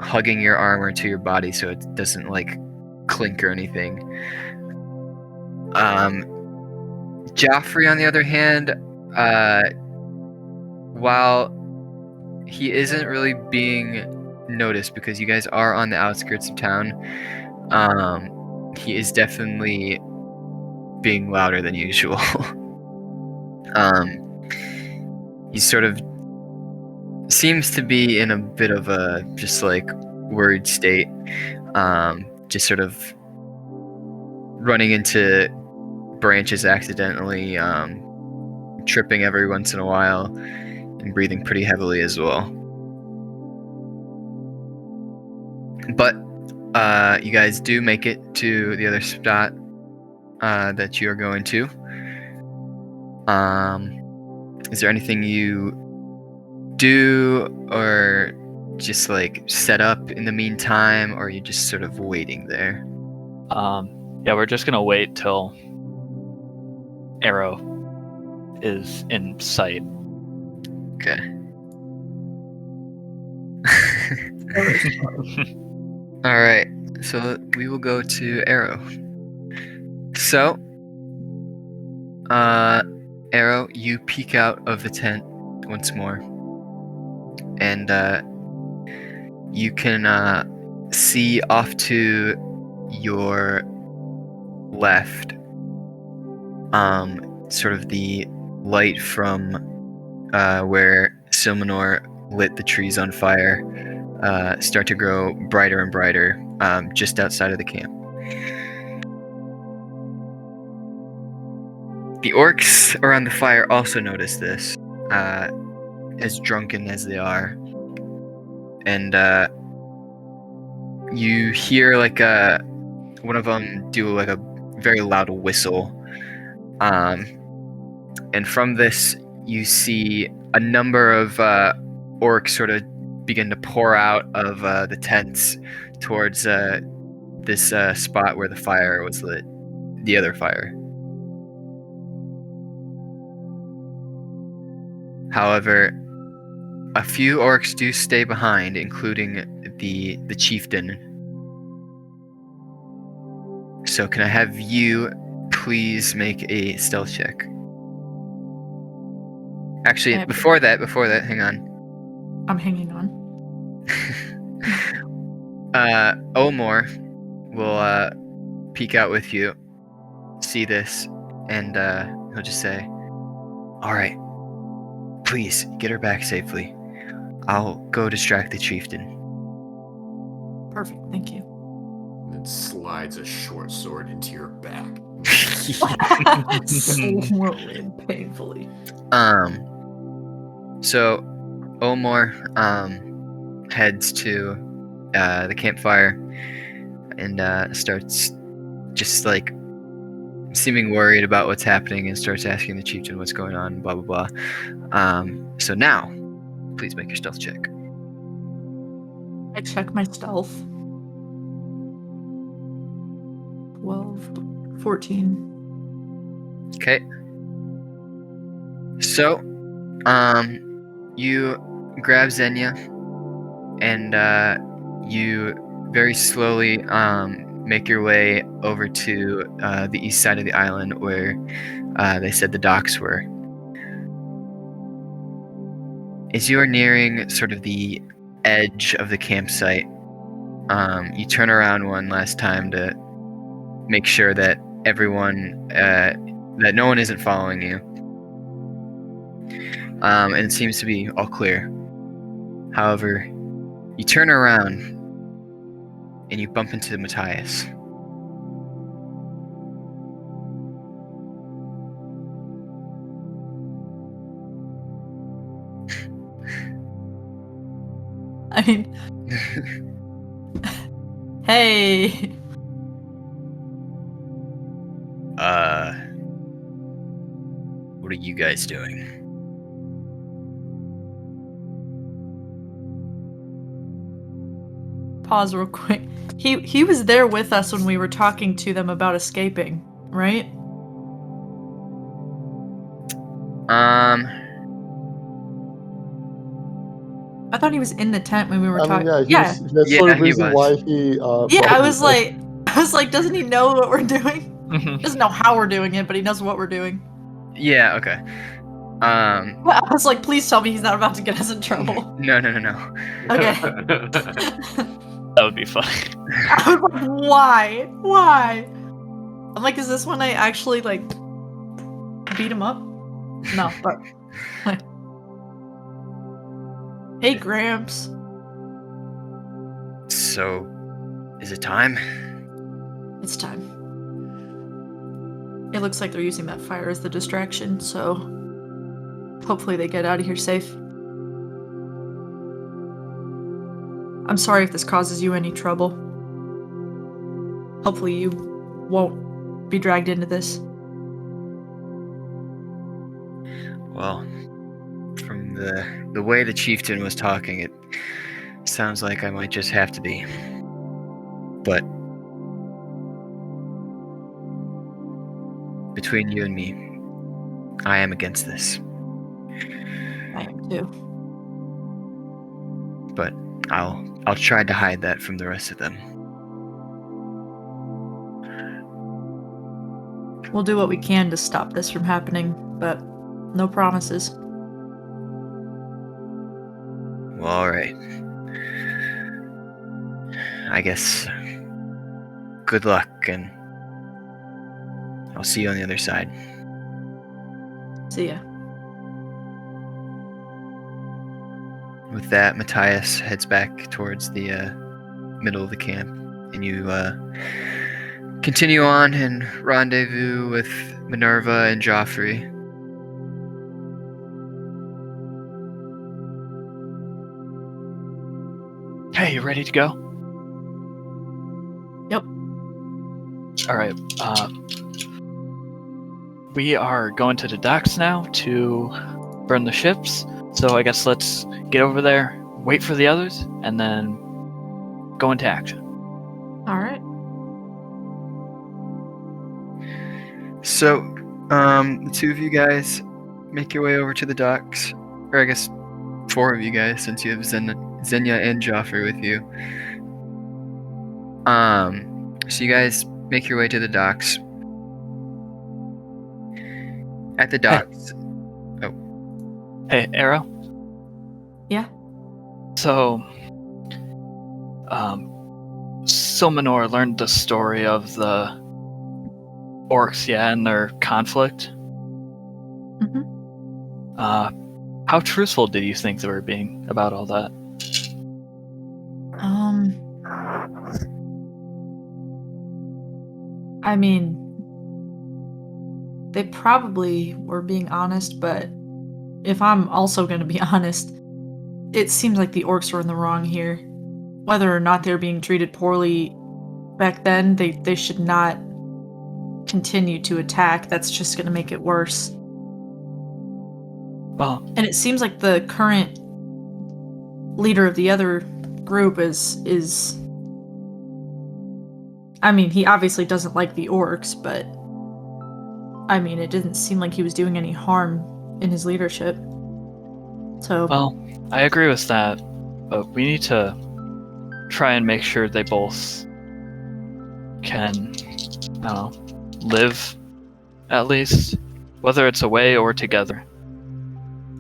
hugging your armor to your body so it doesn't clink or anything. Joffrey, on the other hand, while he isn't really being noticed because you guys are on the outskirts of town, he is definitely being louder than usual. He sort of seems to be in a bit of a just worried state, just sort of running into branches accidentally, tripping every once in a while, and breathing pretty heavily as well. But you guys do make it to the other spot that you are going to. Is there anything you do or just set up in the meantime, or are you just sort of waiting there? Yeah, we're just gonna wait till Arrow is in sight. Okay. All right. So we will go to Arrow. So, Arrow, you peek out of the tent once more, and you can see off to your left, sort of the light from where Silmanor lit the trees on fire start to grow brighter and brighter just outside of the camp. The orcs around the fire also notice this, as drunken as they are, and you hear like one of them do like a very loud whistle, and from this you see a number of orcs sort of begin to pour out of the tents towards this spot where the fire was lit, the other fire. However, a few orcs do stay behind, including the chieftain. So can I have you please make a stealth check? Actually, before that, hang on. I'm hanging on. Omor will peek out with you, see this, and he'll just say, "All right, please get her back safely. I'll go distract the chieftain." Perfect, thank you. And then slides a short sword into your back. Slowly and painfully. So Omor heads to the campfire and starts just like seeming worried about what's happening and starts asking the chieftain what's going on, blah blah blah. So now, please make your stealth check. I check my stealth. 12, 14. Okay. So, you grab Xenia, and you very slowly make your way over to the east side of the island where they said the docks were. As you are nearing sort of the edge of the campsite, you turn around one last time to make sure that everyone, that no one isn't following you. And it seems to be all clear. However, you turn around and you bump into Matthias. I mean, hey. What are you guys doing? Pause real quick. He was there with us when we were talking to them about escaping, right? I thought he was in the tent when we were talking. That's sort of the reason why he. I was like, doesn't he know what we're doing? He doesn't know how we're doing it, but he knows what we're doing. Yeah. Okay. Well, I was like, please tell me he's not about to get us in trouble. No. Okay. That would be fun. I was like, why? I'm like, is this when I actually like beat him up? No, but. Hey, Gramps. So, is it time? It's time. It looks like they're using that fire as the distraction, so hopefully they get out of here safe. I'm sorry if this causes you any trouble. Hopefully you won't be dragged into this. Well, from the way the chieftain was talking, it sounds like I might just have to be. But between you and me, I am against this. I am too. But I'll try to hide that from the rest of them. We'll do what we can to stop this from happening, but no promises. Well, alright. I guess good luck, and I'll see you on the other side. See ya. with that, Matthias heads back towards the middle of the camp, and you continue on and rendezvous with Minerva and Joffrey. Hey, you ready to go? Yep. All right. We are going to the docks now to burn the ships. So I guess let's get over there, wait for the others, and then go into action. All right. So, the two of you guys make your way over to the docks, or I guess 4 of you guys, since you have Xenia and Joffrey with you. So you guys make your way to the docks. At the docks. Hey, Arrow? Yeah? So, Silmanor learned the story of the orcs, and their conflict. Mm-hmm. How truthful did you think they were being about all that? I mean, they probably were being honest, but if I'm also going to be honest, it seems like the orcs were in the wrong here. Whether or not they're being treated poorly back then, they should not continue to attack. That's just going to make it worse. Well, And it seems like the current leader of the other group is I mean, he obviously doesn't like the orcs, but I mean, it didn't seem like he was doing any harm in his leadership. So, well, I agree with that, but we need to try and make sure they both can, I don't know, live, at least, whether it's away or together.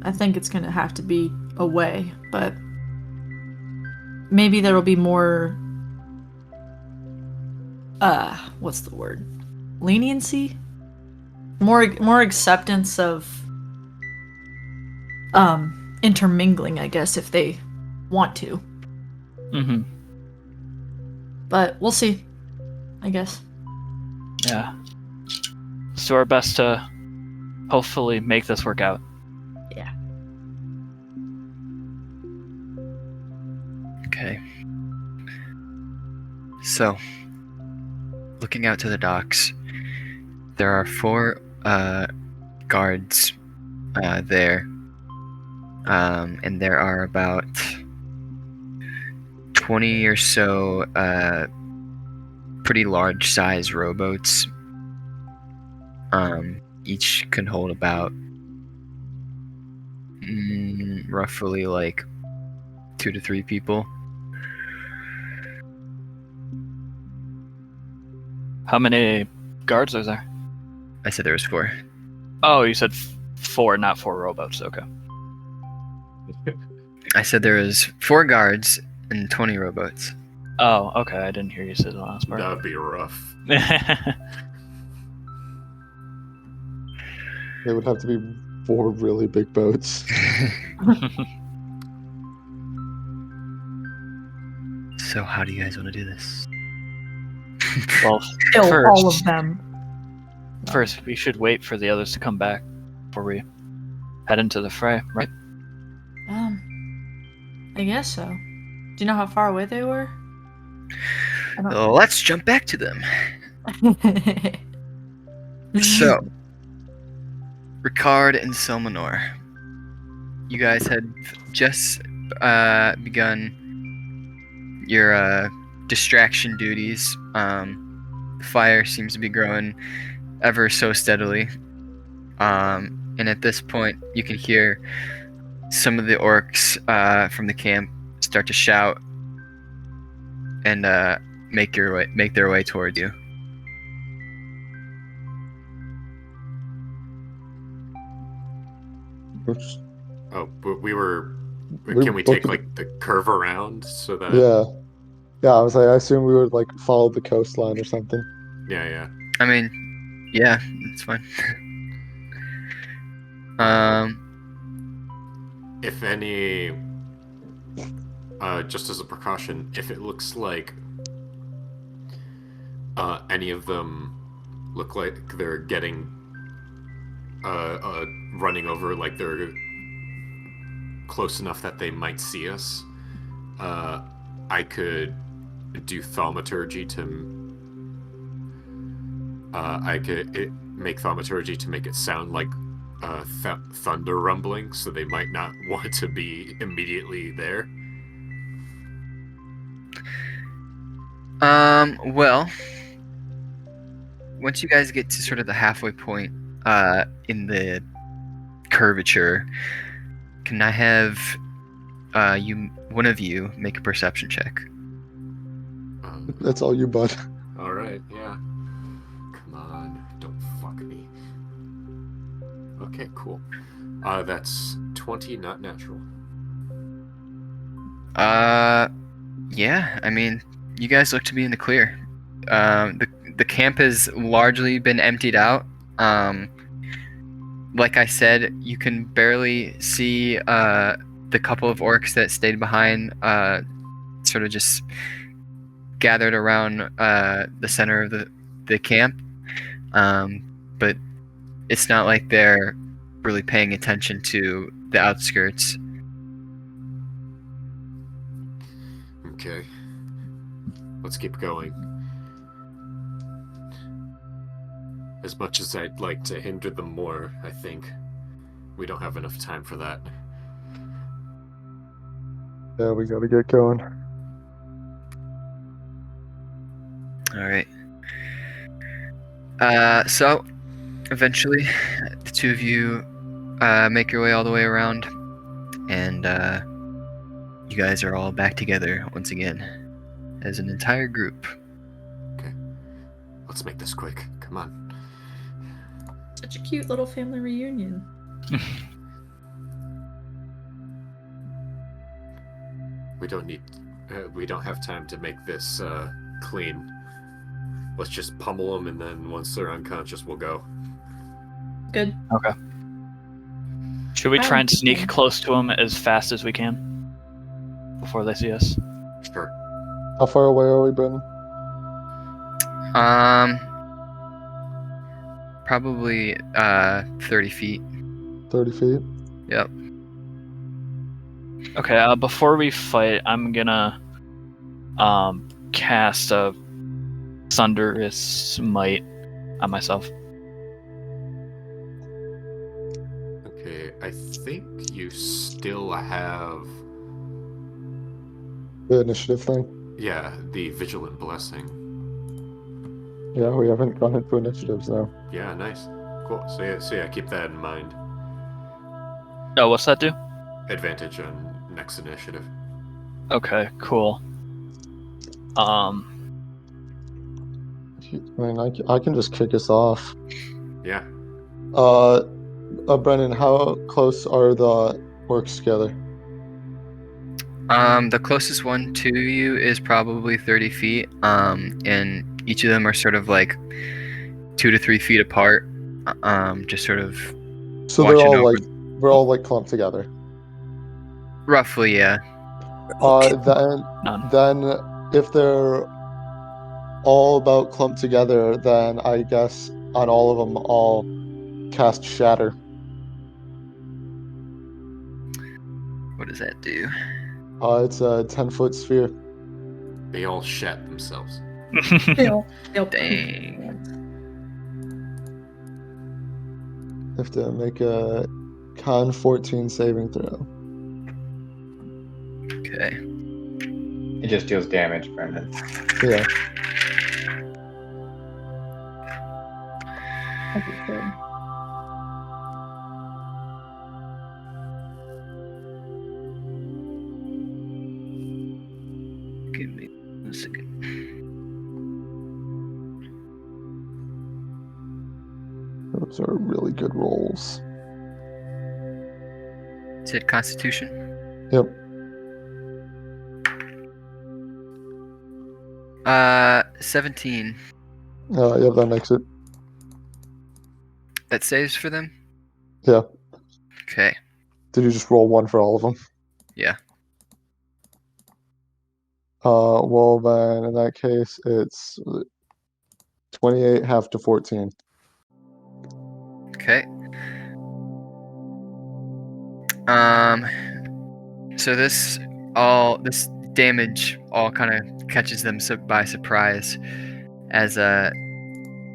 I think it's gonna have to be away, but maybe there'll be more what's the word? Leniency? More acceptance of intermingling, I guess, if they want to. Mm-hmm. But we'll see, I guess. Yeah. Let's do our best to hopefully make this work out. Yeah. Okay. So, looking out to the docks, there are 4 guards there, and there are about 20 or so pretty large size rowboats. Each can hold about roughly like 2 to 3 people. How many guards are there? I said there was 4. Oh, you said 4, not 4 rowboats. Okay. I said there was 4 guards and 20 rowboats. Oh, okay. I didn't hear you say the last part. That would be rough. They would have to be 4 really big boats. So how do you guys want to do this? Well, Kill first, all of them. First, we should wait for the others to come back before we head into the fray, right? I guess so. Do you know how far away they were? I don't- Well, let's jump back to them. So, Ricard and Silmanor, you guys had just begun your distraction duties. The fire seems to be growing ever so steadily. And at this point, you can hear some of the orcs from the camp start to shout and make their way toward you. Which, Oh, but can we take looking- like the curve around so that? yeah. Yeah, I was like, I assume we would like follow the coastline or something. Yeah. I mean, yeah, that's fine. If any just as a precaution, if it looks like any of them look like they're getting running over, like they're close enough that they might see us, I could do thaumaturgy to make thaumaturgy to make it sound like thunder rumbling, so they might not want to be immediately there. Well, once you guys get to sort of the halfway point in the curvature, can I have one of you make a perception check? That's all you, bud. All right, yeah. Come on, don't fuck me. Okay, cool. That's 20, not natural. Yeah. I mean, you guys look to be in the clear. The camp has largely been emptied out. Like I said, you can barely see the couple of orcs that stayed behind, sort of just gathered around the center of the camp. But it's not like they're really paying attention to the outskirts. Okay. Let's keep going. As much as I'd like to hinder them more, I think we don't have enough time for that. Yeah, we gotta get going. All right. So eventually, the two of you make your way all the way around, and you guys are all back together once again as an entire group. Okay. Let's make this quick. Come on. Such a cute little family reunion. We don't have time to make this clean. Let's just pummel them, and then once they're unconscious, we'll go. Good. Okay. Should we try and sneak close to them as fast as we can before they see us? Sure. How far away are we, Brendan? Probably 30 feet. 30 feet? Yep. Okay, before we fight, I'm gonna cast a Thunderous Smite on myself. Okay, I think you still have... The initiative thing? Yeah, the Vigilant Blessing. Yeah, we haven't gone into initiatives now. Yeah, nice. Cool. So yeah, keep that in mind. Oh, what's that do? Advantage on next initiative. Okay, cool. I mean, I can just kick us off. Yeah. Brennan, how close are the orcs together? The closest one to you is probably 30 feet. And each of them are sort of like 2 to 3 feet apart. Just sort of. So we're all like clumped together. Roughly, yeah. Then if they're all about clumped together, then I guess on all of them I'll cast Shatter. What does that do? It's a 10-foot sphere. They all shat themselves. They'll Dang. Have to make a Con 14 saving throw. Okay. It just deals damage, Brendan. Yeah. Give me 1 second. Those are really good rolls. Is it Constitution? Yep. 17. Yeah, that makes it. That saves for them? Yeah. Okay. Did you just roll one for all of them? Yeah. Well then, in that case, it's 28 half to 14. Okay. So this damage all kind of catches them by surprise, as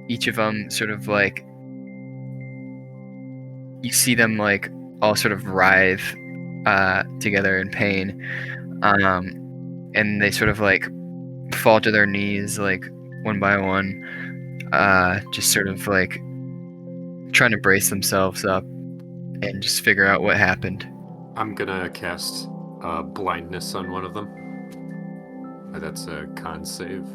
each of them sort of like, you see them like all sort of writhe together in pain, and they sort of like fall to their knees like one by one, just sort of like trying to brace themselves up and just figure out what happened. I'm gonna cast blindness on one of them. That's a con save.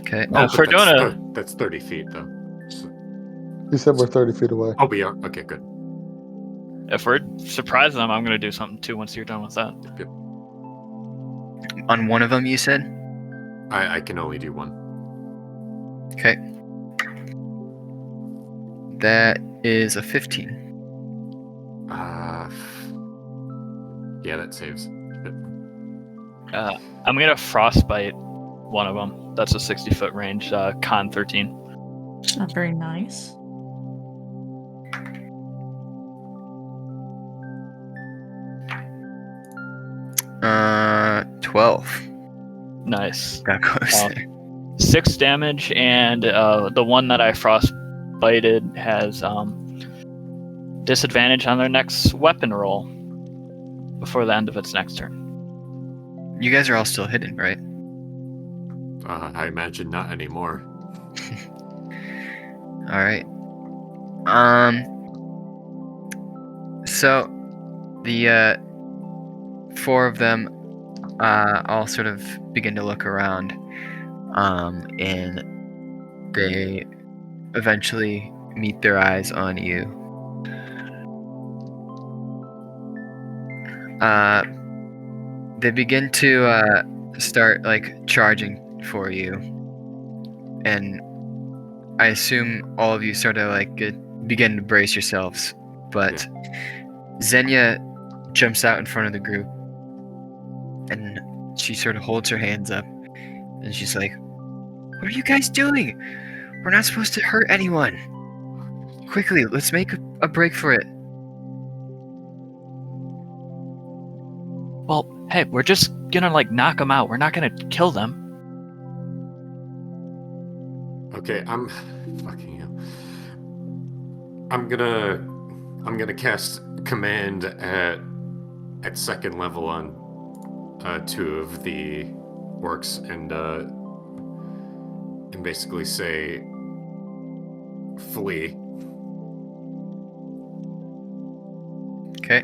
Okay. If we're doing that's 30 feet though. So, He said we're 30 feet away. oh, we are? Okay, good. If we're surprising them, I'm gonna do something too once you're done with that. Yep. On one of them, you said? I can only do one. Okay. That is a 15. Yeah, that saves. I'm gonna frostbite one of them. That's a 60-foot range. Con 13. It's not very nice. Uh, 12. Nice. Got close. 6 damage, and the one that I frostbited has disadvantage on their next weapon roll before the end of its next turn. You guys are all still hidden, right? I imagine not anymore. All right. So the 4 of them all sort of begin to look around, and they eventually meet their eyes on you. They begin to start like charging for you, and I assume all of you sort of like begin to brace yourselves, but Xenia jumps out in front of the group, and she sort of holds her hands up, and she's like, "What are you guys doing? We're not supposed to hurt anyone. Quickly, let's make a break for it." Well, hey, we're just gonna like knock them out. We're not gonna kill them. Okay, I'm fucking hell. I'm gonna cast command at second level on 2 of the orcs and basically say flee. Okay.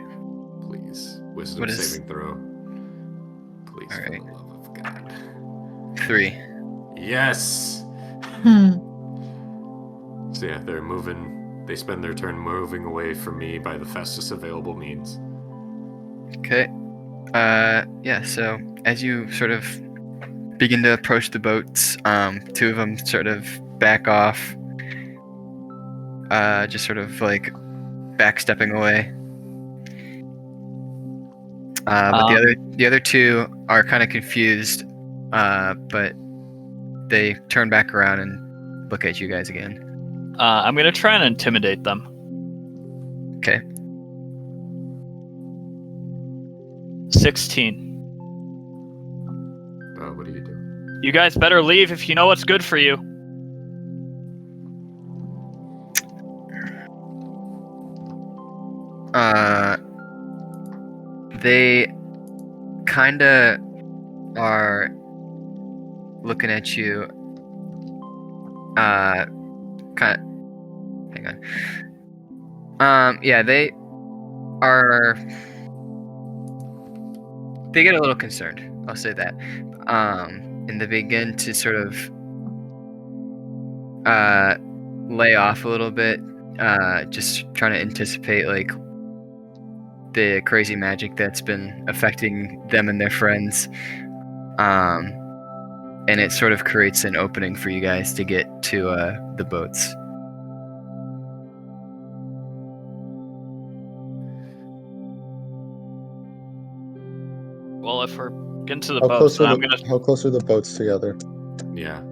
Please. Wisdom What is- saving throw. Please, All for right. the love of God. 3. Yes! Hmm. So yeah, they're moving. They spend their turn moving away from me by the fastest available means. Okay. Yeah, so as you sort of begin to approach the boats, 2 of them sort of back off, just sort of like backstepping away. But the other 2 are kind of confused, but they turn back around and look at you guys again. I'm gonna try and intimidate them. Okay. 16. What do you do? You guys better leave if you know what's good for you. They kind of are looking at you. Hang on. Yeah, they are. They get a little concerned. I'll say that. And they begin to sort of lay off a little bit, just trying to anticipate like the crazy magic that's been affecting them and their friends. And it sort of creates an opening for you guys to get to the boats. Well, if we're Get into the How boats. close are And I'm gonna. how close are the boats together? Yeah.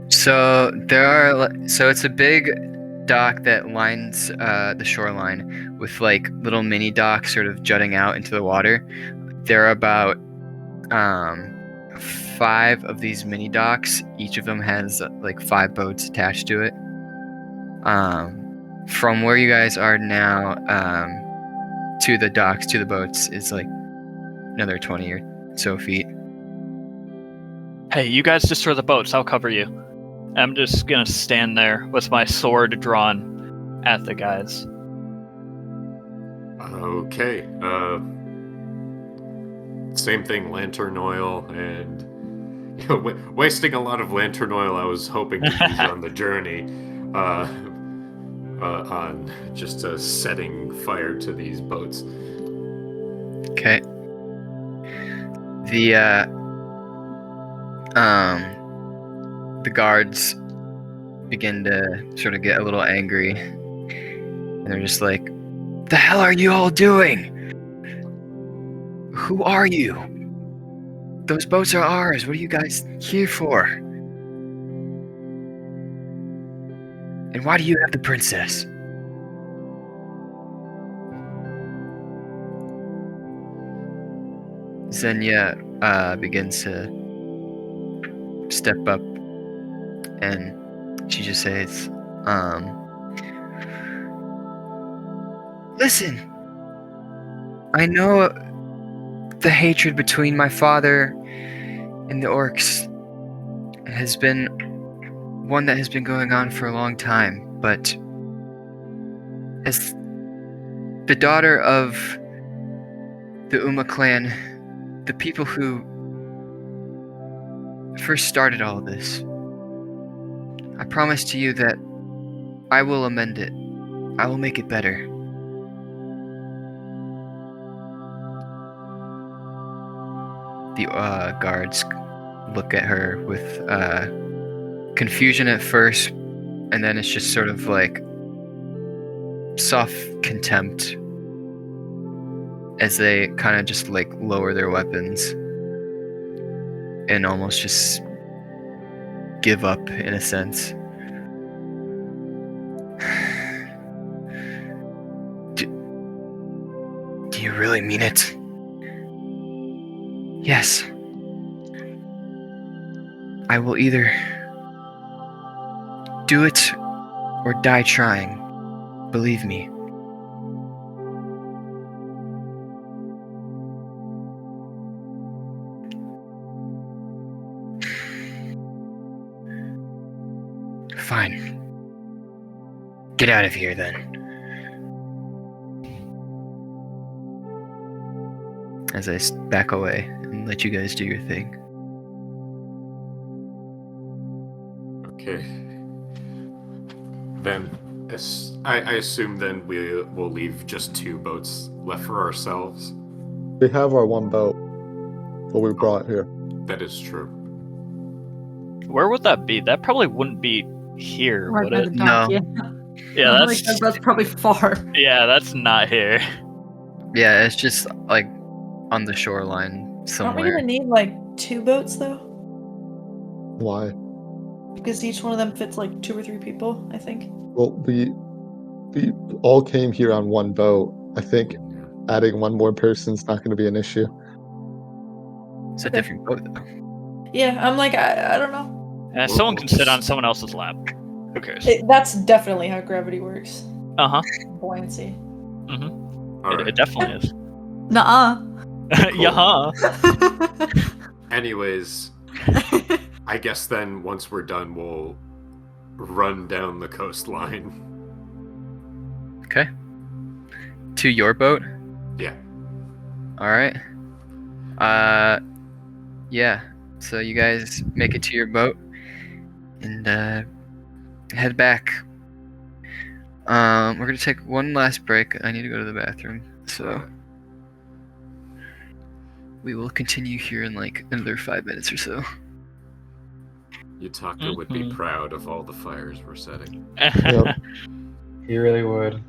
So so it's a big dock that lines the shoreline with like little mini docks sort of jutting out into the water. There are about 5 of these mini docks. Each of them has like 5 boats attached to it. From where you guys are now to the docks to the boats is like another 20 or so feet. Hey, you guys destroy the boats. I'll cover you. I'm just gonna stand there with my sword drawn at the guys. Okay. Same thing, lantern oil, and wasting a lot of lantern oil I was hoping to use on the journey, on just setting fire to these boats. Okay. The guards begin to sort of get a little angry, and they're just like, "The hell are you all doing? Who are you? Those boats are ours. What are you guys here for? And why do you have the princess?" Xenia begins to step up, and she just says, "Listen, I know the hatred between my father and the orcs has been one that has been going on for a long time, but as the daughter of the Uma clan, the people who first started all of this, I promise to you that I will amend it. I will make it better." The guards look at her with confusion at first, and then it's just sort of like soft contempt as they kind of just like lower their weapons and almost just give up in a sense. Do you really mean it? Yes. I will either do it or die trying. Believe me. Fine. Get out of here then. As I back away and let you guys do your thing. Okay. Then, I assume then we will leave just 2 boats left for ourselves. We have our one boat, what we brought here. That is true. Where would that be? That probably wouldn't be here, Right would by it? the dock, No. Yeah, I'm that's like, that's probably far. yeah, that's not here. Yeah, it's just like on the shoreline Aren't we somewhere. gonna need like 2 boats though? Why? Because each one of them fits like 2 or 3 people, I think. Well, we all came here on one boat. I think adding one more person's not going to be an issue. It's a Okay. different boat though. Yeah, I'm like, I don't know. Someone can sit on someone else's lap. Who cares? That's definitely how gravity works. Uh-huh. Buoyancy. Mm-hmm. All right. It definitely is. Nuh-uh. Yeah. Anyways, I guess then once we're done, we'll run down the coastline. Okay. To your boat? Yeah. Alright. Yeah. So you guys make it to your boat and head back. We're gonna take one last break. I need to go to the bathroom, so we will continue here in like another 5 minutes or so. Yutaka would be proud of all the fires we're setting. He really would.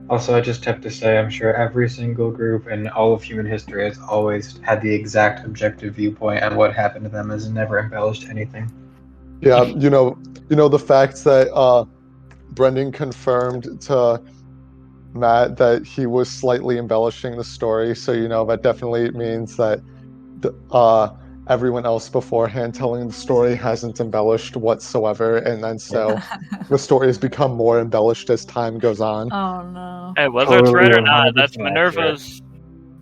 Also, I just have to say, I'm sure every single group in all of human history has always had the exact objective viewpoint, and what happened to them has never embellished anything. Yeah, the fact that Brendan confirmed to Matt that he was slightly embellishing the story, so that definitely means that everyone else beforehand telling the story hasn't embellished whatsoever, and then so the story has become more embellished as time goes on. Oh no. Hey, whether it's Totally right or not, 100% that's accurate. Minerva's.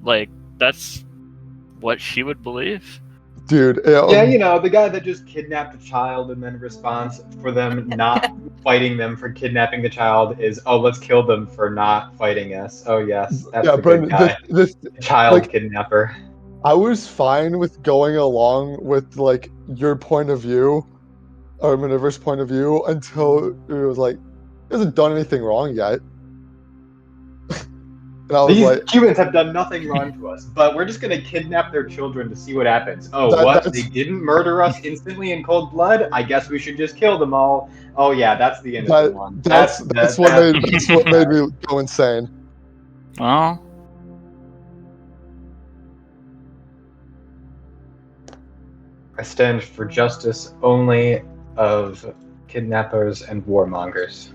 Like, that's what she would believe. Dude, Yeah, the guy that just kidnapped a child and then response for them not fighting them for kidnapping the child is, oh, let's kill them for not fighting us. Oh, yes, that's yeah, the Brendan, good guy. this Child like, kidnapper. I was fine with going along with like your point of view or Minerva's point of view until it was like, he hasn't done anything wrong yet. And I was These like, humans have done nothing wrong to us, but we're just gonna kidnap their children to see what happens. Oh, that's They didn't murder us instantly in cold blood? I guess we should just kill them all. Oh yeah, that's the innocent one. that's what made me go insane. Well, I stand for justice only of kidnappers and warmongers.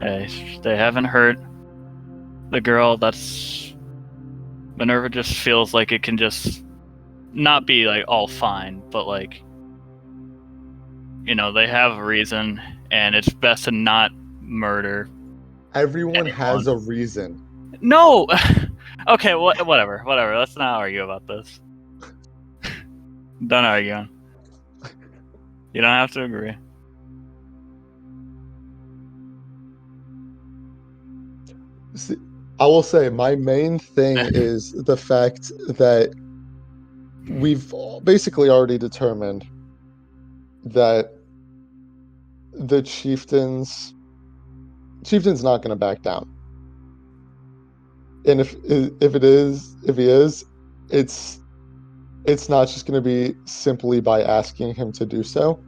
hey, they haven't hurt the girl. That's Minerva just feels like it can just not be like all fine, but like, they have a reason, and it's best to not murder. Everyone has a reason. No. Okay, whatever. Let's not argue about this. Don't argue. You don't have to agree. See, I will say my main thing is the fact that we've basically already determined that the chieftain's not going to back down. And if he is, it's not just going to be simply by asking him to do so.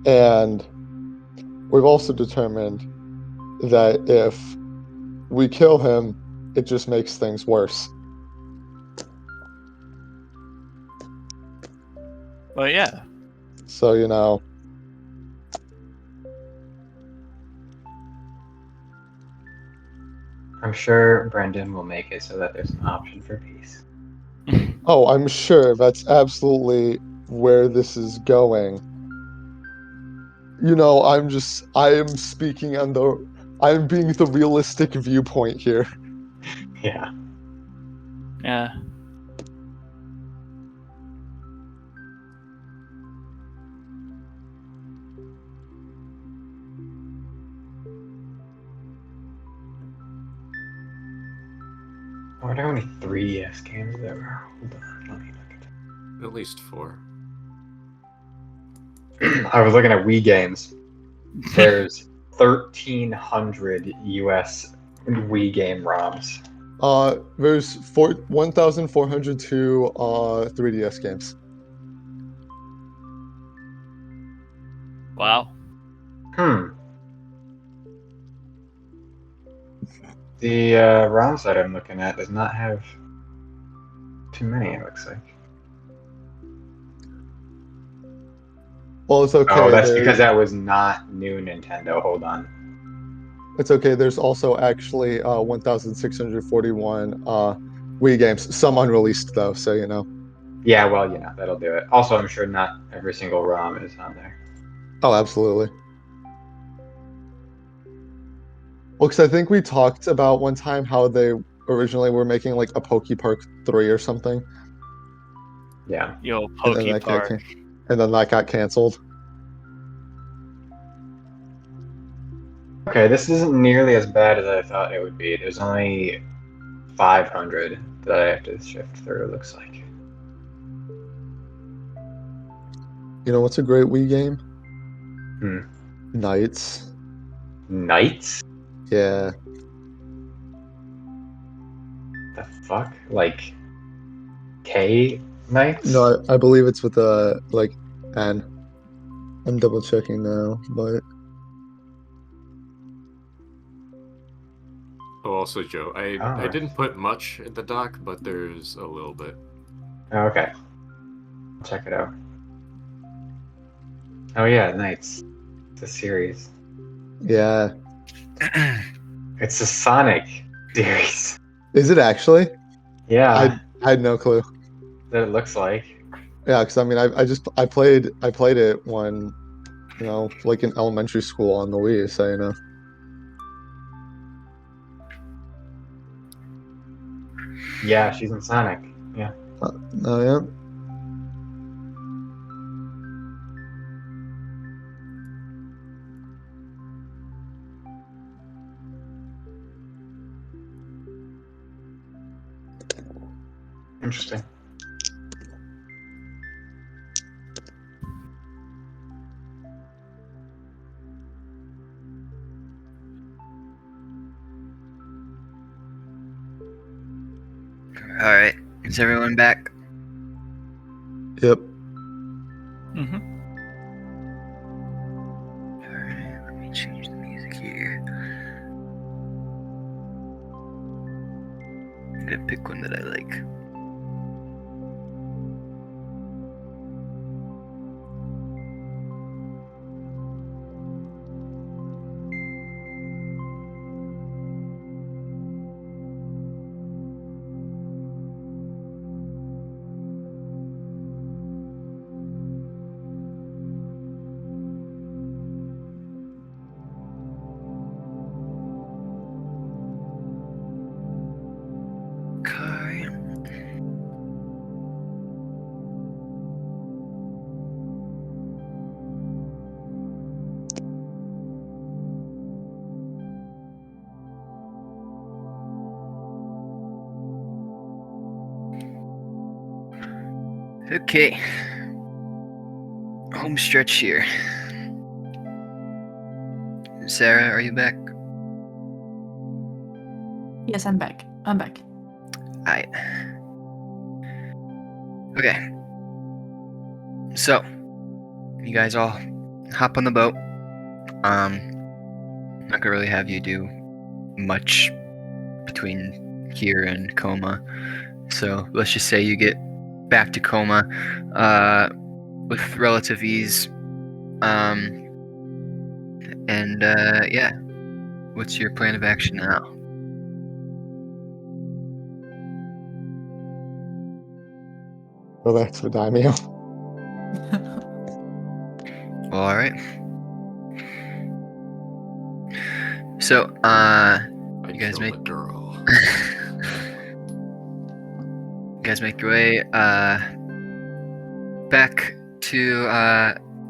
And we've also determined that if we kill him, it just makes things worse. Well, yeah. So, I'm sure Brendan will make it so that there's an option for peace. Oh, I'm sure that's absolutely where this is going. I'm being the realistic viewpoint here. Yeah. Yeah. Are there only 3DS games that were? Hold on, let me look At least 4. I was looking at Wii games. There's 1,300 US Wii game ROMs. There's 1,402 3DS games. Wow. The ROM site I'm looking at does not have too many, it looks like. Well, it's okay. Oh, that's because that was not new Nintendo. Hold on. It's okay. There's also actually 1,641 Wii games. Some unreleased, though, so Yeah, well, that'll do it. Also, I'm sure not every single ROM is on there. Oh, absolutely. Well, because I think we talked about one time how they originally were making like a Poke Park 3 or something. Yeah. Yo, Poke Park. And then that got canceled. Okay, this isn't nearly as bad as I thought it would be. There's only 500 that I have to shift through, it looks like. You know what's a great Wii game? Knights. Knights? Yeah. the fuck? Like K knights? No, I believe it's with like N. I'm double checking now, but Oh, also, Joe, I Alright. didn't put much in the doc, but there's a little bit. Okay. I'll check it out. Oh yeah, Knights. It's a series. yeah. It's a Sonic series. Is it actually? Yeah, I had no clue. that it looks like. Yeah, because I mean, I played it when, like in elementary school on the Wii, so Yeah, she's in Sonic. Yeah. Oh yeah. Interesting. Alright, is everyone back? Yep. Mm-hmm. Alright, let me change the music here. I'm gonna pick one that I like. Okay. Okay. Home stretch here. Sarah, are you back? Yes, I'm back. I'm back. Alright. Okay. So, you guys all hop on the boat. Not gonna really have you do much between here and Coma. So let's just say you get back to Coma with relative ease. Yeah. What's your plan of action now? Go back to the daimyo. Well, alright. So, you guys make girl. you guys make your way back to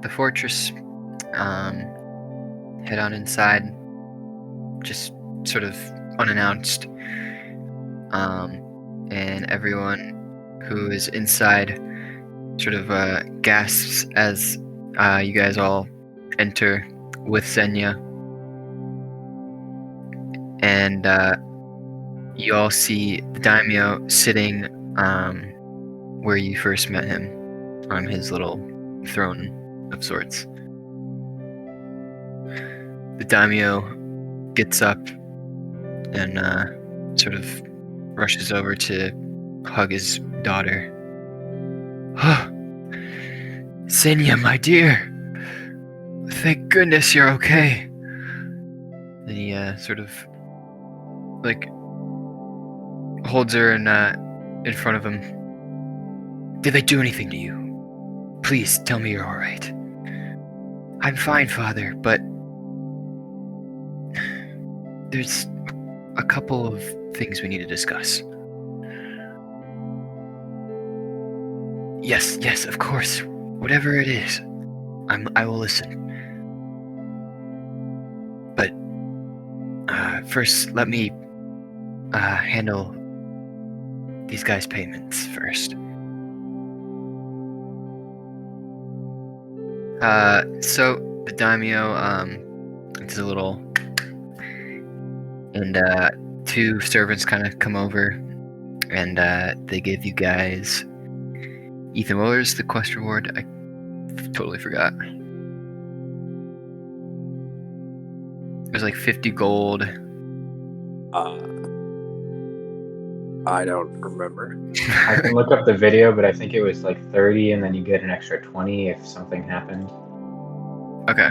the fortress. Head on inside, just sort of unannounced. And everyone who is inside sort of gasps as you guys all enter with Senya. And you all see the daimyo sitting where you first met him, on his little throne of sorts. The daimyo gets up and sort of rushes over to hug his daughter. Senya, my dear! Thank goodness you're okay! And he sort of like holds her in front of him. Did they do anything to you? Please tell me you're alright. I'm fine, Father, but there's a couple of things we need to discuss. Yes, of course. Whatever it is, I will listen. But first, let me handle these guys' payments first. So the daimyo it's a little, and two servants kind of come over and they give you guys. Ethan, what was the quest reward? I totally forgot. It was like 50 gold. I don't remember. I can look up the video, but I think it was like 30, and then you get an extra 20 if something happened. Okay.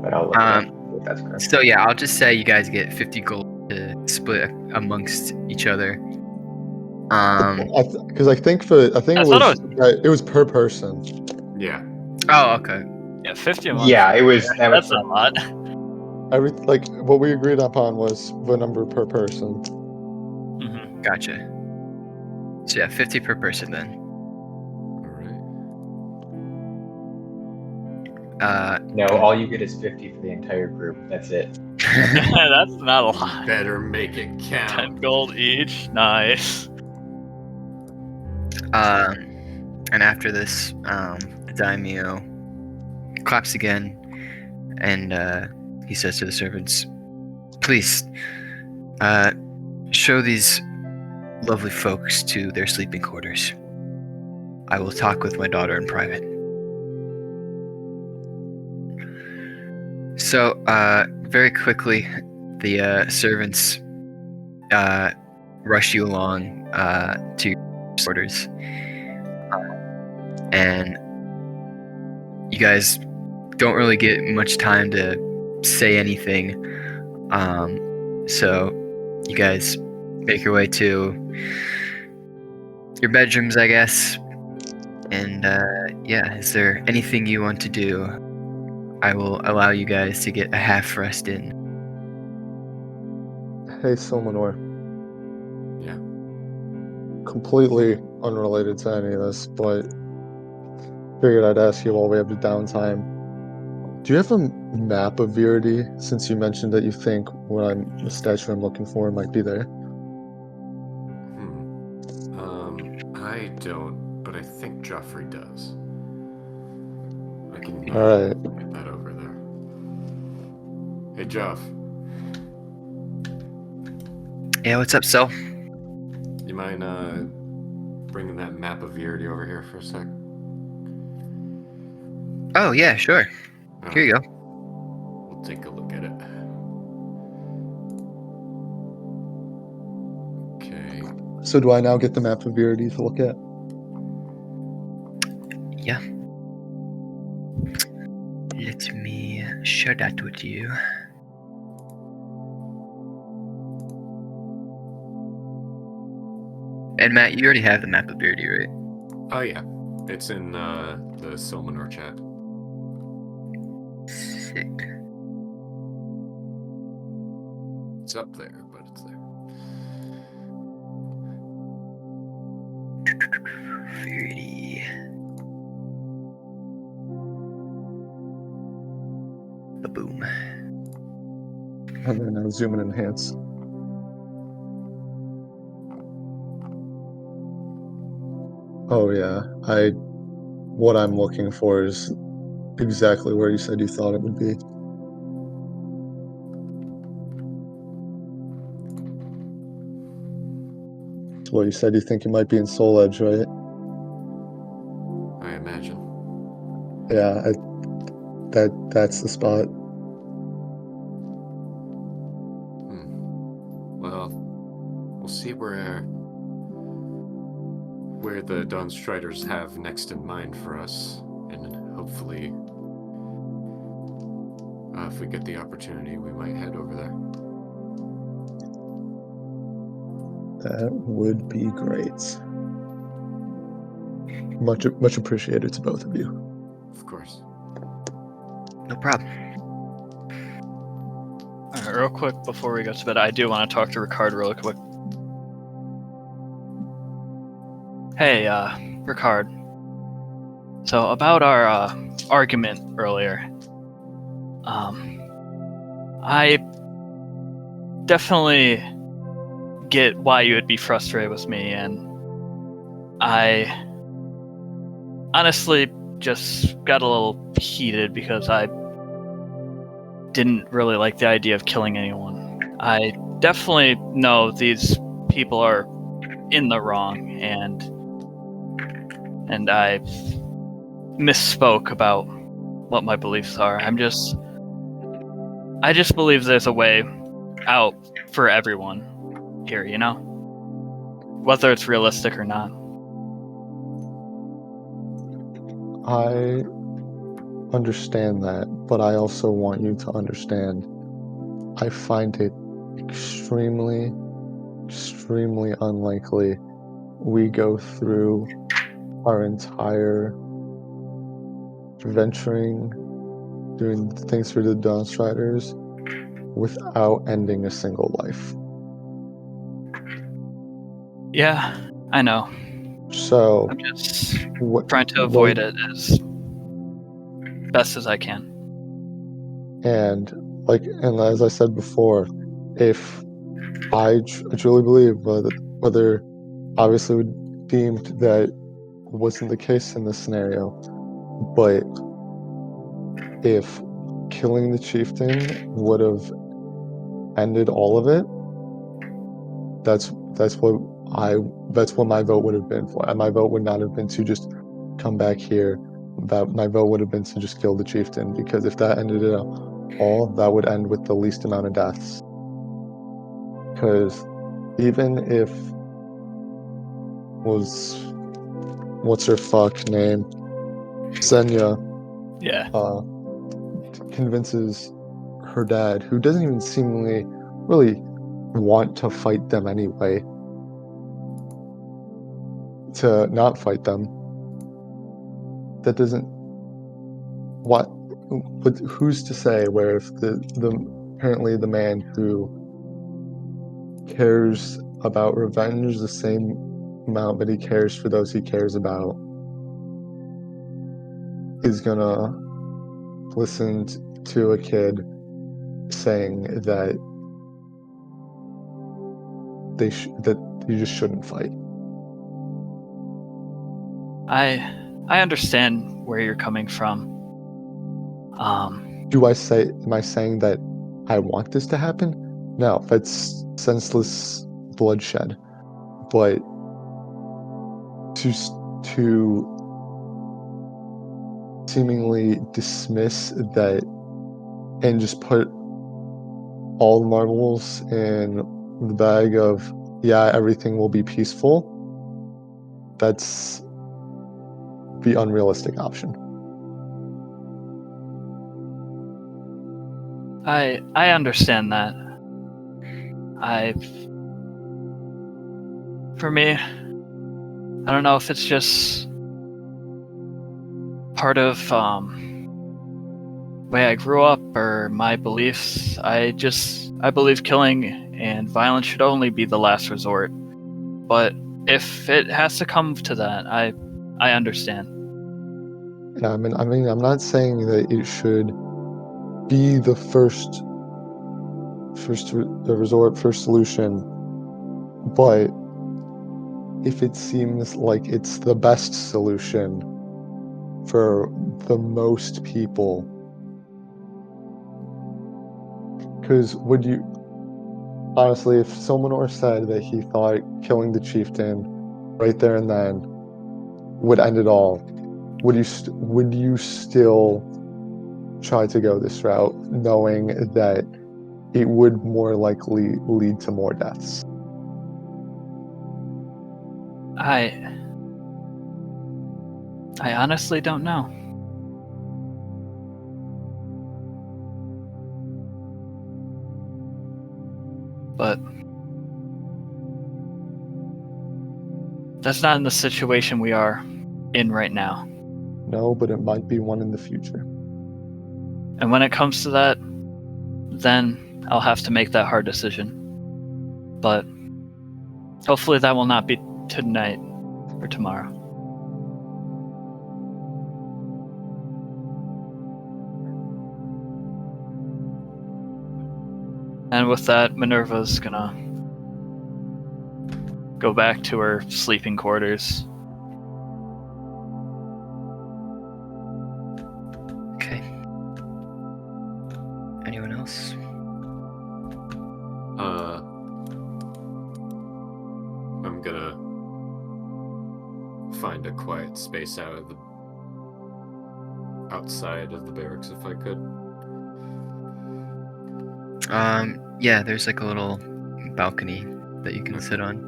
But I'll look it up if that's correct. So yeah, I'll just say you guys get 50 gold to split amongst each other. Because I think it was per person. Yeah. Oh, okay. Yeah, 50 a month. Yeah, it was. That's a lot. What we agreed upon was the number per person. Mm-hmm. Gotcha. So yeah, 50 per person then. All No, all you get is 50 for the entire group. That's it. That's not a lot. Better make it 10 count. gold each. Nice. And after this, the daimyo claps again, and he says to the servants, "Please, show these lovely folks to their sleeping quarters. I will talk with my daughter in private." So, very quickly, the servants rush you along to your quarters. And you guys don't really get much time to say anything. So you guys make your way to your bedrooms, I guess. And yeah, is there anything you want to do? I will allow you guys to get a half rest in. Hey, Silmanor. Yeah. Completely unrelated to any of this, but figured I'd ask you while we have the downtime. Do you have a map of Viridi, since you mentioned that you think the statue I'm looking for might be there? I don't, but I think Joffrey does. I can Alright. get that over there. Hey, Joff. Yeah, what's up, Sil? You mind bringing that map of Viridi over here for a sec? Oh, yeah, sure. Here you go. We'll take a look at it. Okay. So do I now get the map of Viridi to look at? Yeah. Let me share that with you. And Matt, you already have the map of Beardy, right? Oh, yeah. It's in the Silmanor chat. Sick. It's up there, but it's there. Beardy. Boom. And then now zoom and enhance. Oh yeah, what I'm looking for is exactly where you said you thought it would be. Well, you said you think it might be in Soul Edge, right? I imagine. Yeah, that's the spot. Well, we'll see where the Dawnstriders have next in mind for us, and hopefully, if we get the opportunity, we might head over there. That would be great. Much appreciated to both of you. Of course. No problem. Alright, real quick before we go to bed, I do want to talk to Ricard real quick. Hey, Ricard. So about our argument earlier, I definitely get why you would be frustrated with me, and I honestly just got a little heated because I didn't really like the idea of killing anyone. I definitely know these people are in the wrong, and I misspoke about what my beliefs are. I just believe there's a way out for everyone here, you know? Whether it's realistic or not. I understand that, but I also want you to understand I find it extremely, extremely unlikely we go through our entire venturing, doing things for the Dawnstriders without ending a single life. Yeah, I know. So, I'm just what, trying to avoid it as best as I can. And as I said before, if I truly believe whether obviously we deemed that wasn't the case in this scenario, but if killing the chieftain would have ended all of it, that's what my vote would have been for. And my vote would not have been to just come back here. That my vote would have been to just kill the chieftain, because if that ended it all, that would end with the least amount of deaths. Because even if what's her fuck name, Xenia, Yeah. convinces her dad, who doesn't even seemingly really want to fight them anyway, to not fight them. That doesn't. What? But who's to say where if the apparently the man who cares about revenge the same amount that he cares for those he cares about is gonna listen to a kid saying that that you just shouldn't fight. I understand where you're coming from. Am I saying that I want this to happen? No, that's senseless bloodshed. But to seemingly dismiss that and just put all the marbles in the bag of, yeah, everything will be peaceful, that's the unrealistic option. I understand that. For me, I don't know if it's just part of way I grew up or my beliefs. I believe killing and violence should only be the last resort. But if it has to come to that, I understand. Yeah, I mean, I'm not saying that it should be the first resort, first solution, but if it seems like it's the best solution for the most people, because honestly, if someone were said that he thought killing the chieftain right there and then would end it all, would you still try to go this route, knowing that it would more likely lead to more deaths? I honestly don't know. But that's not in the situation we are in right now. No, but it might be one in the future. And when it comes to that, then I'll have to make that hard decision. But hopefully that will not be tonight or tomorrow. And with that, Minerva's gonna go back to her sleeping quarters. Okay. Anyone else? I'm gonna find a quiet space outside of the barracks if I could. Yeah, there's like a little balcony that you can sit on.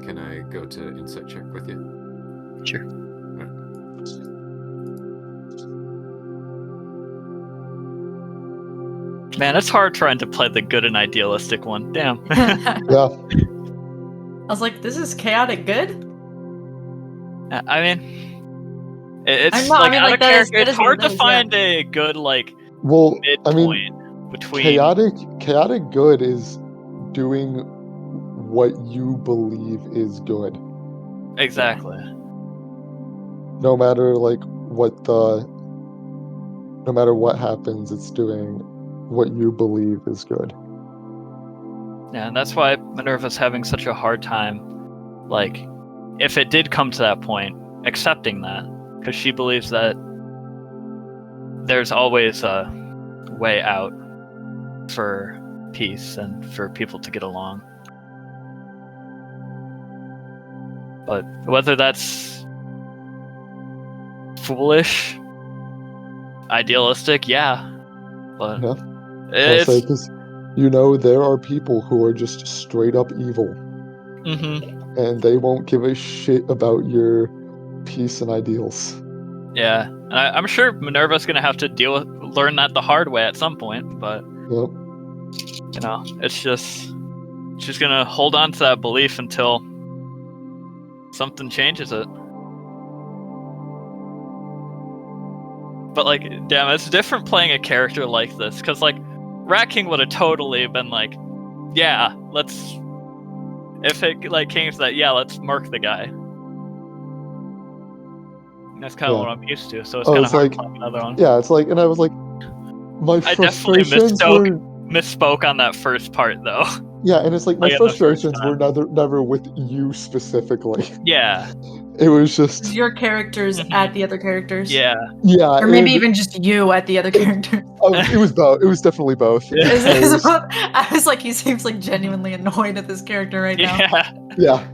Can I go to insight check with you? Sure. Man, it's hard trying to play the good and idealistic one. Damn. I Yeah. was like, this is chaotic good? I mean, it's I'm not- like I mean, out like, of that is- character. that It's is what hard it to is, find a good like Well, I midpoint mean, between. chaotic good is doing what you believe is good, Exactly. no matter no matter what happens, it's doing what you believe is good. Yeah, and that's why Minerva's having such a hard time, like, if it did come to that point, accepting that, because she believes that there's always a way out for peace and for people to get along. But whether that's foolish, idealistic, yeah, but Yeah. it's Because there are people who are just straight up evil, and they won't give a shit about your peace and ideals. yeah. And I'm sure Minerva's gonna have to learn that the hard way at some point. But Yep. it's just she's gonna hold on to that belief until something changes it. But like, damn, it's different playing a character like this, because like, Rat King would have totally been like, yeah, let's. If it like came to that, yeah, let's murk the guy. And that's kind of what I'm used to, so it's kind of hard to play another one. Yeah, it's like, and I was like, my I definitely frustrations were. misspoke on that first part though. Yeah, and it's like my Like, in the first frustrations were time. never with you specifically. Yeah. It was just Your characters at the other characters? Yeah. Or maybe and- even just you at the other character. it was both. It was definitely both. I was like, he seems like genuinely annoyed at this character right now. Yeah. Yeah.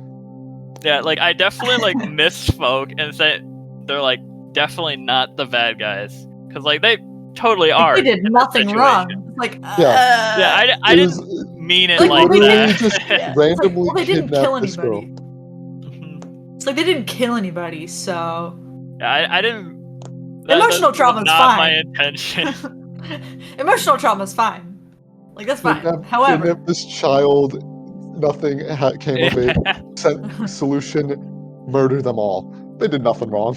Yeah, like I definitely like misspoke and said they're like definitely not the bad guys, because like they totally are. They did in this nothing wrong. situation. Like, Yeah, I It didn't was mean it like, like we literally that. just Yeah. randomly well, they didn't kill kidnapped this girl. anybody. It's like they didn't kill anybody, so Yeah, I didn't. Emotional That trauma was is not fine. my intention. emotional trauma is fine. Like that's fine. Kidnapped However, this child, nothing came of it. Solution: murder them all. They did nothing wrong.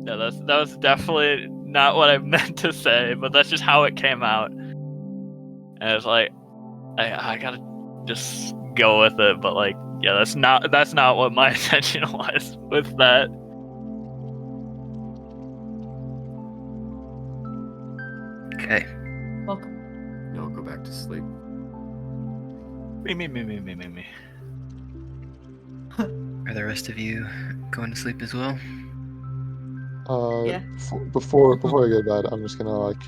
Yeah, that was definitely not what I meant to say, but that's just how it came out. And it's like, I gotta just go with it. But like, yeah, that's not what my intention was with that. Okay. welcome. No, go back to sleep. Me. Are the rest of you going to sleep as well? Yeah. Before I go to bed, I'm just gonna like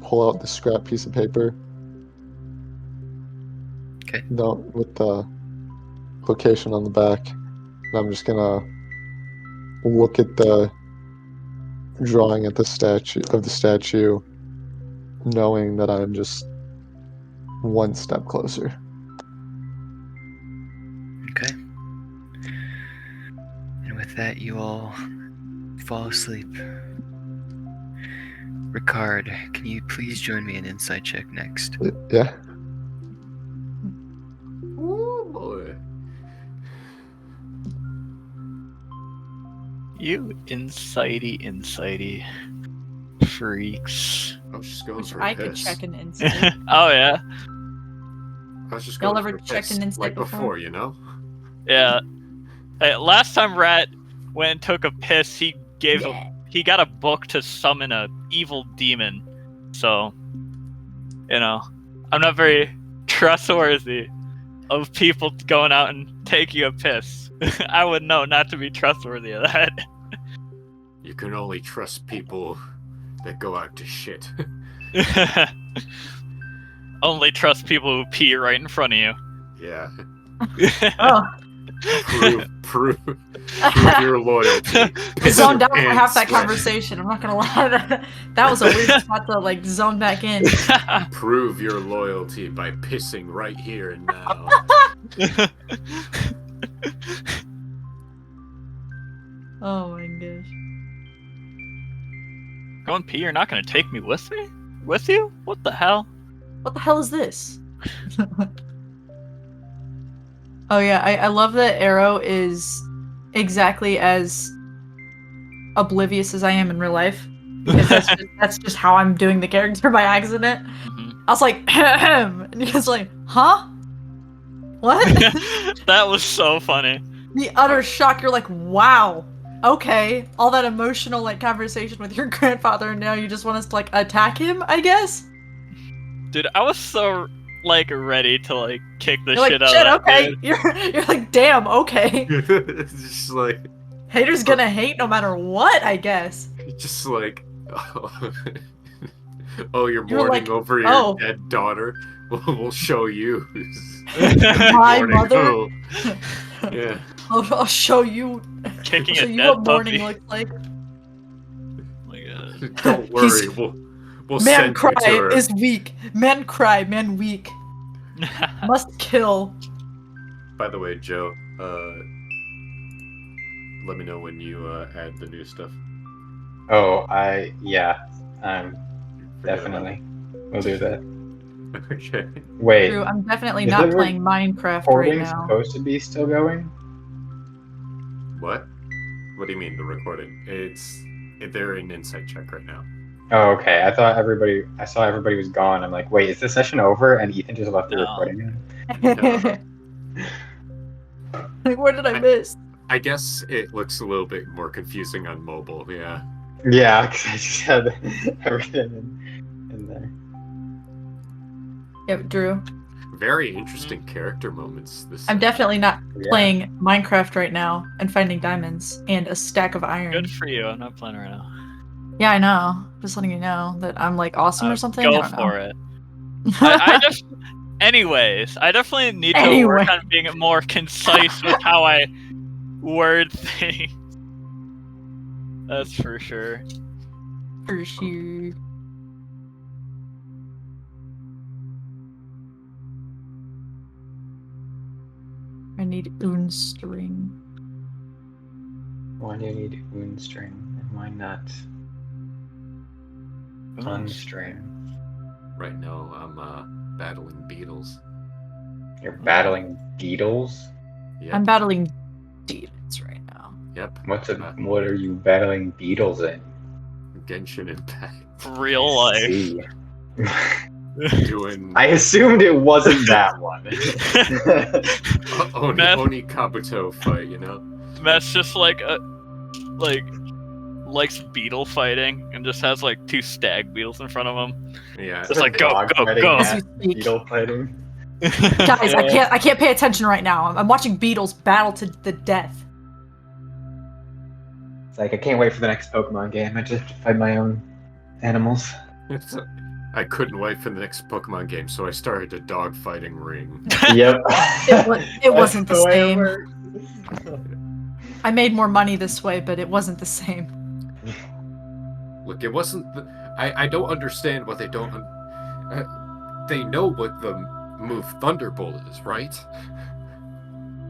pull out the scrap piece of paper. Okay. Note with the location on the back. And I'm just gonna look at the drawing at the statue, knowing that I'm just one step closer. Okay. And with that, you all fall asleep. Ricard, can you please join me in insight check next? Yeah. Oh boy. You insighty freaks. I was just going Which for a I could piss. check an insight. Oh yeah, I was just Y'all going ever for a checked piss, an insight like before? you know? yeah. Hey, last time Rat went and took a piss, he got a book to summon a evil demon. So, I'm not very trustworthy of people going out and taking a piss. I would know not to be trustworthy of that. You can only trust people that go out to shit. Only trust people who pee right in front of you. Yeah. Oh, Prove your loyalty. I zoned out for And half that sweat. conversation. I'm not gonna lie. That was a weird spot to like zone back in. Prove your loyalty by pissing right here and now. Oh my gosh. Go and pee. You're not gonna take me with me? With you? What the hell? What the hell is this? Oh yeah, I love that Arrow is exactly as oblivious as I am in real life. Because that's just how I'm doing the character by accident. Mhm. I was like, and he was like, huh? What? That was so funny. The utter shock, you're like, wow. Okay. All that emotional like conversation with your grandfather and now you just want us to like attack him, I guess? Dude, I was so like ready to like kick the You're shit like, out shit, of that okay. dude. You're like, damn, okay. It's just like, Haters gonna hate no matter what, I guess. just like, oh, you're You're mourning like, over your oh. dead daughter. We'll show you. My Mourning mother? who. Yeah. I'll show you. Kicking show a you dead what mourning puppy. looks like. Oh my god. Don't worry. We'll Man send cry you to her. is weak. Men cry, men weak. Must kill. By the way, Joe, let me know when you add the new stuff. Oh, yeah, Forget definitely. We'll do that. about it. Okay. Wait, True, I'm definitely Is not it playing Minecraft right recording now. supposed to be still going? What? What do you mean the recording? They're in insight check right now. Oh, okay. I saw everybody was gone. I'm like, wait, is the session over? And Ethan just left the No. recording. Like, what did I miss? I guess it looks a little bit more confusing on mobile. Yeah. Yeah, because I just had everything in there. Yep, Drew. Very interesting character moments. This. I'm definitely not Yeah. playing Minecraft right now and finding diamonds and a stack of iron. Good for you. I'm not playing right now. Yeah, I know. Just letting you know that I'm like awesome or something. Go I don't know. for it. I just. Anyways, I definitely need to work on being more concise with how I word things. That's for sure. For sure. I need un string. Why do you need wound string? And why not unstring? Right now, I'm battling beetles. You're battling beetles? Yep. I'm battling demons right now. Yep. What are you battling beetles in? Genshin Impact. Real life. See. Doing I assumed it wasn't that one. Oni Kabuto fight, you know? Matt's just like likes beetle fighting and just has like 2 stag beetles in front of him. Yeah. It's like go. As we speak. Beetle fighting. Guys, I can't pay attention right now. I'm watching beetles battle to the death. It's like I can't wait for the next Pokemon game. I just have to fight my own animals. I couldn't wait for the next Pokemon game, so I started a dog fighting ring. Yep. It wasn't the That's way it same. works. I made more money this way, but it wasn't the same. Look, it wasn't. I don't understand what they don't. They know what the move Thunderbolt is, right?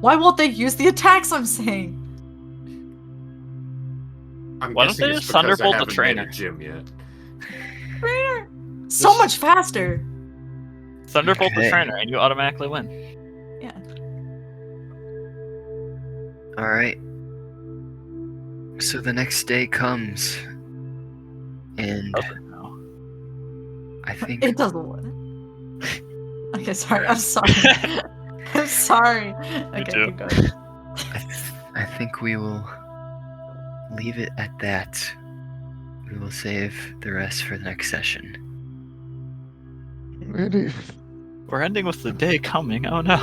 Why won't they use the attacks I'm saying? I'm Why don't guessing they it's just because Thunderbolt I the haven't trainer? made a gym yet. So much faster. Thunderbolt the Okay. trainer, and you automatically win. Yeah. All right. So the next day comes, and No. I think It doesn't work. Okay, sorry. I'm sorry. I'm sorry. Okay, too. keep going. I think we will leave it at that. We will save the rest for the next session. Really? We're ending with the day coming. Oh no.